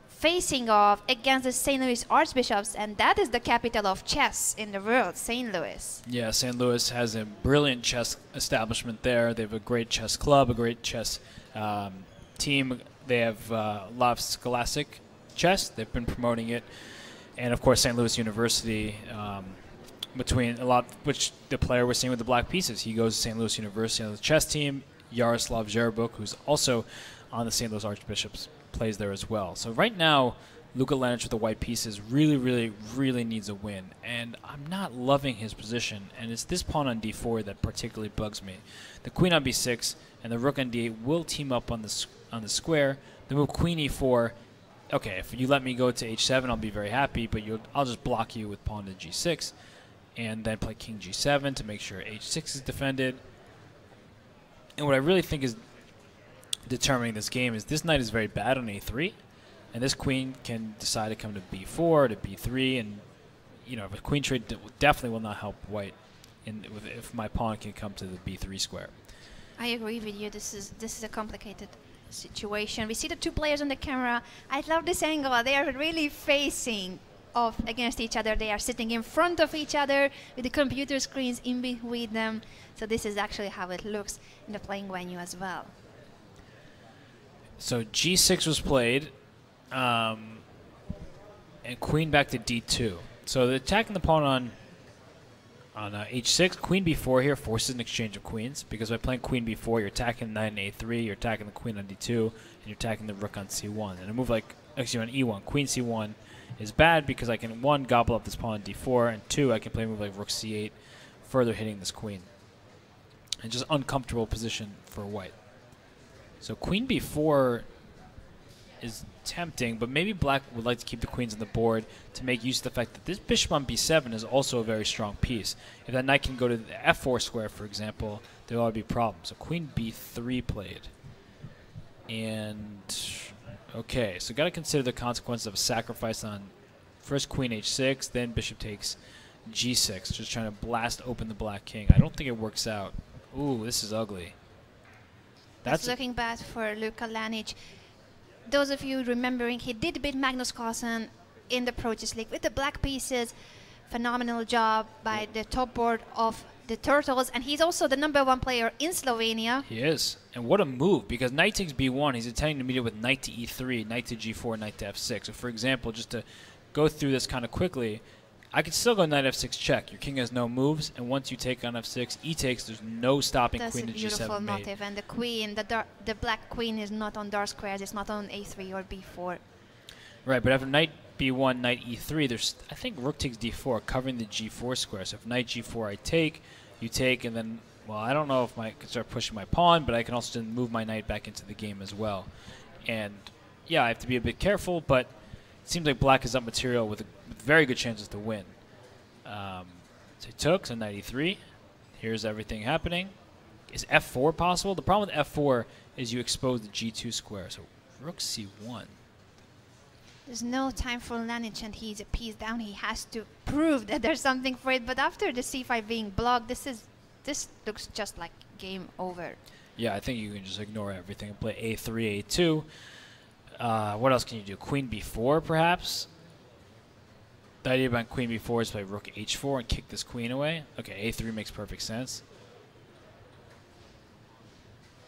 Speaker 2: facing off against the St. Louis Archbishops, and that is the capital of chess in the world, St. Louis.
Speaker 1: Yeah, St. Louis has a brilliant chess establishment there. They have a great chess club, a great chess team. They have a lot of scholastic chess. They've been promoting it. And, of course, St. Louis University, which the player we're seeing with the black pieces. He goes to St. Louis University on the chess team. Yaroslav Zherbuk, who's also on the St. Louis Archbishops, plays there as well. So right now, Luka Lenic with the white pieces really, really, really needs a win. And I'm not loving his position. And it's this pawn on d4 that particularly bugs me. The queen on b6 and the rook on d8 will team up on the square. The move queen e4. Okay, if you let me go to h7, I'll be very happy. But I'll just block you with pawn to g6. And then play king g7 to make sure h6 is defended. And what I really think is determining this game is this knight is very bad on a3, and this queen can decide to come to b4, to b3, and a queen trade definitely will not help white if my pawn can come to the b3 square.
Speaker 2: I agree with you. This is a complicated situation. We see the two players on the camera. I love this angle. They are really facing off against each other. They are sitting in front of each other with the computer screens in between them. So this is actually how it looks in the playing venue as well.
Speaker 1: So g6 was played, and queen back to d2. So the attacking the pawn on h6, queen b4 here forces an exchange of queens, because by playing queen b4, you're attacking knight on a3, you're attacking the queen on d2, and you're attacking the rook on c1. And a move like, actually on e1, queen c1 is bad because I can, 1, gobble up this pawn on d4, and 2, I can play a move like rook c8, further hitting this queen. And just uncomfortable position for white. So queen b4 is tempting, but maybe black would like to keep the queens on the board to make use of the fact that this bishop on b7 is also a very strong piece. If that knight can go to the f4 square, for example, there ought to be problems. So queen b3 played. And, okay, so got to consider the consequences of a sacrifice on first queen h6, then bishop takes g6, just trying to blast open the black king. I don't think it works out. Ooh, this is ugly.
Speaker 2: That's looking bad for Luka Lanic. Those of you remembering, he did beat Magnus Carlsen in the Pro Chess League with the black pieces. Phenomenal job by the top board of the Turtles, and he's also the #1 player in Slovenia.
Speaker 1: He is. And what a move, because knight takes b1, he's intending to meet it with knight to e3, knight to g4, knight to f6. So for example, just to go through this kind of quickly, I could still go knight f6 check. Your king has no moves, and once you take on f6, e takes, there's no stopping
Speaker 2: That's
Speaker 1: queen to
Speaker 2: a beautiful
Speaker 1: g7 mate.
Speaker 2: motive, and the queen, the black queen is not on dark squares, it's not on a3 or b4.
Speaker 1: Right, but after knight b1, knight e3, there's, I think rook takes d4, covering the g4 square. So if knight g4 I take, you take, and then, well, I don't know if I can start pushing my pawn, but I can also then move my knight back into the game as well. And yeah, I have to be a bit careful, but it seems like black is up material with very good chances to win. So he took, so knight e3. Here's everything happening. Is f4 possible? The problem with f4 is you expose the g2 square. So rook c1.
Speaker 2: There's no time for Lanic, and he's a piece down. He has to prove that there's something for it. But after the c5 being blocked, this looks just like game over.
Speaker 1: Yeah, I think you can just ignore everything and play a3, a2. What else can you do? Queen b4, perhaps? The idea behind queen b4 is play rook h4 and kick this queen away. Okay, a3 makes perfect sense.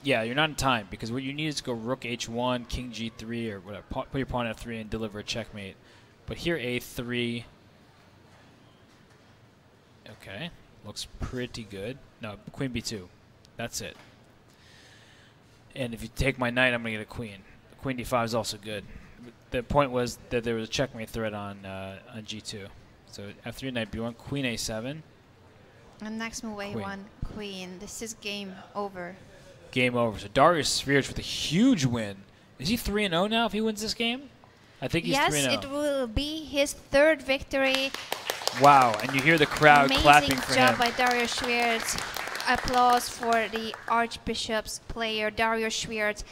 Speaker 1: Yeah, you're not in time, because what you need is to go rook h1, king g3, or whatever. Put your pawn f3 and deliver a checkmate. But here a3. Okay, looks pretty good. No, queen b2. That's it. And if you take my knight, I'm going to get a queen. Queen d5 is also good. The point was that there was a checkmate threat on g2. So f3, knight b1, queen a7.
Speaker 2: And next move a1, queen. This is game over.
Speaker 1: Game over. So Darius Svirich with a huge win. Is he 3-0 now if he wins this game? I think he's 3-0.
Speaker 2: Yes, it will be his 3rd victory.
Speaker 1: Wow, and you hear the crowd clapping for him.
Speaker 2: Amazing job by Darius Svirich. Applause for the Archbishop's player, Darius Svirich.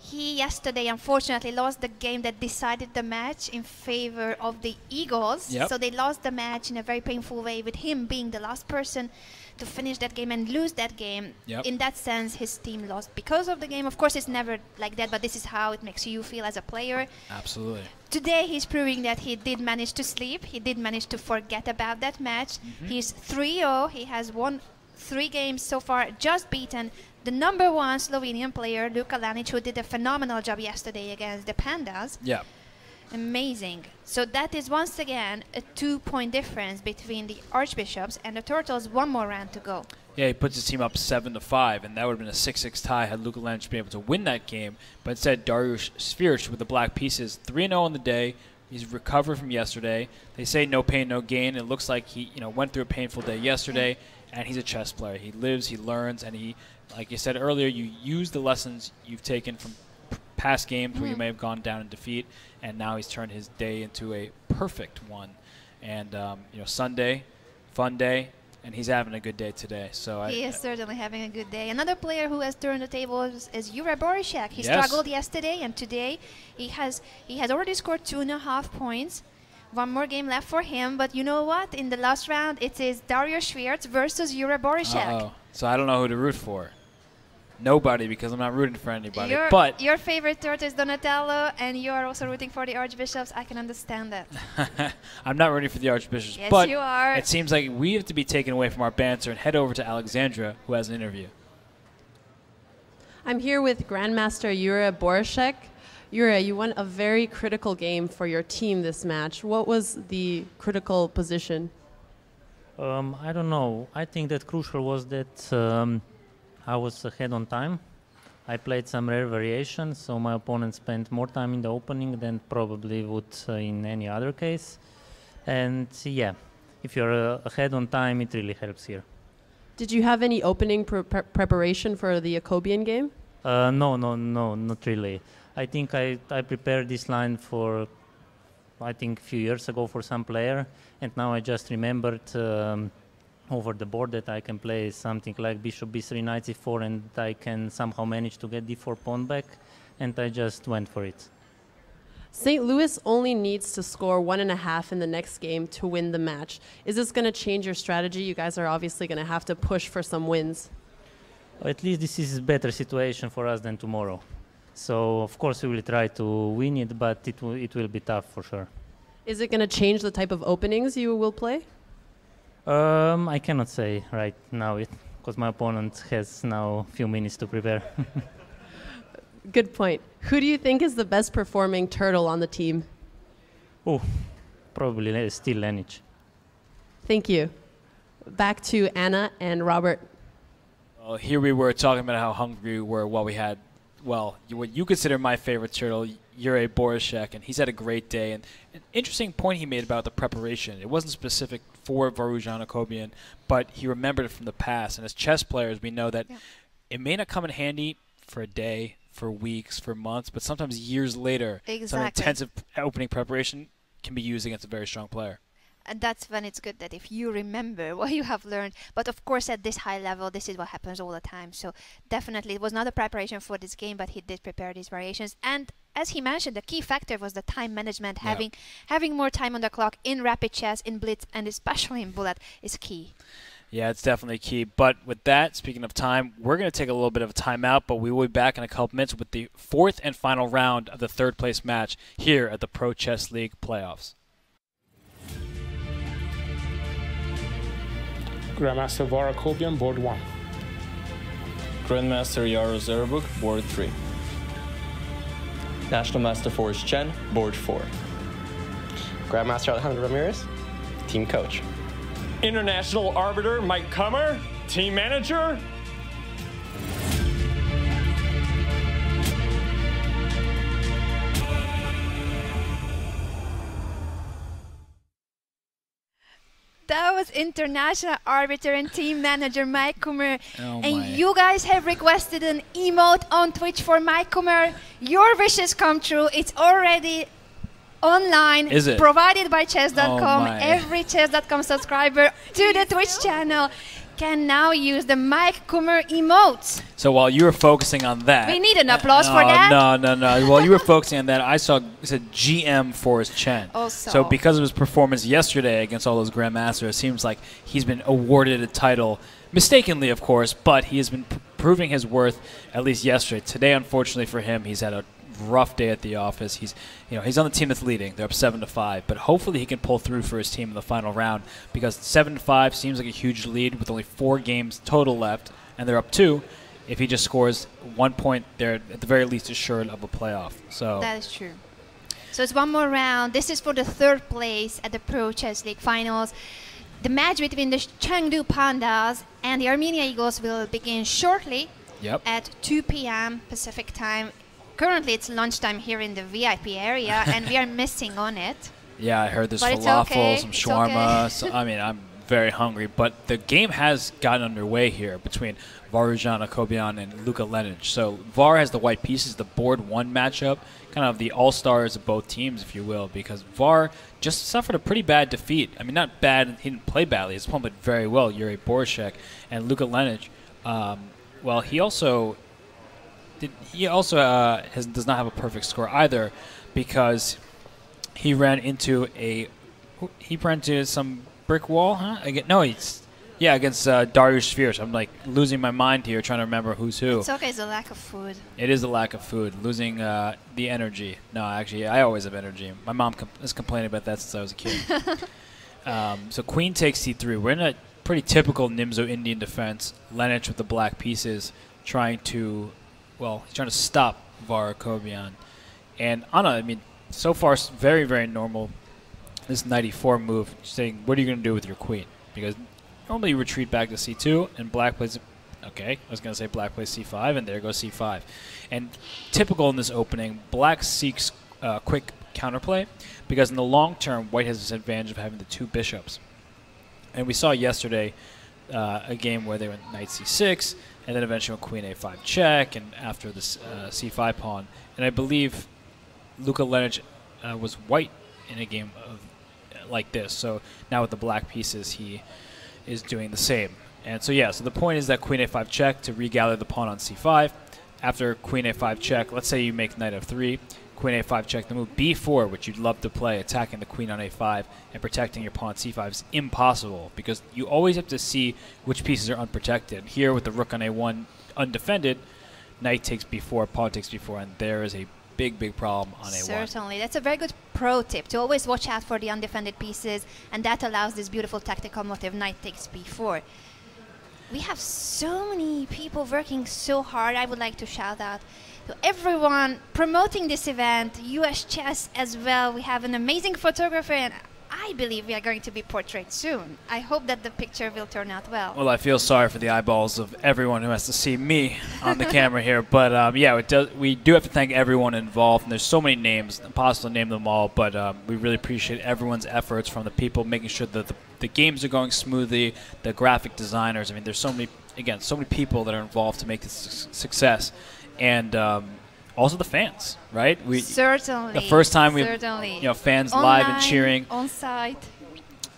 Speaker 2: He yesterday unfortunately lost the game that decided the match in favor of the Eagles.
Speaker 1: Yep.
Speaker 2: So they lost the match in a very painful way, with him being the last person to finish that game and lose that game.
Speaker 1: Yep.
Speaker 2: In that sense, his team lost because of the game. Of course, it's never like that, but this is how it makes you feel as a player.
Speaker 1: Absolutely.
Speaker 2: Today, he's proving that he did manage to sleep. He did manage to forget about that match. He's 3-0. He has won 3 games so far, just beaten the #1 Slovenian player, Luka Lanic, who did a phenomenal job yesterday against the Pandas.
Speaker 1: Yeah.
Speaker 2: Amazing. So that is once again a 2-point difference between the Archbishops and the Turtles. 1 more round to go.
Speaker 1: Yeah, he puts his team up 7-5, and that would have been a 6-6 tie had Luka Lanic been able to win that game. But instead, Darius Svirich with the black pieces, 3-0 on the day. He's recovered from yesterday. They say no pain, no gain. It looks like he, went through a painful day yesterday, and he's a chess player. He lives, he learns, and he, like you said earlier, you use the lessons you've taken from past games where you may have gone down in defeat, and now he's turned his day into a perfect one. And Sunday, fun day, and he's having a good day today. So
Speaker 2: he is certainly having a good day. Another player who has turned the table is Jure Borishek. He
Speaker 1: Yes.
Speaker 2: struggled yesterday, and today he has already scored 2.5 points One more game left for him, but you know what? In the last round, it is Dario Schwiertz versus Jure Borishek.
Speaker 1: Uh-oh. So I don't know who to root for. Nobody, because I'm not rooting for anybody.
Speaker 2: But your favorite turtle is Donatello, and you are also rooting for the Archbishops. I can understand that.
Speaker 1: I'm not rooting for the Archbishops,
Speaker 2: Yes,
Speaker 1: but
Speaker 2: you are.
Speaker 1: it seems like we have to be taken away from our banter and head over to Alexandra, who has an interview.
Speaker 3: I'm here with Grandmaster Jure Borishek. Jure, you won a very critical game for your team this match. What was the critical position?
Speaker 11: I don't know. I think that crucial was that I was ahead on time. I played some rare variations, so my opponent spent more time in the opening than probably would in any other case. And yeah, if you're ahead on time, it really helps here.
Speaker 3: Did you have any opening preparation for the Jacobian game?
Speaker 11: No, not really. I think I prepared this line for, I think, a few years ago for some player, and now I just remembered over the board that I can play something like bishop b3, knight c4, and I can somehow manage to get d4 pawn back, and I just went for it.
Speaker 3: St. Louis only needs to score 1.5 in the next game to win the match. Is this going to change your strategy? You guys are obviously going to have to push for some wins.
Speaker 11: At least this is a better situation for us than tomorrow. So, of course, we will try to win it, but it will be tough for sure.
Speaker 3: Is it going to change the type of openings you will play?
Speaker 11: I cannot say right now because my opponent has now a few minutes to prepare.
Speaker 3: Good point. Who do you think is the best performing turtle on the team?
Speaker 11: Oh, probably still Lenich.
Speaker 3: Thank you. Back to Anna and Robert.
Speaker 1: Well, here we were talking about how hungry we were while we had, well, what you consider my favorite turtle, Jure Borishek, and he's had a great day. And an interesting point he made about the preparation. It wasn't specific for Varujan Jacobian, but he remembered it from the past. And as chess players, we know that it may not come in handy for a day, for weeks, for months, but sometimes years later, some intensive opening preparation can be used against a very strong player.
Speaker 2: And that's when it's good that if you remember what you have learned. But of course, at this high level, this is what happens all the time. So definitely, it was not a preparation for this game, but he did prepare these variations. And as he mentioned, the key factor was the time management. Having more time on the clock in rapid chess, in blitz, and especially in bullet is key.
Speaker 1: Yeah, it's definitely key. But with that, speaking of time, we're going to take a little bit of a timeout, but we will be back in a couple minutes with the fourth and final round of the third place match here at the Pro Chess League playoffs.
Speaker 6: Grandmaster Var Jacobian, board 1.
Speaker 7: Grandmaster Jaro Zerbuk, board 3.
Speaker 12: National Master Forrest Chen, board 4. Grandmaster Alejandro Ramirez, team coach.
Speaker 9: International arbiter Mike Kummer, team manager.
Speaker 2: That was international arbiter and team manager Mike Kummer. And you guys have requested an emote on Twitch for Mike Kummer. Your wishes come true. It's already online.
Speaker 1: Is it?
Speaker 2: Provided by Chess.com.
Speaker 1: Every
Speaker 2: Chess.com subscriber to the Twitch channel can now use the Mike Kummer emotes.
Speaker 1: So while you were focusing on that...
Speaker 2: We need an applause for that.
Speaker 1: No. While you were focusing on that, I saw it said GM Forrest Chen.
Speaker 2: Also.
Speaker 1: So because of his performance yesterday against all those Grandmasters, it seems like he's been awarded a title, mistakenly, of course, but he has been proving his worth, at least yesterday. Today, unfortunately for him, he's had a rough day at the office. He's on the team that's leading. They're up 7-5, but hopefully he can pull through for his team in the final round because 7-5 seems like a huge lead with only 4 games total left, and they're up 2. If he just scores 1 point, they're at the very least assured of a playoff. So
Speaker 2: that is true. So it's one more round. This is for the third place at the Pro Chess League finals. The match between the Chengdu Pandas and the Armenia Eagles will begin shortly at 2 p.m. Pacific time. Currently, it's lunchtime here in the VIP area, and we are missing on it.
Speaker 1: Yeah, I heard there's
Speaker 2: but
Speaker 1: falafel, some shawarma. Okay. So, I mean, I'm very hungry. But the game has gotten underway here between Varujan Jacobian and Luka Lenic. So Var has the white pieces, the board 1 matchup, kind of the all-stars of both teams, if you will, because Var just suffered a pretty bad defeat. I mean, not bad. He didn't play badly. His opponent played very well, Jure Borishek. And Luka Lenic, well, he also... does not have a perfect score either because he ran into a He ran into some brick wall, huh? Against Dariush Svirch. I'm like losing my mind here trying to remember who's who.
Speaker 2: It's okay, it's a lack of food.
Speaker 1: It is a lack of food, losing the energy. No, actually, I always have energy. My mom has complained about that since I was a kid. So queen takes c3. We're in a pretty typical Nimzo Indian defense. Lenich with the black pieces trying to stop Vorokobian. And Anna, I mean, so far very, very normal. This knight e4 move, saying, what are you going to do with your queen? Because normally you retreat back to c2, and black plays, okay, I was going to say black plays c5, and there goes c5. And typical in this opening, black seeks quick counterplay, because in the long term, white has this advantage of having the two bishops. And we saw yesterday a game where they went knight c6, and then eventually went queen a5 check, and after this c5 pawn. And I believe Luka Lenich was white in a game of like this. So now with the black pieces, he is doing the same. And so so the point is that queen a5 check to regather the pawn on c5. After queen a5 check, let's say you make knight f3, queen a5 check, the move b4, which you'd love to play, attacking the queen on a5 and protecting your pawn on c5 is impossible because you always have to see which pieces are unprotected. Here with the rook on a1 undefended, knight takes b4, pawn takes b4, and there is a big problem on a1.
Speaker 2: Certainly. That's a very good pro tip, to always watch out for the undefended pieces, and that allows this beautiful tactical motive, knight takes b4. We have so many people working so hard. I would like to shout out to everyone promoting this event, US Chess as well. We have an amazing photographer, and I believe we are going to be portrayed soon. I hope that the picture will turn out well.
Speaker 1: Well, I feel sorry for the eyeballs of everyone who has to see me on the camera here. But, we do have to thank everyone involved. And there's so many names, impossible to name them all. But we really appreciate everyone's efforts, from the people making sure that the games are going smoothly, the graphic designers. I mean, there's so many people that are involved to make this success. And also the fans, right?
Speaker 2: Certainly.
Speaker 1: The first time we, fans
Speaker 2: online,
Speaker 1: live and cheering
Speaker 2: on site.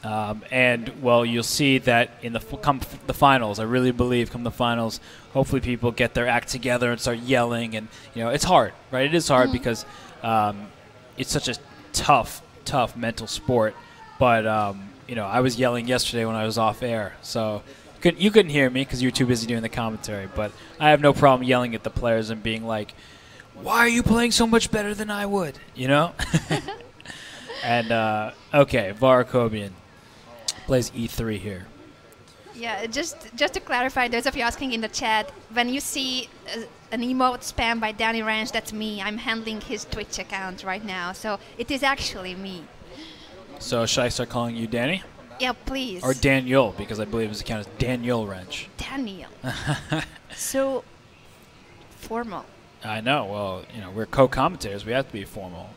Speaker 1: You'll see that in come the finals. I really believe come the finals, hopefully people get their act together and start yelling. And it's hard, right? It is hard because it's such a tough mental sport. But I was yelling yesterday when I was off air, so you couldn't hear me because you were too busy doing the commentary. But I have no problem yelling at the players and being like, why are you playing so much better than I would? And, okay, Vorokobian plays e3 here.
Speaker 2: Yeah, just to clarify, those of you asking in the chat, when you see an emote spam by Danny Ranch, that's me. I'm handling his Twitch account right now, so it is actually me.
Speaker 1: So should I start calling you Danny?
Speaker 2: Yeah, please.
Speaker 1: Or Daniel, because I believe his account is Daniel Wrench.
Speaker 2: Daniel. So formal.
Speaker 1: I know. Well, we're co-commentators. We have to be formal.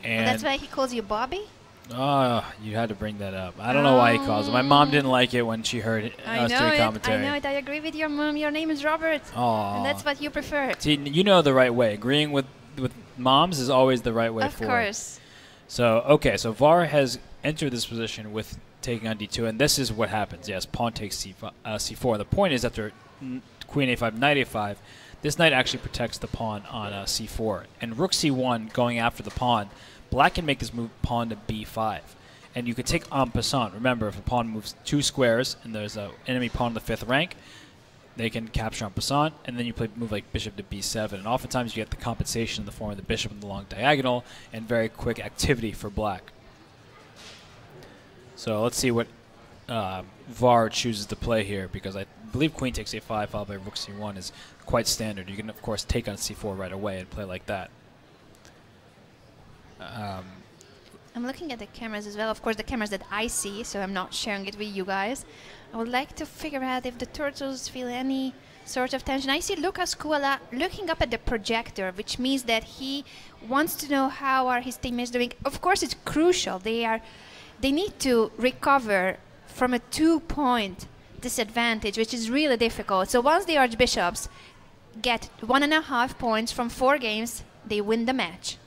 Speaker 1: And
Speaker 2: that's why he calls you Bobby?
Speaker 1: Oh, you had to bring that up. I don't know why he calls it. My mom didn't like it when she heard us doing commentary.
Speaker 2: I know it. I agree with your mom. Your name is Robert.
Speaker 1: Oh.
Speaker 2: And that's what you prefer.
Speaker 1: See, you know the right way. Agreeing with moms is always the right way forward.
Speaker 2: Of course.
Speaker 1: So Var has entered this position with taking on d2, and this is what happens. Yes, pawn takes c4. The point is, after queen a5, knight a5, this knight actually protects the pawn on c4. And rook c1 going after the pawn, black can make this move pawn to b5. And you could take en passant. Remember, if a pawn moves 2 squares and there's an enemy pawn in the 5th rank, they can capture en passant, and then you play move like bishop to b7. And oftentimes you get the compensation in the form of the bishop in the long diagonal and very quick activity for black. So let's see what Var chooses to play here, because I believe queen takes a5 followed by rook c1 is quite standard. You can, of course, take on c4 right away and play like that.
Speaker 2: I'm looking at the cameras as well. Of course, the cameras that I see, so I'm not sharing it with you guys. I would like to figure out if the turtles feel any sort of tension. I see Lucas Kuala looking up at the projector, which means that he wants to know how are his teammates doing. Of course, it's crucial. They need to recover from a 2-point disadvantage, which is really difficult. So once the archbishops get 1.5 points from 4 games, they win the match.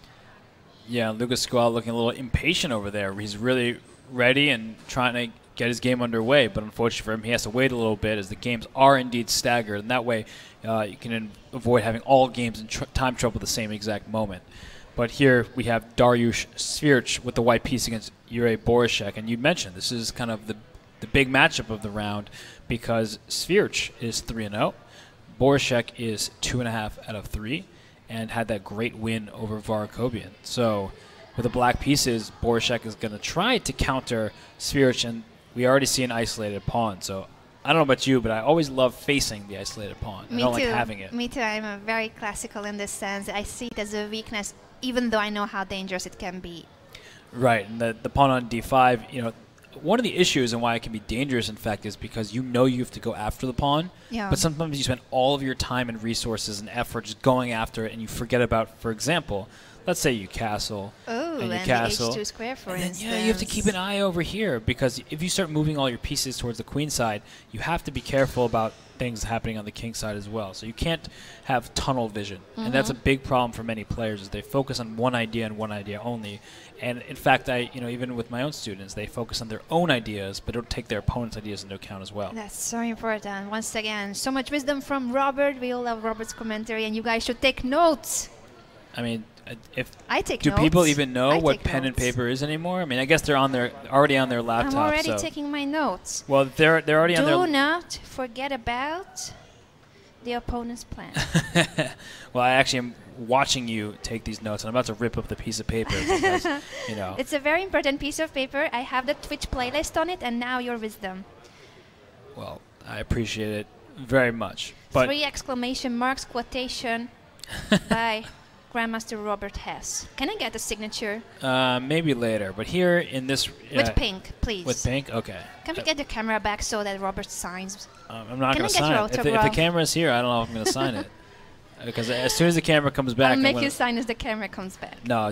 Speaker 1: Yeah, Lucas Kuala looking a little impatient over there. He's really ready and trying to get his game underway, but unfortunately for him, he has to wait a little bit as the games are indeed staggered, and that way you can avoid having all games in time trouble at the same exact moment. But here we have Dariusz Svirch with the white piece against Jure Borishek. And you mentioned this is kind of the big matchup of the round because Svirch is 3-0. Borishek is 2.5 out of 3 and had that great win over Varakobian. So with the black pieces, Borishek is going to try to counter Svirch, and we already see an isolated pawn. So I don't know about you, but I always love facing the isolated pawn. I don't like having it.
Speaker 2: Me too. I'm a very classical in this sense. I see it as a weakness, even though I know how dangerous it can be.
Speaker 1: Right, and the pawn on d5, you know, one of the issues and why it can be dangerous, in fact, is because you know you have to go after the pawn, but sometimes you spend all of your time and resources and effort just going after it, and you forget about, for example, let's say you castle,
Speaker 2: and
Speaker 1: you castle,
Speaker 2: the h2 square, for instance.
Speaker 1: Yeah, you have to keep an eye over here, because if you start moving all your pieces towards the queen side, you have to be careful about things happening on the king side as well. So you can't have tunnel vision, and that's a big problem for many players. Is they focus on one idea and one idea only. And in fact, even with my own students, they focus on their own ideas, but don't take their opponent's ideas into account as well.
Speaker 2: That's so important. Once again, so much wisdom from Robert. We all love Robert's commentary, and you guys should take notes.
Speaker 1: I mean,
Speaker 2: do
Speaker 1: people even know what pen and paper is anymore? I mean, I guess they're already on their laptop.
Speaker 2: I'm already taking my notes.
Speaker 1: Well, they're already on their.
Speaker 2: Do not forget about the opponent's plan.
Speaker 1: Well, I actually am watching you take these notes, and I'm about to rip up the piece of paper because, you know.
Speaker 2: It's a very important piece of paper. I have the Twitch playlist on it, and now your wisdom.
Speaker 1: Well, I appreciate it very much. But
Speaker 2: 3 exclamation marks quotation by Grandmaster Robert Hess. Can I get a signature?
Speaker 1: Maybe later, but here in this...
Speaker 2: with pink, please.
Speaker 1: With pink? Okay.
Speaker 2: Can we get the camera back so that Robert signs?
Speaker 1: I'm not going to sign it. If the camera's here, I don't know if I'm going to sign it. Because as soon as the camera comes back...
Speaker 2: I'll make you sign as the camera comes back.
Speaker 1: No,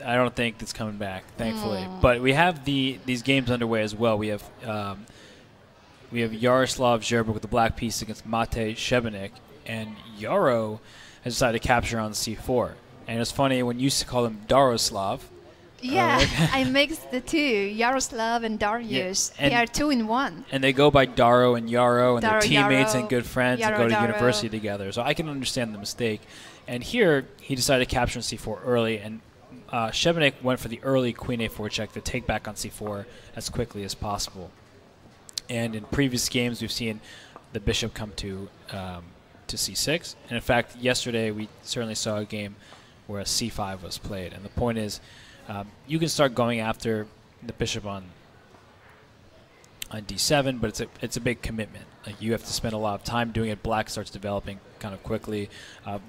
Speaker 1: I don't think it's coming back, thankfully. But we have these games underway as well. We have Yaroslav Zherba with the black piece against Mate Shebenik, and Yaro has decided to capture on c4. And it's funny, when you used to call him Daroslav.
Speaker 2: Yeah, I mixed the two, Yaroslav and Darius. Yeah, they are 2 in 1.
Speaker 1: And they go by Daro and Yaro, and they're teammates and good friends and go to
Speaker 2: Daro.
Speaker 1: university together. So I can understand the mistake. And here, he decided to capture on c4 early, and Shebenik went for the early queen a4 check to take back on c4 as quickly as possible. And in previous games, we've seen the bishop come to c6. And in fact, yesterday, we certainly saw a game where a c5 was played. And the point is, you can start going after the bishop on d7, but it's a big commitment. Like, you have to spend a lot of time doing it. Black starts developing kind of quickly.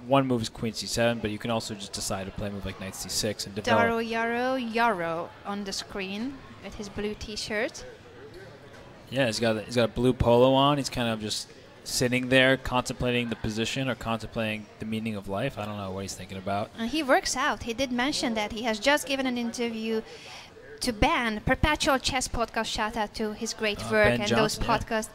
Speaker 1: One move is queen c7, but you can also just decide to play a move like knight c6 and develop.
Speaker 2: Yaro on the screen with his blue t-shirt.
Speaker 1: Yeah, he's got a blue polo on. He's kind of just sitting there contemplating the position or contemplating the meaning of life. I don't know what he's thinking about.
Speaker 2: And he works out. He did mention that he has just given an interview to Ben, Perpetual Chess Podcast. Shout out to his great work
Speaker 1: Ben
Speaker 2: and
Speaker 1: Johnson,
Speaker 2: those podcasts.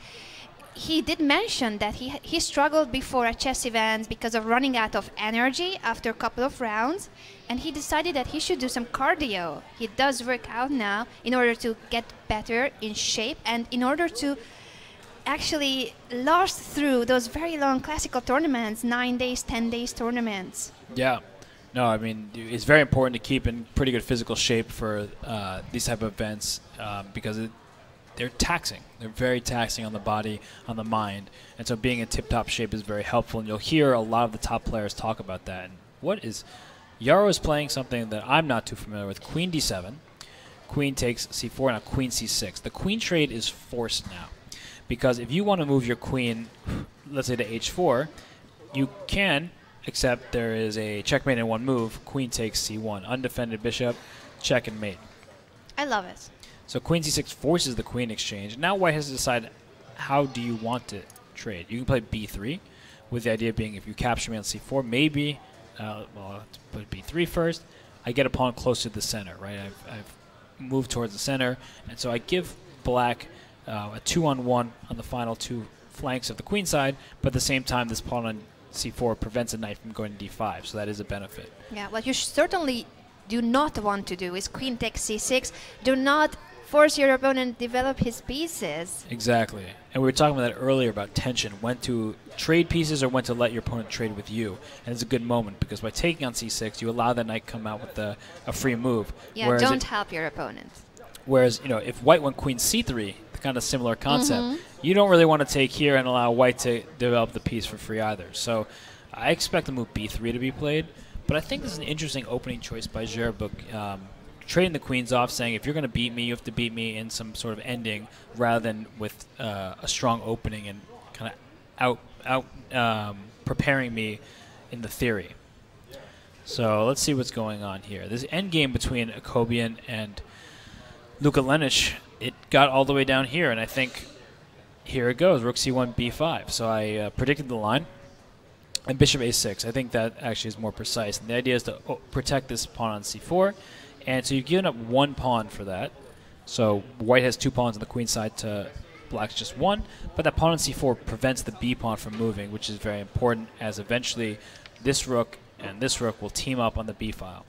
Speaker 2: He did mention that he struggled before at chess events because of running out of energy after a couple of rounds, and he decided that he should do some cardio. He does work out now in order to get better in shape and in order to actually last through those very long classical tournaments, 9 days, 10 days tournaments.
Speaker 1: Yeah. No, I mean, it's very important to keep in pretty good physical shape for these type of events because they're taxing. They're very taxing on the body, on the mind. And so being in tip-top shape is very helpful. And you'll hear a lot of the top players talk about that. And Yaro is playing something that I'm not too familiar with. Queen d7. Queen takes c4, now queen c6. The queen trade is forced now. Because if you want to move your queen, let's say to h4, you can, except there is a checkmate in one move. Queen takes c1. Undefended bishop, check and mate.
Speaker 2: I love it.
Speaker 1: So queen c6 forces the queen exchange. Now white has to decide, how do you want to trade? You can play b3, with the idea being if you capture me on c4, maybe, I'll put b3 first. I get a pawn close to the center, right? I've moved towards the center, and so I give black a 2-on-1 on the final 2 flanks of the queen side, but at the same time, this pawn on c4 prevents a knight from going to d5, so that is a benefit.
Speaker 2: Yeah, what you certainly do not want to do is queen takes c6. Do not force your opponent to develop his pieces.
Speaker 1: Exactly. And we were talking about that earlier about tension, when to trade pieces or when to let your opponent trade with you. And it's a good moment because by taking on c6, you allow that knight come out with a free move.
Speaker 2: Yeah, don't help your opponent.
Speaker 1: Whereas, if white went queen c3, kind of similar concept, you don't really want to take here and allow white to develop the piece for free either. So I expect the move b3 to be played, but I think this is an interesting opening choice by Zherbuk, trading the queens off, saying if you're going to beat me, you have to beat me in some sort of ending rather than with a strong opening and kind of out preparing me in the theory. So let's see what's going on here. This endgame between Akobian and Luka Lenic, it got all the way down here, and I think here it goes, rook c1, b5. So I predicted the line, and bishop a6. I think that actually is more precise. And the idea is to protect this pawn on c4, and so you've given up one pawn for that. So white has 2 pawns on the queen side to black's just 1, but that pawn on c4 prevents the b pawn from moving, which is very important, as eventually this rook and this rook will team up on the b file.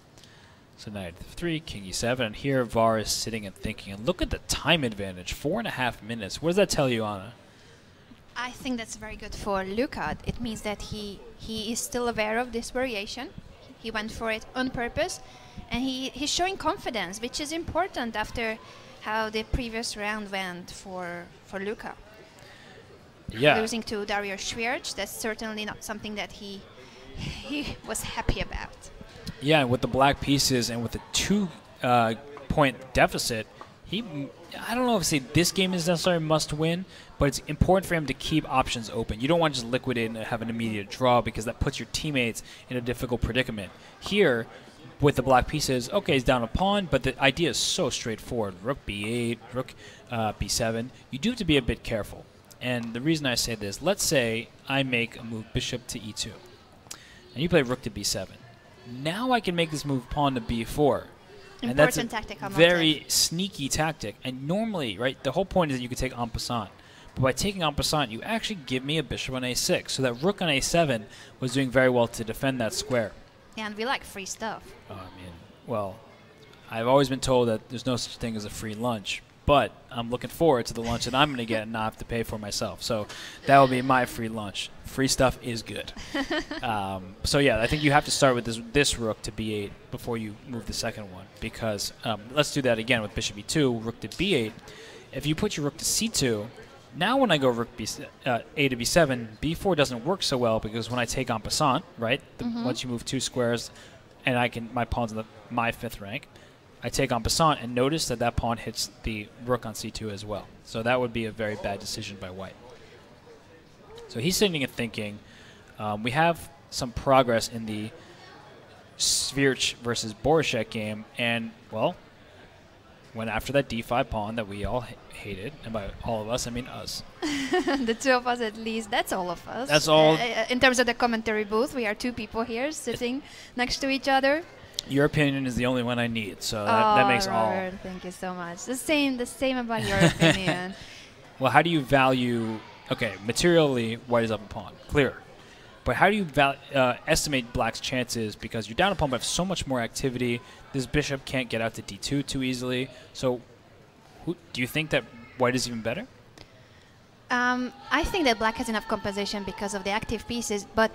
Speaker 1: So knight f3, king e7, and here VAR is sitting and thinking. And look at the time advantage, 4.5 minutes. What does that tell you, Anna?
Speaker 2: I think that's very good for Luka. It means that he is still aware of this variation. He went for it on purpose, and he's showing confidence, which is important after how the previous round went for Luka.
Speaker 1: Yeah.
Speaker 2: Losing to Dario Schwierz, that's certainly not something that he was happy about.
Speaker 1: Yeah, and with the black pieces and with the 2-point deficit, I don't know if this game is necessarily must win, but it's important for him to keep options open. You don't want to just liquidate and have an immediate draw because that puts your teammates in a difficult predicament. Here, with the black pieces, okay, he's down a pawn, but the idea is so straightforward. Rook b8, rook b7. You do have to be a bit careful. And the reason I say this, let's say I make a move bishop to e2, and you play rook to b7. Now I can make this move pawn to b4. And that's a very sneaky tactic. And normally, right, the whole point is that you could take en passant. But by taking en passant, you actually give me a bishop on a6. So that rook on a7 was doing very well to defend that square.
Speaker 2: Yeah, and we like free stuff.
Speaker 1: Well, I've always been told that there's no such thing as a free lunch. But I'm looking forward to the lunch that I'm going to get and not have to pay for myself. So that will be my free lunch. Free stuff is good. So yeah, I think you have to start with this rook to b8 before you move the second one. Because let's do that again with bishop e2, rook to b8. If you put your rook to c2, now when I go rook a to b7, b4 doesn't work so well because when I take en passant, right, once you move 2 squares and my pawn's in my 5th rank, I take en passant and notice that pawn hits the rook on c2 as well. So that would be a very bad decision by white. So he's sitting and thinking. We have some progress in the Schwierz versus Borishek game, and, well, went after that d5 pawn that we all hated. And by all of us, I mean us.
Speaker 2: The 2 of us at least. That's all of us.
Speaker 1: That's all.
Speaker 2: In terms of the commentary booth, we are 2 people here sitting next to each other.
Speaker 1: Your opinion is the only one I need, so that makes
Speaker 2: Robert, all. Thank you so much. The same about your opinion.
Speaker 1: Well, how do you value? Okay, materially, white is up a pawn, clear. But how do you estimate black's chances? Because you're down a pawn, but have so much more activity. This bishop can't get out to d2 too easily. So, do you think that white is even better?
Speaker 2: I think that black has enough composition because of the active pieces, but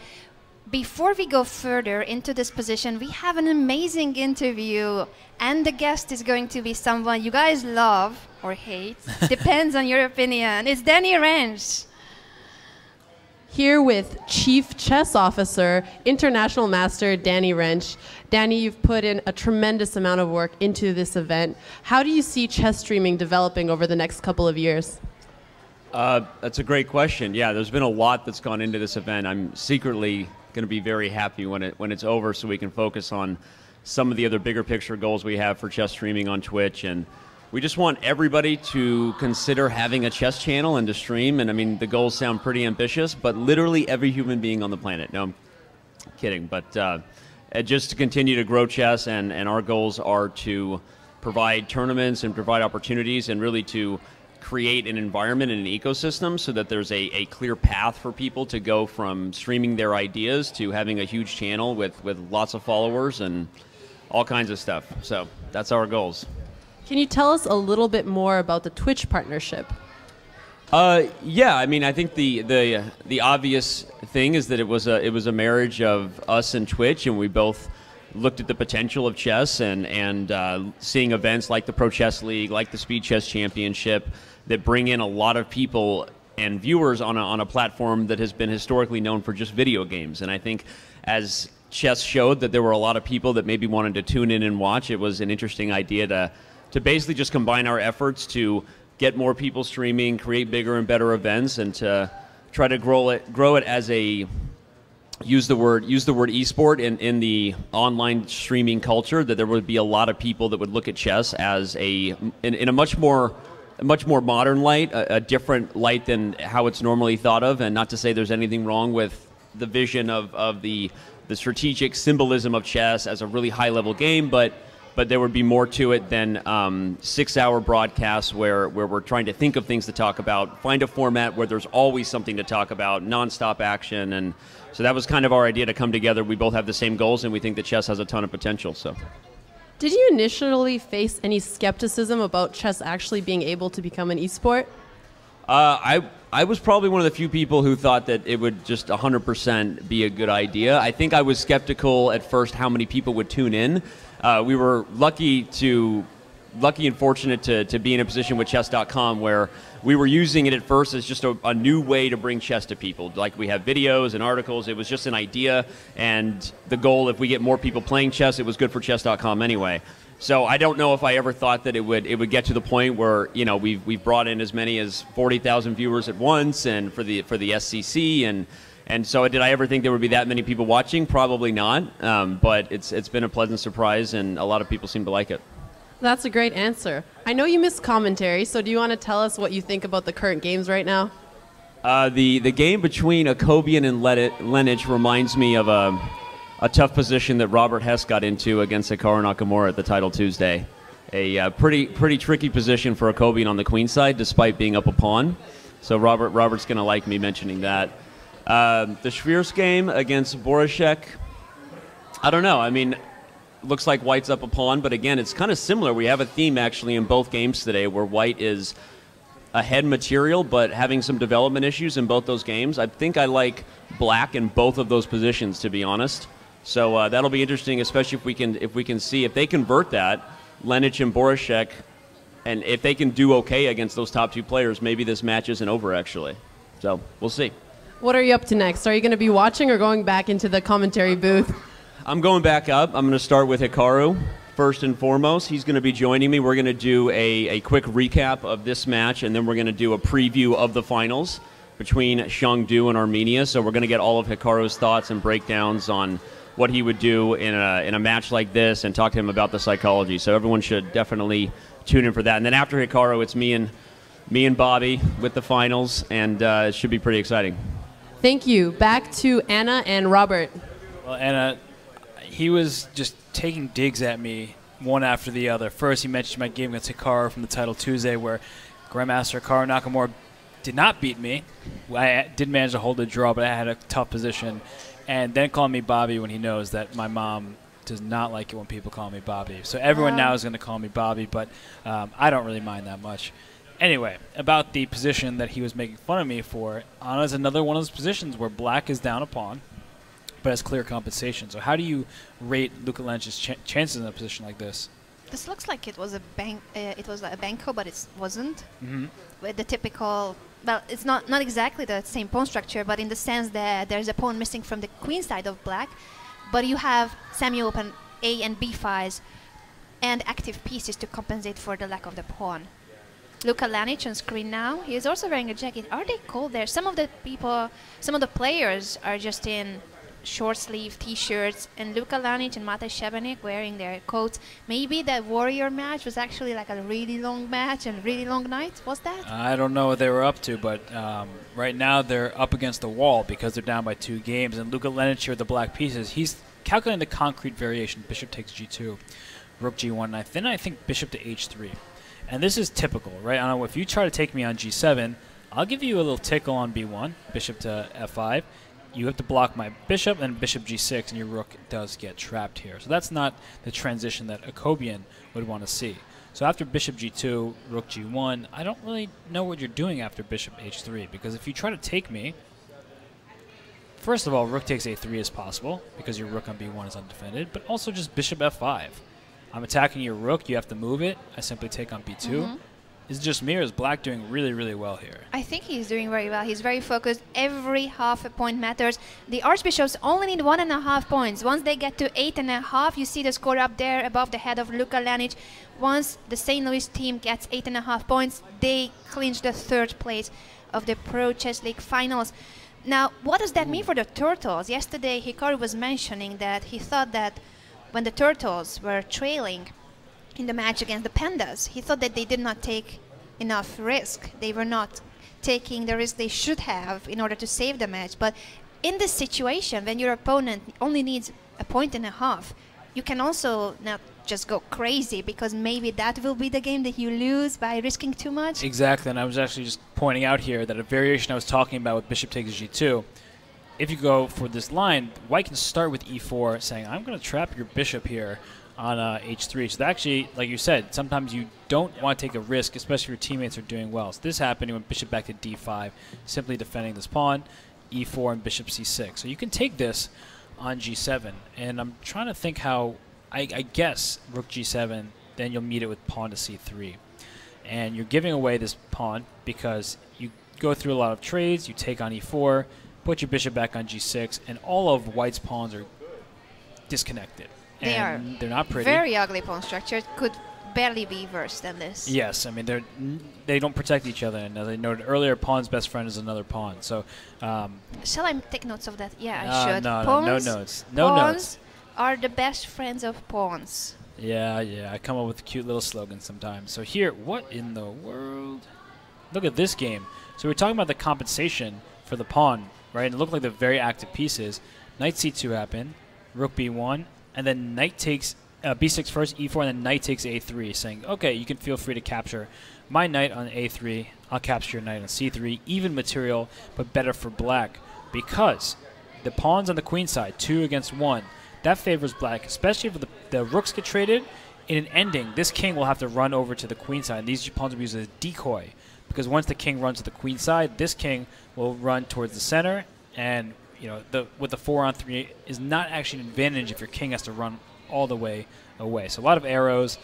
Speaker 2: before we go further into this position, we have an amazing interview, and the guest is going to be someone you guys love or hate. Depends on your opinion. It's Danny Rensch.
Speaker 3: Here with Chief Chess Officer, International Master Danny Rensch. Danny, you've put in a tremendous amount of work into this event. How do you see chess streaming developing over the next couple of years?
Speaker 13: That's a great question. Yeah, there's been a lot that's gone into this event. I'm secretly going to be very happy when it's over so we can focus on some of the other bigger picture goals we have for chess streaming on Twitch. And we just want everybody to consider having a chess channel and to stream. And I mean, the goals sound pretty ambitious, but literally every human being on the planet. No, I'm kidding. But just to continue to grow chess, and our goals are to provide tournaments and provide opportunities and really to create an environment and an ecosystem so that there's a clear path for people to go from streaming their ideas to having a huge channel with lots of followers and all kinds of stuff. So that's our goals.
Speaker 3: Can you tell us a little bit more about the Twitch partnership?
Speaker 13: Yeah, I mean, I think the obvious thing is that it was a marriage of us and Twitch, and we both looked at the potential of chess and seeing events like the Pro Chess League, like the Speed Chess Championship, that bring in a lot of people and viewers on a platform that has been historically known for just video games. And I think as chess showed that there were a lot of people that maybe wanted to tune in and watch, it was an interesting idea to basically just combine our efforts to get more people streaming, create bigger and better events, and to try to grow it as a use the word esport in the online streaming culture, that there would be a lot of people that would look at chess as in a much more modern light, a different light than how it's normally thought of. And not to say there's anything wrong with the vision of the strategic symbolism of chess as a really high level game, but there would be more to it than 6-hour broadcasts where we're trying to think of things to talk about, find a format where there's always something to talk about, nonstop action. And so that was kind of our idea to come together. We both have the same goals, and we think that chess has a ton of potential. So,
Speaker 3: did you initially face any skepticism about chess actually being able to become an esport?
Speaker 13: I was probably one of the few people who thought that it would just 100% be a good idea. I think I was skeptical at first how many people would tune in. We were lucky and fortunate to be in a position with Chess.com where we were using it at first as just a new way to bring chess to people. Like, we have videos and articles. It was just an idea, and the goal, if we get more people playing chess, it was good for Chess.com anyway. So I don't know if I ever thought that it would get to the point where, you know, we've brought in as many as 40,000 viewers at once, and for the SCC, and so did I ever think there would be that many people watching? Probably not. But it's been a pleasant surprise, and a lot of people seem to like it.
Speaker 3: That's a great answer. I know you missed commentary, so do you want to tell us what you think about the current games right now?
Speaker 13: The game between Akobian and Lenich reminds me of a tough position that Robert Hess got into against Hikaru Nakamura at the Title Tuesday. A pretty tricky position for Akobian on the queen side, despite being up a pawn. So Robert's going to like me mentioning that. The Schwierz game against Borashek, I don't know. I mean, looks like White's up a pawn, but again, it's kind of similar. We have a theme actually in both games today where White is ahead material, but having some development issues in both those games. I think I like Black in both of those positions, to be honest. So that'll be interesting, especially if we can see if they convert that, Lenich and Borashek, and if they can do okay against those top two players, maybe this match isn't over actually. So we'll see.
Speaker 3: What are you up to next? Are you going to be watching or going back into the commentary booth?
Speaker 13: I'm going back up. I'm going to start with Hikaru first and foremost. He's going to be joining me. We're going to do a quick recap of this match, and then we're going to do a preview of the finals between Xiangdu and Armenia. So we're going to get all of Hikaru's thoughts and breakdowns on what he would do in a match like this, and talk to him about the psychology. So everyone should definitely tune in for that. And then after Hikaru, it's me and Bobby with the finals, and it should be pretty exciting.
Speaker 3: Thank you. Back to Anna and Robert.
Speaker 1: Well, Anna, he was just taking digs at me one after the other. First, he mentioned my game against Hikaru from the Title Tuesday, where Grandmaster Hikaru Nakamura did not beat me. I did manage to hold a draw, but I had a tough position. And then calling me Bobby when he knows that my mom does not like it when people call me Bobby. So everyone now is going to call me Bobby, but I don't really mind that much. Anyway, about the position that he was making fun of me for, Anna's another one of those positions where Black is down a pawn, but has clear compensation. So how do you rate Luka Lenich's chances in a position like this?
Speaker 2: This looks like it was a banco, but it wasn't.
Speaker 1: Mm-hmm.
Speaker 2: With the typical, well, it's not exactly the same pawn structure, but in the sense that there's a pawn missing from the queen side of Black, but you have semi-open A and B files and active pieces to compensate for the lack of the pawn. Luka Lenich on screen now. He is also wearing a jacket. Are they cold there? Some of the players are just in short sleeve t-shirts, and Luka Lenich and Matej Šebeník wearing their coats. Maybe that Warrior match was actually like a really long match and really long night. Was that?
Speaker 1: I don't know what they were up to, but right now they're up against the wall because they're down by 2 games. And Luka Lenich here with the black pieces, he's calculating the concrete variation. Bishop takes g2, rook g1, and then I think bishop to h3. And this is typical, right? I don't know, if you try to take me on g7, I'll give you a little tickle on b1, bishop to f5. You have to block my bishop, and bishop g6, and your rook does get trapped here. So that's not the transition that Akobian would want to see. So after bishop g2, rook g1, I don't really know what you're doing after bishop h3, because if you try to take me, first of all, rook takes a3 is possible, because your rook on b1 is undefended, but also just bishop f5. I'm attacking your rook, you have to move it, I simply take on b2. Is it just me, or is black doing really, really well here?
Speaker 2: I think he's doing very well. He's very focused. Every half a point matters. The archbishops only need 1.5 points. Once they get to 8.5, you see the score up there above the head of Luka Lanic. Once the St. Louis team gets 8.5 points, they clinch the 3rd place of the Pro Chess League finals. Now, what does that mean for the Turtles? Yesterday, Hikaru was mentioning that he thought that when the Turtles were trailing in the match against the Pandas, he thought that they did not take enough risk. They were not taking the risk they should have in order to save the match. But in this situation, when your opponent only needs 1.5 points, you can also not just go crazy, because maybe that will be the game that you lose by risking too much.
Speaker 1: Exactly, and I was actually just pointing out here that a variation I was talking about with bishop takes g2, if you go for this line, white can start with e4, saying, I'm going to trap your bishop here on h3. So actually, like you said, sometimes you don't want to take a risk, especially if your teammates are doing well. So this happened when bishop back to d5, simply defending this pawn, e4 and bishop c6. So you can take this on g7, and I'm trying to think how, I guess rook g7, then you'll meet it with pawn to c3. And you're giving away this pawn because you go through a lot of trades, you take on e4, put your bishop back on g6, and all of white's pawns are disconnected.
Speaker 2: They
Speaker 1: and they're not pretty.
Speaker 2: Very ugly pawn structure. It could barely be worse than this.
Speaker 1: Yes, I mean they don't protect each other, and as I noted earlier, pawn's best friend is another pawn. So,
Speaker 2: shall I take notes of that? Yeah, I should.
Speaker 1: No
Speaker 2: Pawns,
Speaker 1: notes.
Speaker 2: Pawns are the best friends of pawns.
Speaker 1: Yeah, I come up with cute little slogans sometimes. So here, what in the world? Look at this game. So we're talking about the compensation for the pawn, right? And it looked like the very active pieces. Knight c2 happened, rook b1, and then knight takes b6 first, e4, and then knight takes a3, saying, okay, you can feel free to capture my knight on a3. I'll capture your knight on c3. Even material, but better for black, because the pawns on the queen side, 2 against 1, that favors black, especially if the rooks get traded. In an ending, this king will have to run over to the queen side. These pawns will be used as a decoy, because once the king runs to the queen side, this king will run towards the center, and with the 4-on-3 is not actually an advantage if your king has to run all the way away. So a lot of arrows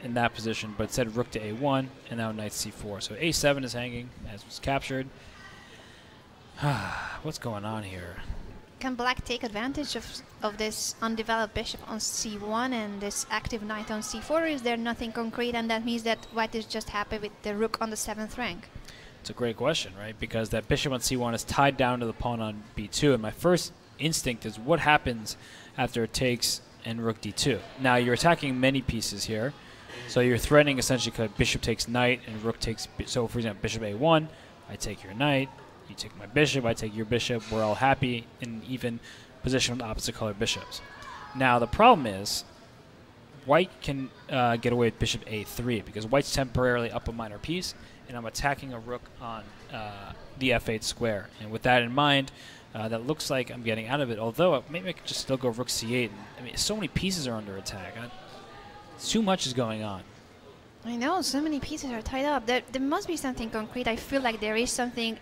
Speaker 1: in that position, but instead rook to a1, and now knight c4. So a7 is hanging, as was captured. What's going on here?
Speaker 2: Can black take advantage of this undeveloped bishop on c1 and this active knight on c4, or is there nothing concrete, and that means that white is just happy with the rook on the 7th rank?
Speaker 1: It's a great question, right? Because that bishop on c1 is tied down to the pawn on b2, and my first instinct is what happens after it takes and rook d2. Now you're attacking many pieces here, so you're threatening essentially because bishop takes knight and rook takes. So for example, bishop a1, I take your knight, you take my bishop, I take your bishop. We're all happy in even position with opposite colored bishops. Now the problem is, white can get away with bishop a3 because white's temporarily up a minor piece, and I'm attacking a rook on the f8 square. And with that in mind, that looks like I'm getting out of it. Although maybe I could just still go rook c8. I mean, so many pieces are under attack. Too much is going on.
Speaker 2: I know, so many pieces are tied up. There must be something concrete. I feel like there is something.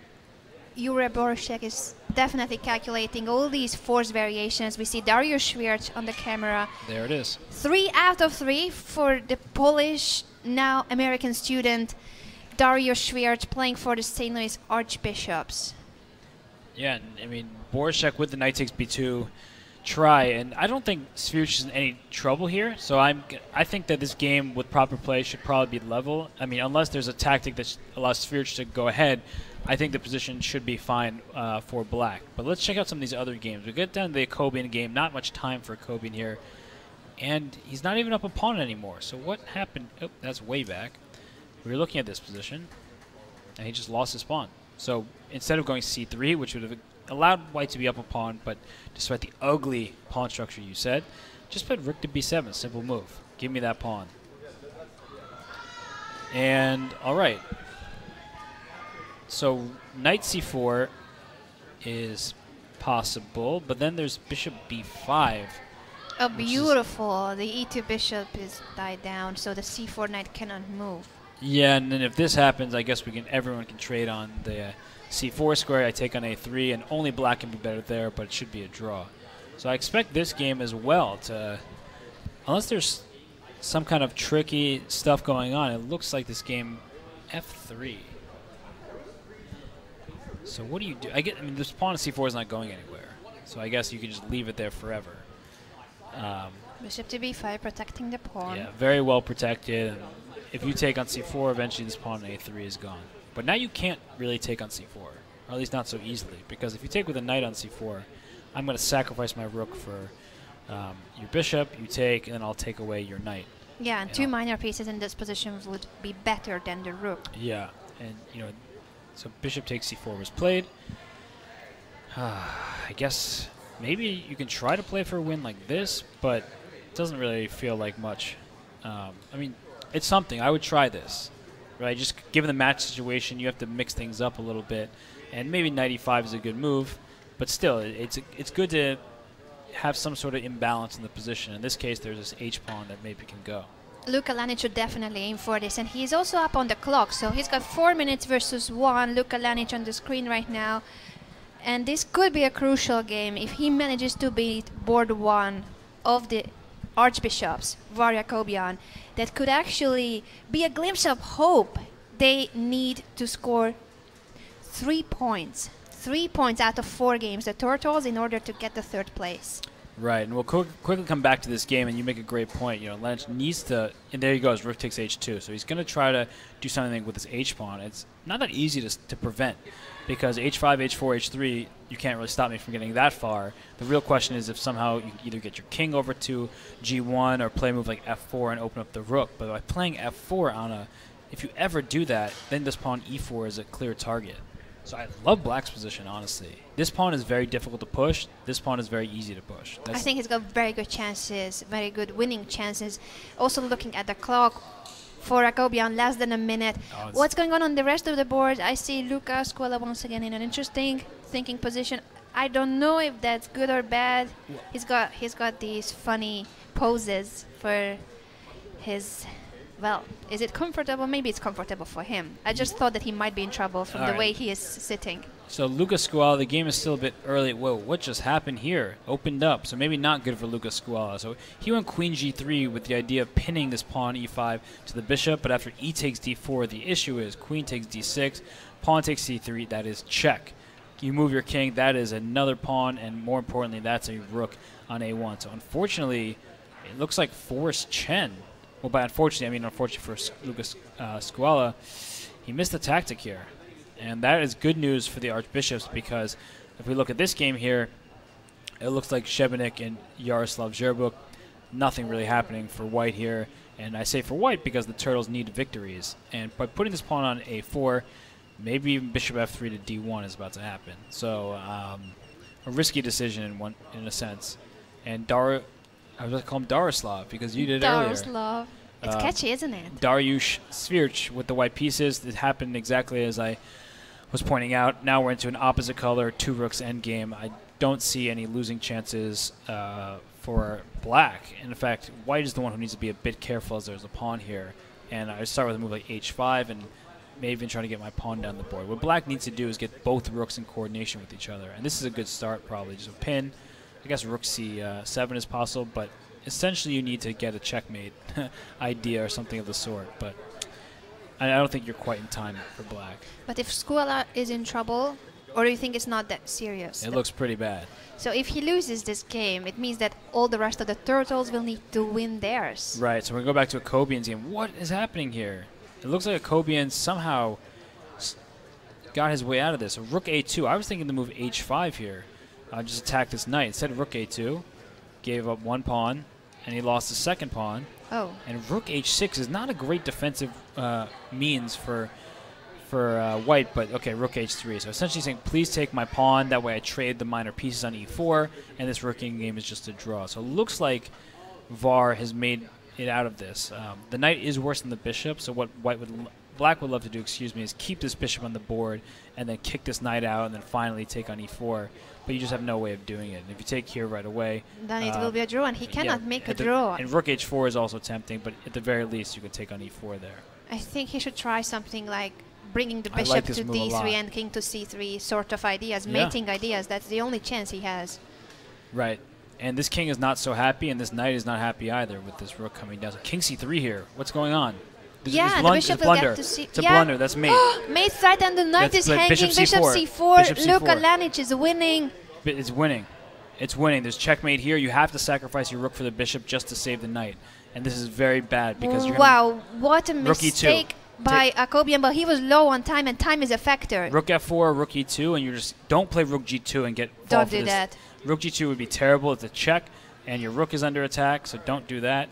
Speaker 2: Jure Borshek is definitely calculating all these force variations. We see Dario Schwierz on the camera.
Speaker 1: There it is.
Speaker 2: 3 out of 3 for the Polish, now American student, Dario Schwierz, playing for the St. Louis Archbishops.
Speaker 1: Yeah, I mean, Borshek with the knight takes b2 try, and I don't think Schwierz is in any trouble here. So I think that this game with proper play should probably be level. I mean, unless there's a tactic that allows Schwierz to go ahead, I think the position should be fine for black. But let's check out some of these other games. We get down to the Jacobian game. Not much time for Jacobian here. And he's not even up a pawn anymore. So what happened? Oh, that's way back. We were looking at this position, and he just lost his pawn. So instead of going c3, which would have allowed white to be up a pawn, but despite the ugly pawn structure you said, just put rook to b7. Simple move. Give me that pawn. And all right. So knight c4 is possible, but then there's bishop b5.
Speaker 2: Oh, beautiful. The e2 bishop is died down, so the c4 knight cannot move.
Speaker 1: Yeah, and then if this happens, I guess everyone can trade on the c4 square. I take on a3, and only black can be better there, but it should be a draw. So I expect this game as well to, unless there's some kind of tricky stuff going on, it looks like this game f3. So what do you do? I mean, this pawn on c4 is not going anywhere, so I guess you can just leave it there forever.
Speaker 2: Bishop to b5, protecting the pawn.
Speaker 1: Yeah, very well protected. And if you take on c4, eventually this pawn on a3 is gone. But now you can't really take on c4, or at least not so easily, because if you take with a knight on c4, I'm going to sacrifice my rook for your bishop, you take, and then I'll take away your knight.
Speaker 2: Yeah, and two minor pieces in this position would be better than the rook.
Speaker 1: Yeah, and so bishop takes c4 was played. I guess maybe you can try to play for a win like this, but it doesn't really feel like much. I mean, it's something. I would try this, right? Just given the match situation, you have to mix things up a little bit, and maybe knight e5 is a good move, but still, it's good to have some sort of imbalance in the position. In this case, there's this h-pawn that maybe can go.
Speaker 2: Luka Lanic should definitely aim for this, and he's also up on the clock, so he's got 4 minutes versus 1. Luka Lanic on the screen right now, and this could be a crucial game if he manages to beat board 1 of the archbishops, Var Jacobian. That could actually be a glimpse of hope. They need to score 3 points. 3 points out of 4 games, the Turtles, in order to get the 3rd place.
Speaker 1: Right, and we'll quickly come back to this game, and you make a great point. Lanic needs to, and there he goes, rook takes h2. So he's going to try to do something with his h-pawn. It's not that easy to prevent, because h5, h4, h3, you can't really stop me from getting that far. The real question is if somehow you either get your king over to g1 or play a move like f4 and open up the rook. But by playing f4 if you ever do that, then this pawn e4 is a clear target. So I love black's position, honestly. This pawn is very difficult to push. This pawn is very easy to push.
Speaker 2: I think he's got very good chances, very good winning chances. Also looking at the clock, for Jacobian, less than a minute. What's going on the rest of the board? I see Luca Scuola once again in an interesting thinking position. I don't know if that's good or bad. He's got these funny poses for his... Well, is it comfortable? Maybe it's comfortable for him. I just thought that he might be in trouble from the way he is sitting.
Speaker 1: So Luca Scuola, the game is still a bit early. Whoa, what just happened here? Opened up, so maybe not good for Luca Scuola. So he went queen g3 with the idea of pinning this pawn e5 to the bishop, but after e takes d4, the issue is queen takes d6, pawn takes c3, that is check. You move your king, that is another pawn, and more importantly, that's a rook on a1. So unfortunately, it looks like Forrest Chen. Well, by unfortunately, I mean unfortunately for Lucas Scuola, he missed the tactic here. And that is good news for the archbishops, because if we look at this game here, it looks like Šebenik and Jaroslav Žerbuk, nothing really happening for white here. And I say for white because the Turtles need victories. And by putting this pawn on a4, maybe even bishop f3 to d1 is about to happen. So a risky decision in a sense. And I was going to call him Daroslav because you did it earlier.
Speaker 2: Daroslav. It's catchy, isn't it?
Speaker 1: Dariush Svirch with the white pieces. It happened exactly as I was pointing out. Now we're into an opposite color, 2 rooks endgame. I don't see any losing chances for black. In fact, white is the one who needs to be a bit careful as there's a pawn here. And I start with a move like h5 and maybe even try to get my pawn down the board. What black needs to do is get both rooks in coordination with each other. And this is a good start probably. Just a pin. I guess rook c7 is possible, but essentially you need to get a checkmate idea or something of the sort. But I don't think you're quite in time for black.
Speaker 2: But if Scuola is in trouble, or do you think it's not that serious?
Speaker 1: It looks pretty bad.
Speaker 2: So if he loses this game, it means that all the rest of the Turtles will need to win theirs.
Speaker 1: Right, so we're going to go back to Jacobian's game. What is happening here? It looks like Jacobian somehow got his way out of this. So rook a2. I was thinking to move h5 here. Just attack this knight. Instead, rook a2, gave up 1 pawn, and he lost the 2nd pawn.
Speaker 2: Oh.
Speaker 1: And rook h6 is not a great defensive means for white, but okay, rook h3. So essentially saying, please take my pawn. That way I trade the minor pieces on e4, and this rooking game is just a draw. So it looks like Var has made it out of this. The knight is worse than the bishop, so what white would Black would love to do, is keep this bishop on the board and then kick this knight out and then finally take on e4. But you just have no way of doing it. And if you take here right away,
Speaker 2: then it will be a draw, and he cannot make a draw.
Speaker 1: And rook h4 is also tempting, but at the very least, you could take on e4 there.
Speaker 2: I think he should try something like bringing the
Speaker 1: I
Speaker 2: bishop
Speaker 1: like this
Speaker 2: to
Speaker 1: move a lot.
Speaker 2: d3 and king to c3 sort of ideas, mating ideas. That's the only chance he has.
Speaker 1: Right. And this king is not so happy, and this knight is not happy either with this rook coming down. So king c3 here. What's going on? This
Speaker 2: Yeah, the bishop will get to see.
Speaker 1: It's a blunder. That's mate.
Speaker 2: Mate side, and the knight is hanging. Bishop c4.
Speaker 1: Bishop c4.
Speaker 2: Luka Lanic is winning.
Speaker 1: It's winning. It's winning. There's checkmate here. You have to sacrifice your rook for the bishop just to save the knight. And this is very bad because you're
Speaker 2: wow, what a
Speaker 1: rook
Speaker 2: mistake
Speaker 1: e2.
Speaker 2: by Akobian, but he was low on time, and time is a factor.
Speaker 1: Rook f4, rook e2, and you just don't play rook g2 and get fall
Speaker 2: Don't
Speaker 1: for
Speaker 2: do
Speaker 1: this.
Speaker 2: that.
Speaker 1: Rook g2 would be terrible. It's a check, and your rook is under attack, so don't do that.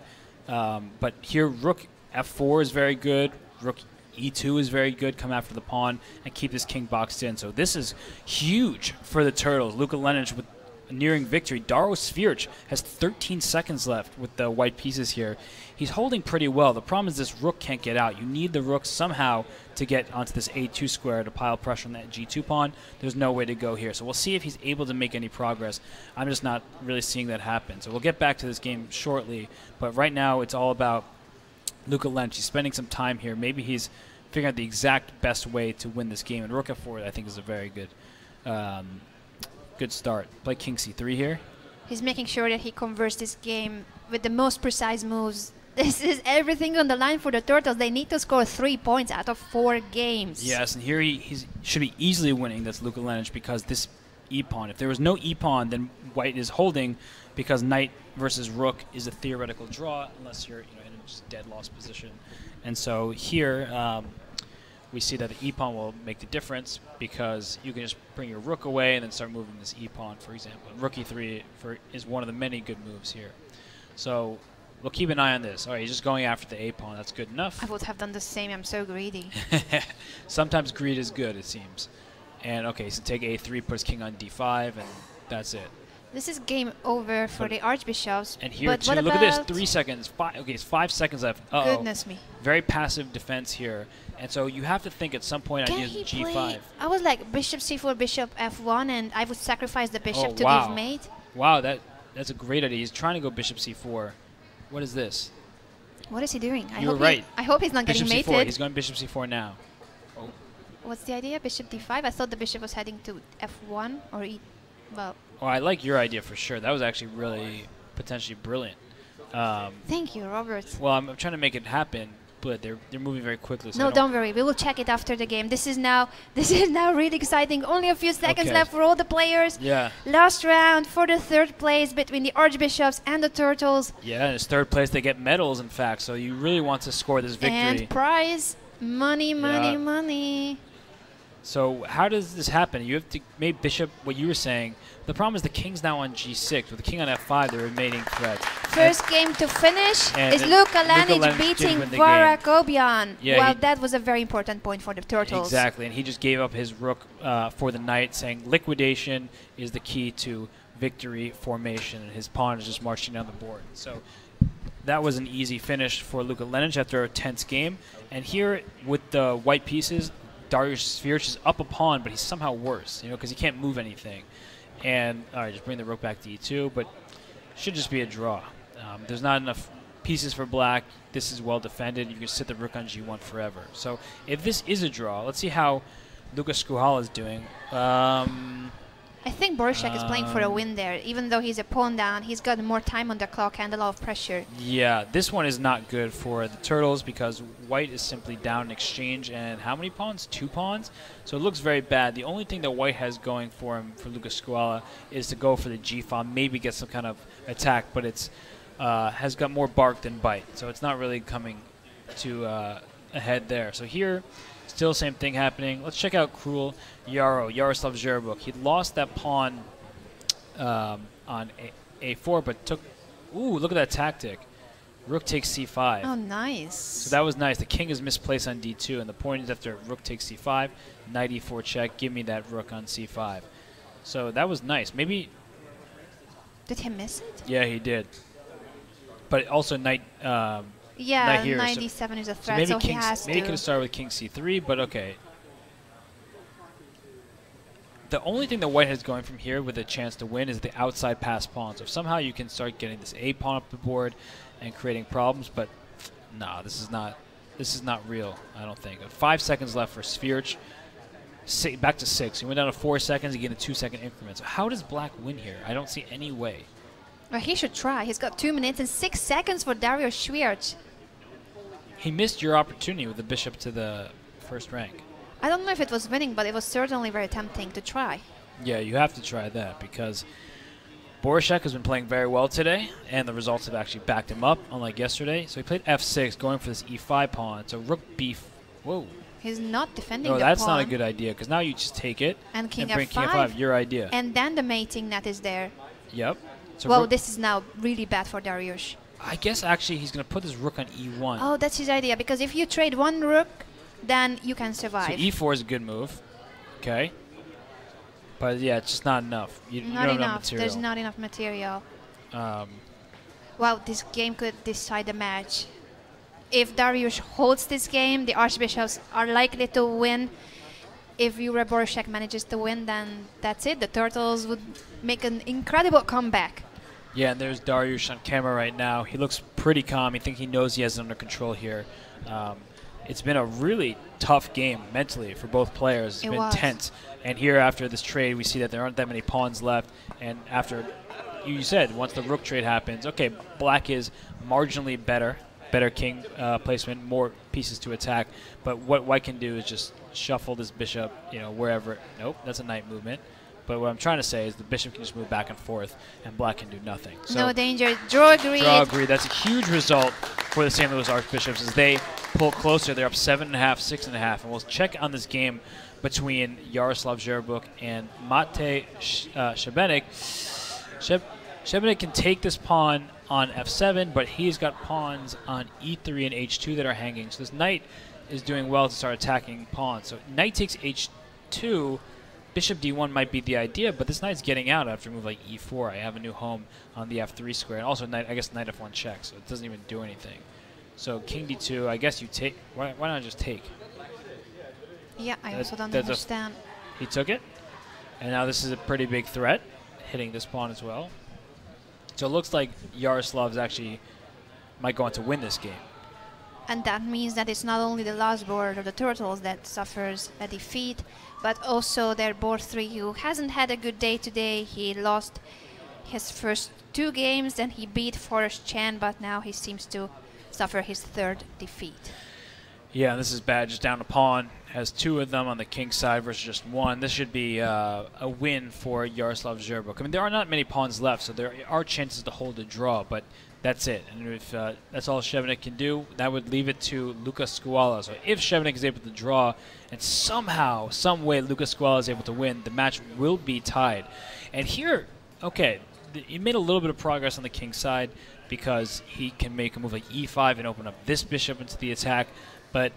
Speaker 1: But here, rook f4 is very good. Rook e2 is very good. Come after the pawn and keep this king boxed in. So this is huge for the Turtles. Luka Lenic with nearing victory. Daro Svirch has 13 seconds left with the white pieces here. He's holding pretty well. The problem is this rook can't get out. You need the rook somehow to get onto this a2 square to pile pressure on that g2 pawn. There's no way to go here. So we'll see if he's able to make any progress. I'm just not really seeing that happen. So we'll get back to this game shortly. But right now it's all about Luka Lenic. He's spending some time here. Maybe he's figuring out the exact best way to win this game. And rook f4, I think, is a very good good start. Play king c3 here.
Speaker 2: He's making sure that he converts this game with the most precise moves. This is everything on the line for the Turtles. They need to score 3 points out of 4 games.
Speaker 1: Yes, and here he should be easily winning. That's Luka Lenic because this e-pawn. If there was no e-pawn, then white is holding because knight versus rook is a theoretical draw unless you're in a just dead loss position. And so here we see that the e-pawn will make the difference because you can just bring your rook away and then start moving this e-pawn, for example. Rook e3 is one of the many good moves here. So we'll keep an eye on this. All right, he's just going after the a-pawn. That's good enough.
Speaker 2: I would have done the same. I'm so greedy.
Speaker 1: Sometimes greed is good, it seems. And, okay, so take a3, puts king on d5, and that's it.
Speaker 2: This is game over for the Archbishops.
Speaker 1: And here,
Speaker 2: but
Speaker 1: too,
Speaker 2: what
Speaker 1: look at this,
Speaker 2: about
Speaker 1: 3 seconds. Okay, it's 5 seconds left. Uh-oh.
Speaker 2: Goodness me.
Speaker 1: Very passive defense here. And so you have to think at some point
Speaker 2: Can
Speaker 1: I use
Speaker 2: he
Speaker 1: g5.
Speaker 2: play? I was like bishop c4, bishop f1, and I would sacrifice the bishop to
Speaker 1: wow.
Speaker 2: give mate.
Speaker 1: Wow, that's a great idea. He's trying to go bishop c4. What is this?
Speaker 2: What is he doing?
Speaker 1: You were right.
Speaker 2: I hope he's not
Speaker 1: bishop
Speaker 2: getting
Speaker 1: c4.
Speaker 2: mated.
Speaker 1: He's going bishop c4 now. Oh.
Speaker 2: What's the idea? Bishop d5? I thought the bishop was heading to f1 or e. Well.
Speaker 1: Oh, I like your idea for sure. That was actually really potentially brilliant.
Speaker 2: Thank you, Robert.
Speaker 1: Well, I'm trying to make it happen, but they're moving very quickly. So
Speaker 2: no, don't worry. We will check it after the game. This is now really exciting. Only a few seconds left for all the players.
Speaker 1: Yeah.
Speaker 2: Last round for the 3rd place between the Archbishops and the Turtles.
Speaker 1: Yeah, and it's 3rd place. They get medals, in fact. So you really want to score this victory.
Speaker 2: And prize money, money, money.
Speaker 1: So how does this happen? You have to make bishop, what you were saying. The problem is the king's now on g6. With the king on f5, the remaining threat.
Speaker 2: First game to finish is Luka Lenic beating Varakobian.
Speaker 1: Yeah,
Speaker 2: well, that was a very important point for the Turtles.
Speaker 1: Exactly, and he just gave up his rook for the knight, saying liquidation is the key to victory formation, and his pawn is just marching down the board. So that was an easy finish for Luka Lenic after a tense game. And here with the white pieces, Dariusz Svirch is up a pawn, but he's somehow worse, because he can't move anything. And, all right, just bring the rook back to e2, but should just be a draw. There's not enough pieces for black. This is well defended. You can sit the rook on g1 forever. So if this is a draw, let's see how Lukas Skuhala is doing.
Speaker 2: I think Borishek is playing for a win there. Even though he's a pawn down, he's got more time on the clock and a lot of pressure.
Speaker 1: Yeah, this one is not good for the Turtles because white is simply down in exchange. And how many pawns? 2 pawns? So it looks very bad. The only thing that white has going for him, for Lukas Skuhala, is to go for the g-file, maybe get some kind of attack, but it's has got more bark than bite. So it's not really coming to ahead there. So here, still same thing happening. Let's check out Cruel Yaroslav Zherbuk. He lost that pawn on a4, but took... Ooh, look at that tactic. Rook takes c5.
Speaker 2: Oh, nice.
Speaker 1: So that was nice. The king is misplaced on d2, and the point is after rook takes c5, knight e4 check, give me that rook on c5. So that was nice. Maybe...
Speaker 2: Did he miss it?
Speaker 1: Yeah, he did. But also knight
Speaker 2: Yeah,
Speaker 1: knight here.
Speaker 2: knight
Speaker 1: So,
Speaker 2: d7 is a
Speaker 1: so
Speaker 2: threat,
Speaker 1: maybe
Speaker 2: so he
Speaker 1: king,
Speaker 2: has
Speaker 1: maybe
Speaker 2: to.
Speaker 1: could have started with king c3, but okay. The only thing that white has going from here with a chance to win is the outside pass pawn. So if somehow you can start getting this a pawn up the board and creating problems, but nah, this is not real, I don't think. 5 seconds left for Svirch. Back to 6. He went down to 4 seconds. He gained a 2-second increment. So how does black win here? I don't see any way.
Speaker 2: Well, he should try. He's got 2 minutes and 6 seconds for Dariusz Svirch.
Speaker 1: He missed your opportunity with the bishop to the first rank.
Speaker 2: I don't know if it was winning, but it was certainly very tempting to try.
Speaker 1: Yeah, you have to try that because Borishek has been playing very well today, and the results have actually backed him up, unlike yesterday. So he played f6, going for this e5 pawn. So rook b. Whoa.
Speaker 2: He's not defending
Speaker 1: No,
Speaker 2: the
Speaker 1: that's
Speaker 2: pawn.
Speaker 1: not a good idea because now you just take it
Speaker 2: And king
Speaker 1: bring
Speaker 2: f5.
Speaker 1: king f5. Your idea.
Speaker 2: And then the mating that is there.
Speaker 1: Yep. So
Speaker 2: Well, this is now really bad for Dariusz.
Speaker 1: I guess actually he's going to put this rook on e1.
Speaker 2: Oh, that's his idea, because if you trade one rook, then you can survive.
Speaker 1: So e4 is a good move. Okay. But yeah, it's just not enough. You
Speaker 2: Not
Speaker 1: don't have
Speaker 2: enough.
Speaker 1: material.
Speaker 2: There's not enough material.
Speaker 1: Um,
Speaker 2: Wow, this game could decide the match. If Dariusz holds this game, the archbishops are likely to win. If Jure Borishek manages to win, then that's it. The Turtles would make an incredible comeback.
Speaker 1: Yeah, and there's Dariusz on camera right now. He looks pretty calm. I think he knows he has it under control here. It's been a really tough game mentally for both players. It's
Speaker 2: It
Speaker 1: been
Speaker 2: was.
Speaker 1: tense. And here after this trade, we see that there aren't that many pawns left. And after, you said, once the rook trade happens, okay, black is marginally better king placement, more pieces to attack. But what white can do is just shuffle this bishop, wherever. Nope, that's a knight movement. But what I'm trying to say is the bishop can just move back and forth, and black can do nothing. So
Speaker 2: No danger. Draw agreed.
Speaker 1: Draw agreed. That's a huge result for the St. Louis Archbishops as they pull closer. They're up 7.5, 6.5. And we'll check on this game between Yaroslav Zherbuk and Mate Shebenik. Shebenik can take this pawn on f7, but he's got pawns on e3 and h2 that are hanging. So this knight is doing well to start attacking pawns. So knight takes h2. Bishop d1 might be the idea, but this knight's getting out after a move like e4. I have a new home on the f3 square. And also, I guess knight f1 checks, so it doesn't even do anything. So king d2, I guess you take. Why not just take?
Speaker 2: Yeah, I also don't
Speaker 1: That's
Speaker 2: understand.
Speaker 1: He took it, and now this is a pretty big threat, hitting this pawn as well. So it looks like Yaroslav's actually might go on to win this game.
Speaker 2: And that means that it's not only the last board of the Turtles that suffers a defeat, but also their board 3, who hasn't had a good day today. He lost his first 2 games, then he beat Forrest Chan, but now he seems to suffer his 3rd defeat.
Speaker 1: Yeah, this is bad. Just down a pawn. Has 2 of them on the king side versus just 1. This should be a win for Yaroslav Zherbuk. I mean, there are not many pawns left, so there are chances to hold a draw, but that's it. And if that's all Shebenik can do, that would leave it to Lucas Skuala. So if Shebenik is able to draw, and somehow, some way Lucas Skuala is able to win, the match will be tied. And here, okay, he made a little bit of progress on the king side because he can make a move like e5 and open up this bishop into the attack, but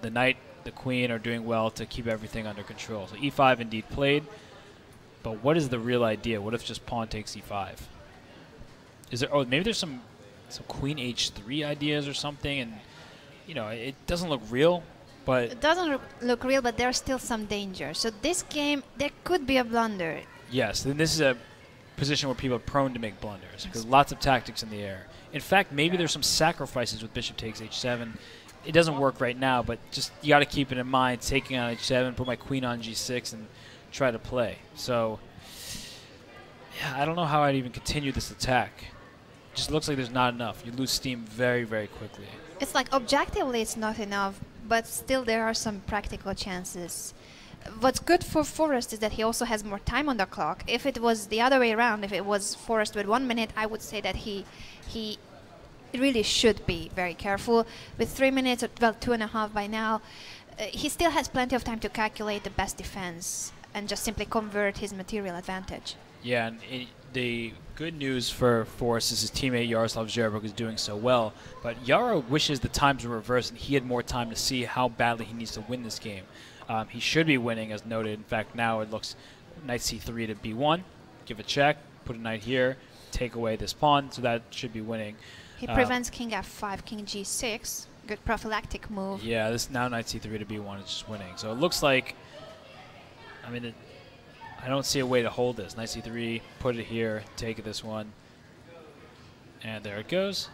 Speaker 1: the knight, the queen are doing well to keep everything under control. So e5 indeed played, but what is the real idea? What if just pawn takes e5? Is there? Oh, maybe there's some queen h3 ideas or something, and it doesn't look real, but
Speaker 2: It doesn't look real, but there's still some danger. So this game, there could be a blunder.
Speaker 1: yes, then this is a position where people are prone to make blunders because lots of tactics in the air. In fact, maybe there's some sacrifices with bishop takes h7. It doesn't work right now, but just you got to keep it in mind. Taking on h7, put my queen on g6, and try to play. So, yeah, I don't know how I'd even continue this attack. It just looks like there's not enough. You lose steam very, very quickly.
Speaker 2: It's like objectively it's not enough, but still there are some practical chances. What's good for Forrest is that he also has more time on the clock. If it was the other way around, if it was Forrest with 1 minute, I would say that he really should be very careful. With 3 minutes, or, well, 2.5 by now, he still has plenty of time to calculate the best defense and just simply convert his material advantage.
Speaker 1: Yeah, and the good news for Forrest is his teammate Yaroslav Zherbuk is doing so well, but Yaro wishes the times were reversed and he had more time to see how badly he needs to win this game. He should be winning, as noted. In fact, now it looks knight c3 to b1, give a check, put a knight here, take away this pawn, so that should be winning.
Speaker 2: He prevents king f5, king g6. Good prophylactic move.
Speaker 1: Yeah, this now knight c3 to b1 is just winning. So it looks like, I mean, I don't see a way to hold this. Knight c3, put it here, take this one. And there it goes.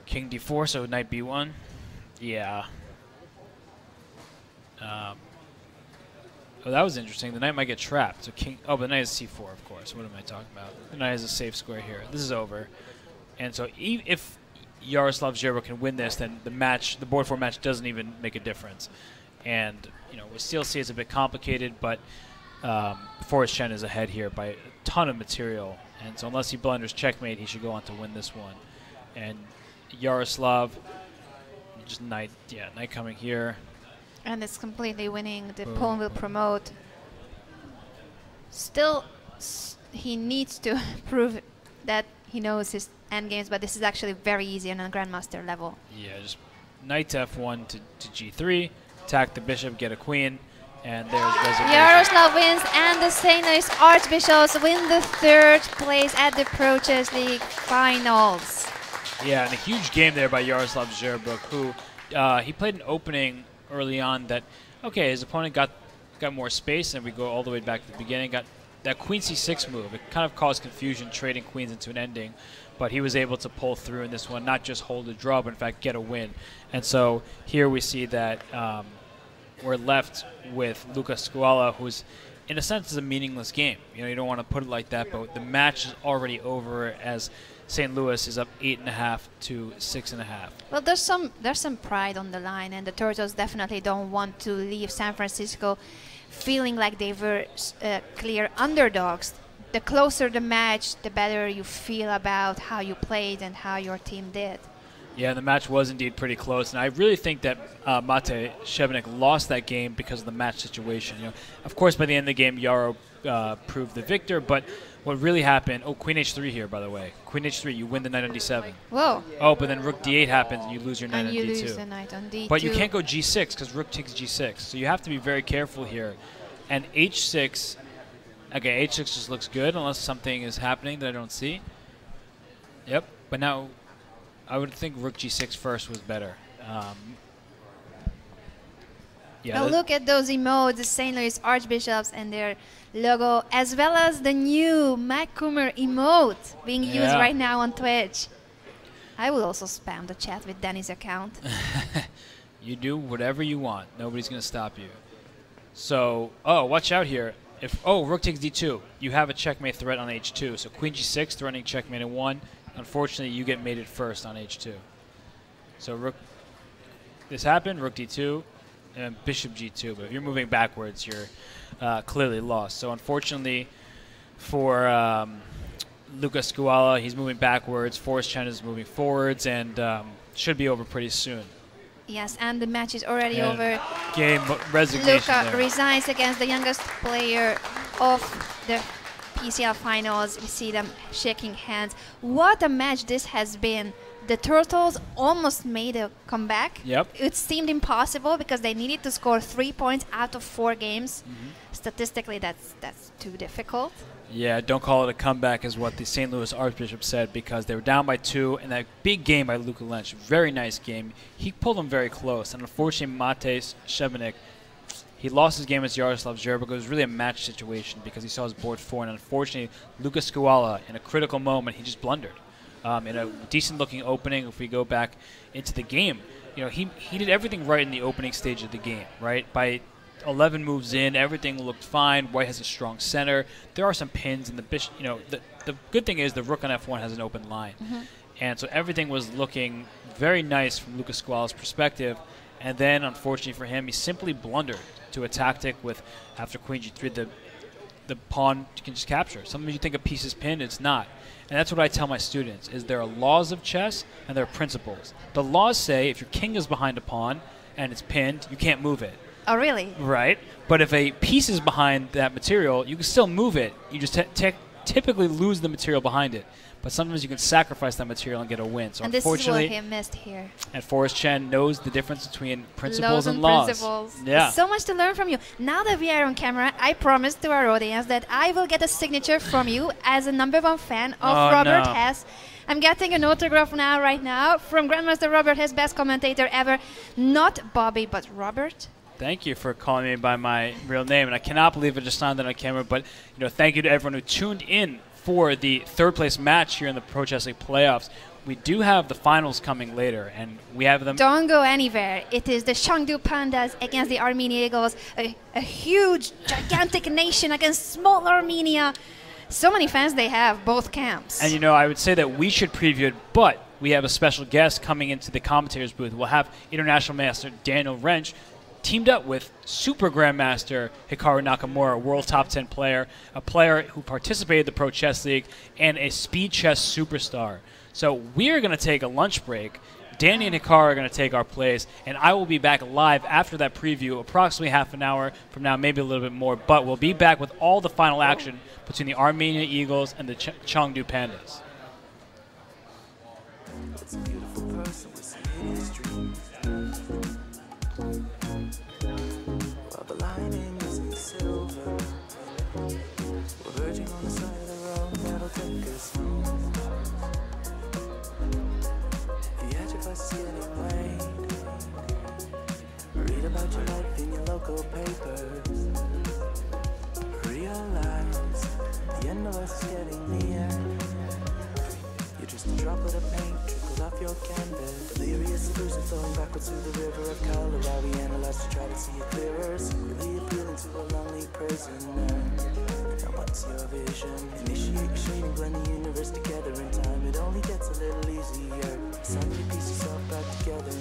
Speaker 1: King d4, so knight b1. Yeah. Oh, that was interesting. The knight might get trapped. So king. Oh, but the knight is c4, of course. What am I talking about? The knight has a safe square here. This is over. And so if Yaroslav Zhirbo can win this, then the board 4 match doesn't even make a difference. And we still see it's a bit complicated, but Forrest Chen is ahead here by a ton of material. And so unless he blunders checkmate, he should go on to win this one. And Yaroslav, just knight coming here.
Speaker 2: And it's completely winning. The pawn will promote. Still, he needs to prove that he knows his endgames, but this is actually very easy on a grandmaster level.
Speaker 1: Yeah, just knight to f1 to g3, attack the bishop, get a queen, and there's resignation.
Speaker 2: Yaroslav wins, and the St. Louis Archbishops win the 3rd place at the Pro Chess League Finals.
Speaker 1: Yeah, and a huge game there by Yaroslav Zhirbo, who he played an opening early on that, okay, his opponent got more space, and we go all the way back to the beginning, got that queen c6 move. It kind of caused confusion, trading queens into an ending, but he was able to pull through in this one, not just hold a draw, but in fact get a win. And so here we see that we're left with Lucas Scuala, who's in a sense is a meaningless game. You don't want to put it like that, but the match is already over as St. Louis is up 8.5 to 6.5.
Speaker 2: Well, there's some pride on the line, and the Turtles definitely don't want to leave San Francisco feeling like they were clear underdogs. The closer the match, the better you feel about how you played and how your team did.
Speaker 1: Yeah, the match was indeed pretty close, and I really think that Mate Shevnik lost that game because of the match situation. Of course, by the end of the game, Yaro proved the victor, but what really happened? Oh, Queen H3 here, by the way. Queen H3, you win the knight on D7.
Speaker 2: Whoa.
Speaker 1: Oh, but then Rook D8 happens, and you lose your knight on D2.
Speaker 2: And you lose the knight on D2.
Speaker 1: But you can't go G6 because Rook takes G6, so you have to be very careful here. And H6, okay, H6 just looks good unless something is happening that I don't see. Yep, but now I would think Rook G6 first was better. Yeah.
Speaker 2: Now look at those emotes, the St. Louis Archbishops and their logo, as well as the new Mac Coomer emote being used right now on Twitch. I will also spam the chat with Danny's account.
Speaker 1: You do whatever you want. Nobody's going to stop you. So, oh, watch out here. Rook takes D2. You have a checkmate threat on H2. So Queen G6 threatening checkmate in 1. Unfortunately, you get mated first on H2. So Rook, this happened, Rook D2, and Bishop G2. But if you're moving backwards, you're clearly lost. So unfortunately for Lucas Scuala, he's moving backwards. Forrest Chen is moving forwards, and should be over pretty soon.
Speaker 2: Yes, and the match is already over.
Speaker 1: Game resignation.
Speaker 2: Luca resigns against the youngest player of the PCL finals. We see them shaking hands. What a match this has been. The Turtles almost made a comeback.
Speaker 1: Yep.
Speaker 2: It seemed impossible because they needed to score 3 points out of 4 games. Statistically, that's too difficult.
Speaker 1: Yeah, don't call it a comeback is what the St. Louis Archbishop said, because they were down by 2, and that big game by Luka Lynch, very nice game. He pulled them very close, and unfortunately Mate Shevnik, he lost his game against Yaroslav Zhirbo. It was really a match situation because he saw his board 4, and unfortunately Lucas Scuala, in a critical moment, he just blundered. In a decent-looking opening, if we go back into the game, he did everything right in the opening stage of the game, right? By 11 moves in, everything looked fine. White has a strong center. There are some pins, and the bishop. The good thing is the rook on f1 has an open line, and so everything was looking very nice from Lucas Scuala's perspective. And then, unfortunately for him, he simply blundered to a tactic with after Queen G3, the pawn you can just capture. Sometimes you think a piece is pinned, it's not. And that's what I tell my students: is there are laws of chess and there are principles. The laws say if your king is behind a pawn and it's pinned, you can't move it.
Speaker 2: Oh, really?
Speaker 1: Right. But if a piece is behind that material, you can still move it. You just typically lose the material behind it. But sometimes you can sacrifice that material and get a win. So
Speaker 2: and this is what he missed here.
Speaker 1: And Forrest Chen knows the difference between principles and laws.
Speaker 2: Principles.
Speaker 1: Yeah.
Speaker 2: So much to learn from you. Now that we are on camera, I promise to our audience that I will get a signature from you as a #1 fan of Robert Hess. I'm getting an autograph now, right now, from Grandmaster Robert, his best commentator ever. Not Bobby, but Robert.
Speaker 1: Thank you for calling me by my real name, and I cannot believe I just signed that on camera. But thank you to everyone who tuned in for the third place match here in the Pro Chess League playoffs. We do have the finals coming later, and we have them.
Speaker 2: Don't go anywhere. It is the Chengdu Pandas against the Armenia Eagles, a huge, gigantic nation against small Armenia. So many fans they have, both camps.
Speaker 1: And I would say that we should preview it, but we have a special guest coming into the commentators booth. We'll have International Master Daniel Wrench teamed up with Super Grandmaster Hikaru Nakamura, a world top 10 player, a player who participated in the Pro Chess League, and a speed chess superstar. So we're going to take a lunch break. Danny and Hikaru are going to take our place, and I will be back live after that preview, approximately half an hour from now, maybe a little bit more. But we'll be back with all the final action between the Armenia Eagles and the Chengdu Pandas. It's a beautiful person with some hideous dreams. While the lining is in silver, we're verging on the side of the road that'll take us home. The edge of us is getting late. Read about your life in your local papers. Realize the end of us is getting near. You're just a droplet of paint trickled off your canvas. Delirious illusion flowing backwards through the river of color while we analyze to try to see it clearer. Secretly appealing to a lonely prisoner. Now what's your vision? Initiate your shading, blend the universe together in time. It only gets a little easier. Suddenly piece yourself back together.